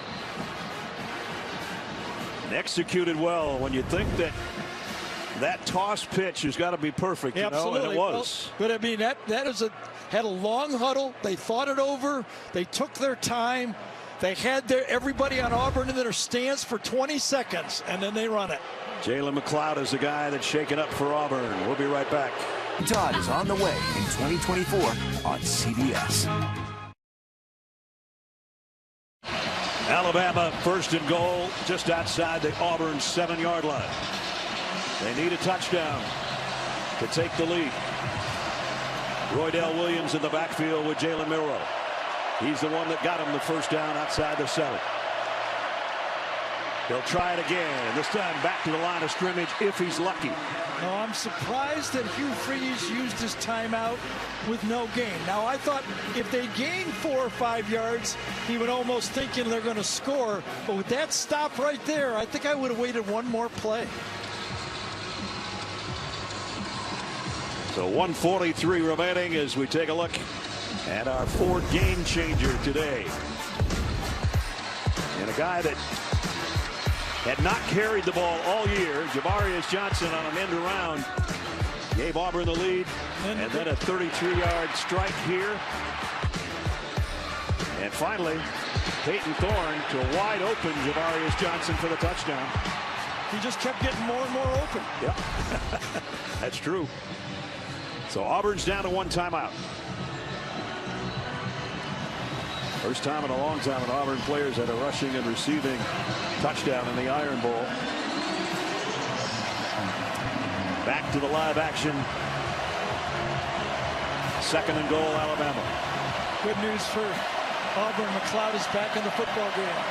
And executed well. When you think that toss pitch has got to be perfect, you know, and it was. Well, but I mean, that had a long huddle. They thought it over. They took their time. They had everybody on Auburn in their stance for 20 seconds, and then they run it. Jalen McLeod is the guy that's shaken up for Auburn. We'll be right back. Todd is on the way in 2024 on CBS. Alabama 1st and goal just outside the Auburn 7-yard line. They need a touchdown to take the lead. Roydell Williams in the backfield with Jalen Milroe. He's the one that got him the 1st down outside the 7. They'll try it again, and this time back to the line of scrimmage if he's lucky. No, I'm surprised that Hugh Freeze used his timeout with no gain. Now, I thought if they gained 4 or 5 yards, he would almost thinking they're going to score. But with that stop right there, I think I would have waited one more play. So 1:43 remaining as we take a look at our 4th game changer today. And a guy that had not carried the ball all year, Jamarius Johnson on an end around. Gave Auburn the lead, and then a 33-yard strike here. And finally, Peyton Thorne to a wide open Javarius Johnson for the touchdown. He just kept getting more and more open. Yeah, that's true. So Auburn's down to one timeout. First time in a long time an Auburn players had a rushing and receiving touchdown in the Iron Bowl. Back to the live action. 2nd and goal, Alabama. Good news for Auburn. McLeod is back in the football game.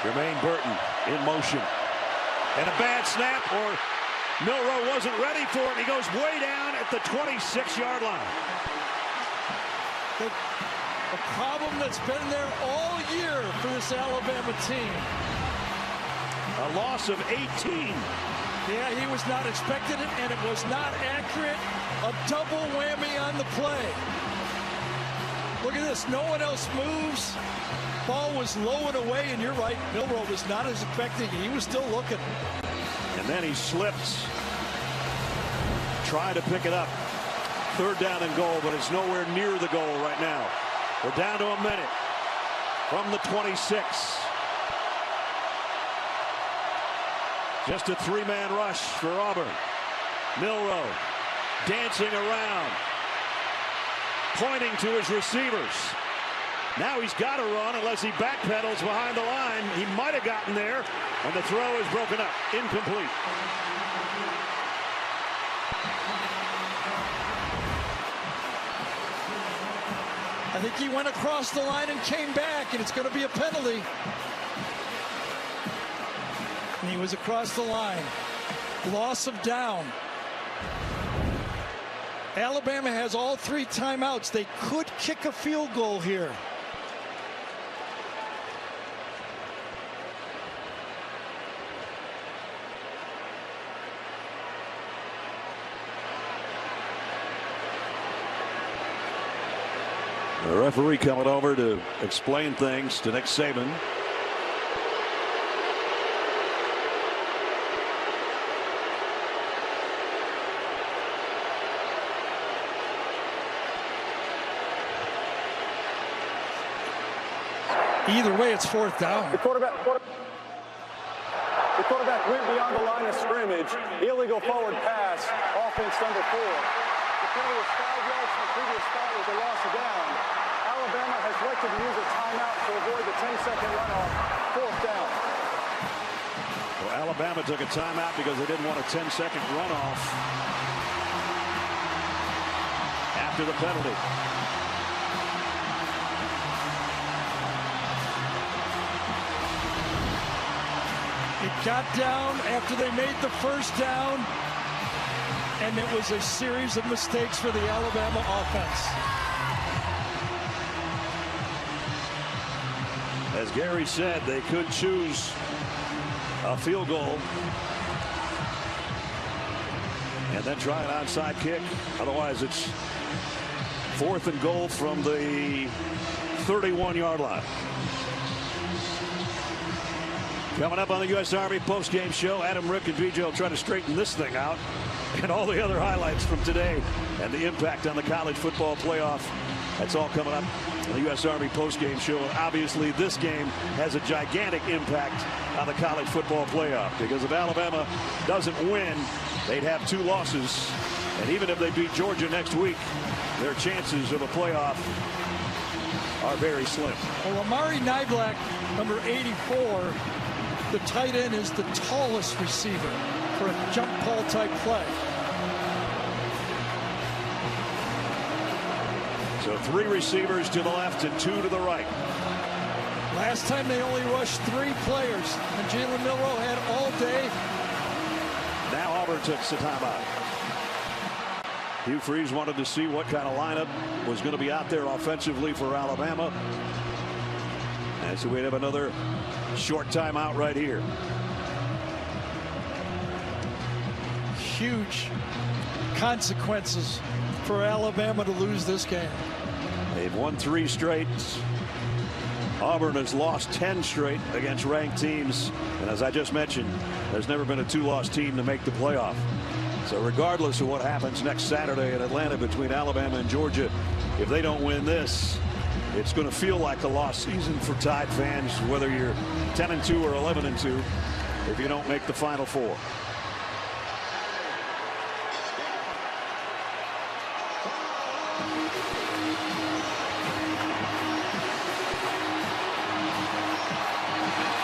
Jermaine Burton in motion. And a bad snap, or Milroe wasn't ready for it. He goes way down at the 26-yard line. The problem that's been there all year for this Alabama team. A loss of 18. Yeah, he was not expecting it, and it was not accurate. A double whammy on the play. Look at this. No one else moves. Ball was low and away, and you're right. Milroe was not as expecting. He was still looking. And then he slips. Try to pick it up. 3rd down and goal, but it's nowhere near the goal right now. We're down to a minute from the 26. Just a 3-man rush for Auburn. Milroe dancing around, pointing to his receivers. Now he's got to run unless he backpedals behind the line. He might have gotten there, and the throw is broken up. Incomplete. I think he went across the line and came back, and it's going to be a penalty. And he was across the line. Loss of down. Alabama has all 3 timeouts. They could kick a field goal here. The referee coming over to explain things to Nick Saban. Either way, it's 4th down. The quarterback went beyond the line of scrimmage. Illegal forward pass. Offense number 4. The penalty is 5 yards from the previous spot with the loss of down. Alabama has elected to use a timeout to avoid the 10-second runoff. 4th down. Well, Alabama took a timeout because they didn't want a 10-second runoff after the penalty. It got down after they made the 1st down, and it was a series of mistakes for the Alabama offense. As Gary said, they could choose a field goal and then try an onside kick. Otherwise, it's 4th and goal from the 31-yard line. Coming up on the U.S. Army postgame show, Adam, Rick, and VJ will try to straighten this thing out and all the other highlights from today and the impact on the college football playoff. That's all coming up on the U.S. Army postgame show. And obviously, this game has a gigantic impact on the college football playoff because if Alabama doesn't win, they'd have 2 losses. And even if they beat Georgia next week, their chances of a playoff are very slim. Well, Amari Niblack, number 84, the tight end, is the tallest receiver for a jump ball type play. So 3 receivers to the left and 2 to the right. Last time they only rushed 3 players, and Jalen Milroe had all day. Now Auburn takes the timeout. Hugh Freeze wanted to see what kind of lineup was going to be out there offensively for Alabama. And so we have another short timeout right here. Huge consequences for Alabama to lose this game. They've won 3 straight Auburn has lost 10 straight against ranked teams. And as I just mentioned, there's never been a 2-loss team to make the playoff. So regardless of what happens next Saturday in Atlanta between Alabama and Georgia, if they don't win this, it's going to feel like a lost season for Tide fans, whether you're 10-2 or 11-2, if you don't make the Final Four.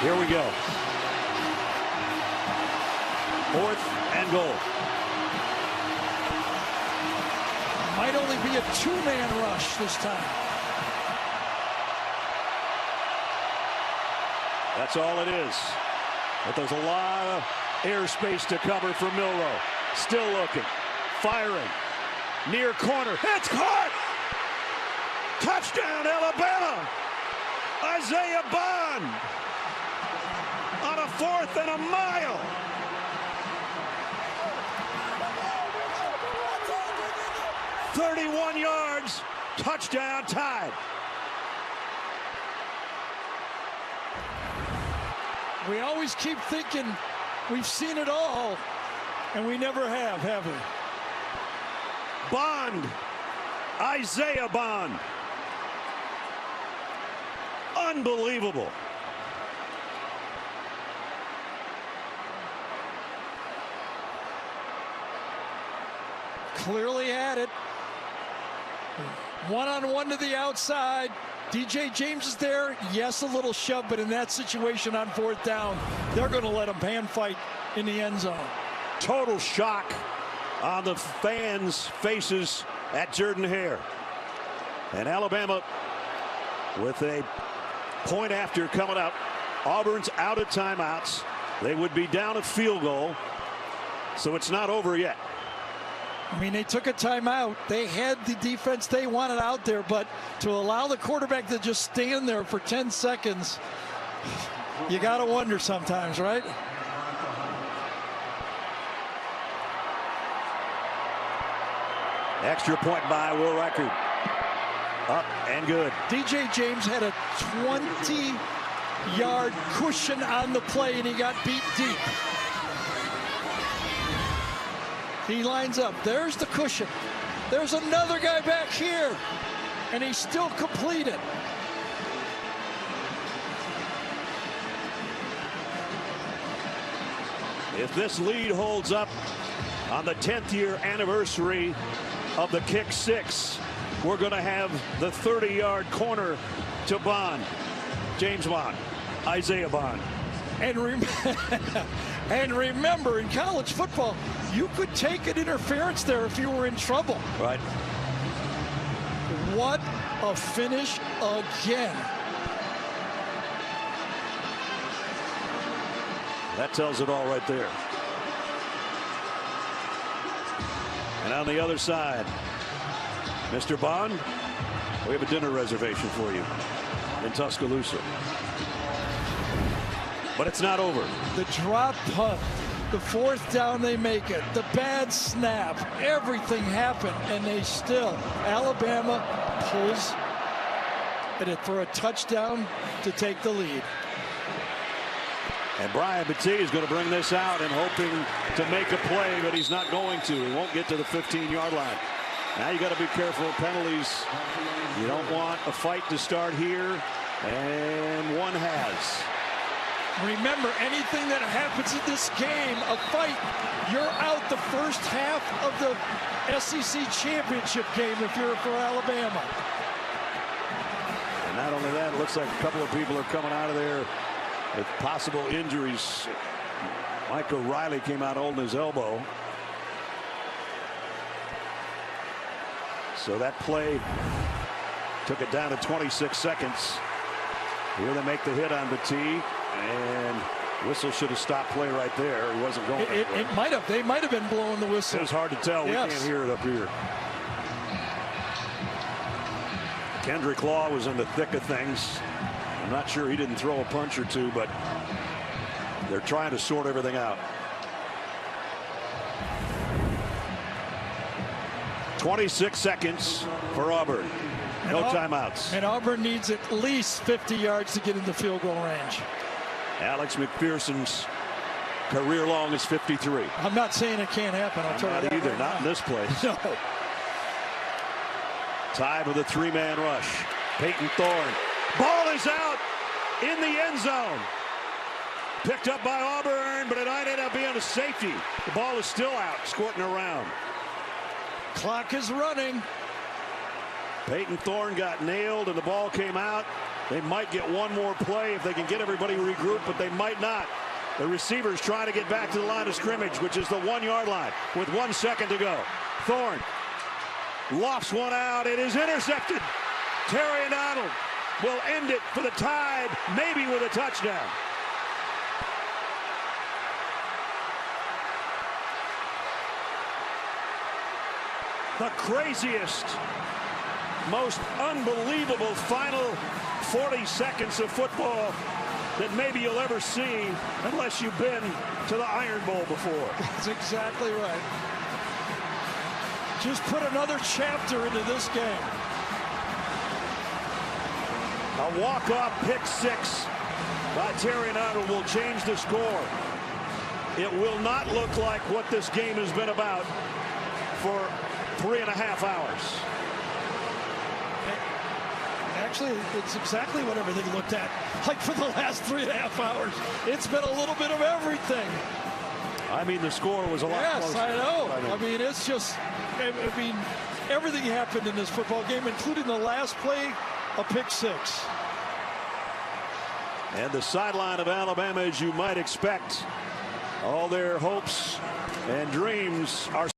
Here we go. 4th and goal. Might only be a 2-man rush this time. That's all it is. But there's a lot of airspace to cover for Milroe. Still looking. Firing. Near corner. It's caught! Touchdown, Alabama! Isaiah Bond on a 4th and a mile. "31 yards, touchdown Tide." We always keep thinking we've seen it all, and we never have we? Bond, Isaiah Bond. Unbelievable. Clearly had it. One-on-one to the outside. DJ James is there. Yes, a little shove, but in that situation on 4th down, they're going to let him hand fight in the end zone. Total shock on the fans' faces at Jordan-Hare. And Alabama with a point after coming out. Auburn's out of timeouts. They would be down a field goal. So it's not over yet. I mean, they took a timeout. They had the defense they wanted out there, but to allow the quarterback to just stand there for 10 seconds, you got to wonder sometimes, right? Extra point by Will Reichard. Up and good. DJ James had a 20-yard cushion on the play, and he got beat deep. He lines up. There's the cushion. There's another guy back here, and he still completed. If this lead holds up on the 10th year anniversary of the kick 6, we're going to have the 30-yard corner to Bond. James Bond, Isaiah Bond. And remember, in college football, you could take an interference there if you were in trouble. Right. What a finish again. That tells it all right there. And on the other side, Mr. Bond, we have a dinner reservation for you in Tuscaloosa. But it's not over. The drop punt, the 4th down, they make it. The bad snap, everything happened, and they still, Alabama pulls it for a touchdown to take the lead. And Brian Battie is going to bring this out and hoping to make a play, but he's not going to. He won't get to the 15-yard line. Now you got to be careful of penalties. You don't want a fight to start here, and one has. Remember, anything that happens in this game, a fight, you're out the first half of the SEC championship game if you're for Alabama. And not only that, it looks like a couple of people are coming out of there with possible injuries. Mike O'Reilly came out holding his elbow. So that play took it down to 26 seconds. Here they make the hit on Battie, and whistle should have stopped play right there. He wasn't going. It might have. They might have been blowing the whistle. It was hard to tell. Yes. We can't hear it up here. Kendrick Law was in the thick of things. I'm not sure he didn't throw a punch or two, but they're trying to sort everything out. 26 seconds for Auburn. No timeouts. And Auburn needs at least 50 yards to get into field goal range. Alex McPherson's career long is 53. I'm not saying it can't happen. I'll tell you that. Not either. Right Not now. in this place. No. Time of the three-man rush. Peyton Thorne. Ball is out in the end zone. Picked up by Auburn, but it might end up being a safety. The ball is still out, squirting around. Clock is running. Peyton Thorne got nailed and the ball came out. They might get one more play if they can get everybody regrouped, but they might not. The receiver's trying to get back to the line of scrimmage, which is the 1 yard line with 1 second to go. Thorne lofts one out. It is intercepted. Terry Donald will end it for the Tide, maybe with a touchdown. The craziest, most unbelievable final 40 seconds of football that maybe you'll ever see unless you've been to the Iron Bowl before. That's exactly right. Just put another chapter into this game. A walk-off pick six by Terry Arnold will change the score. It will not look like what this game has been about for 3.5 hours. Actually, it's exactly what everything looked at. Like for the last 3.5 hours, it's been a little bit of everything. I mean, the score was a lot closer. Yes, I know. I mean, it's just, I mean, everything happened in this football game, including the last play, a pick six. And the sideline of Alabama, as you might expect, all their hopes and dreams are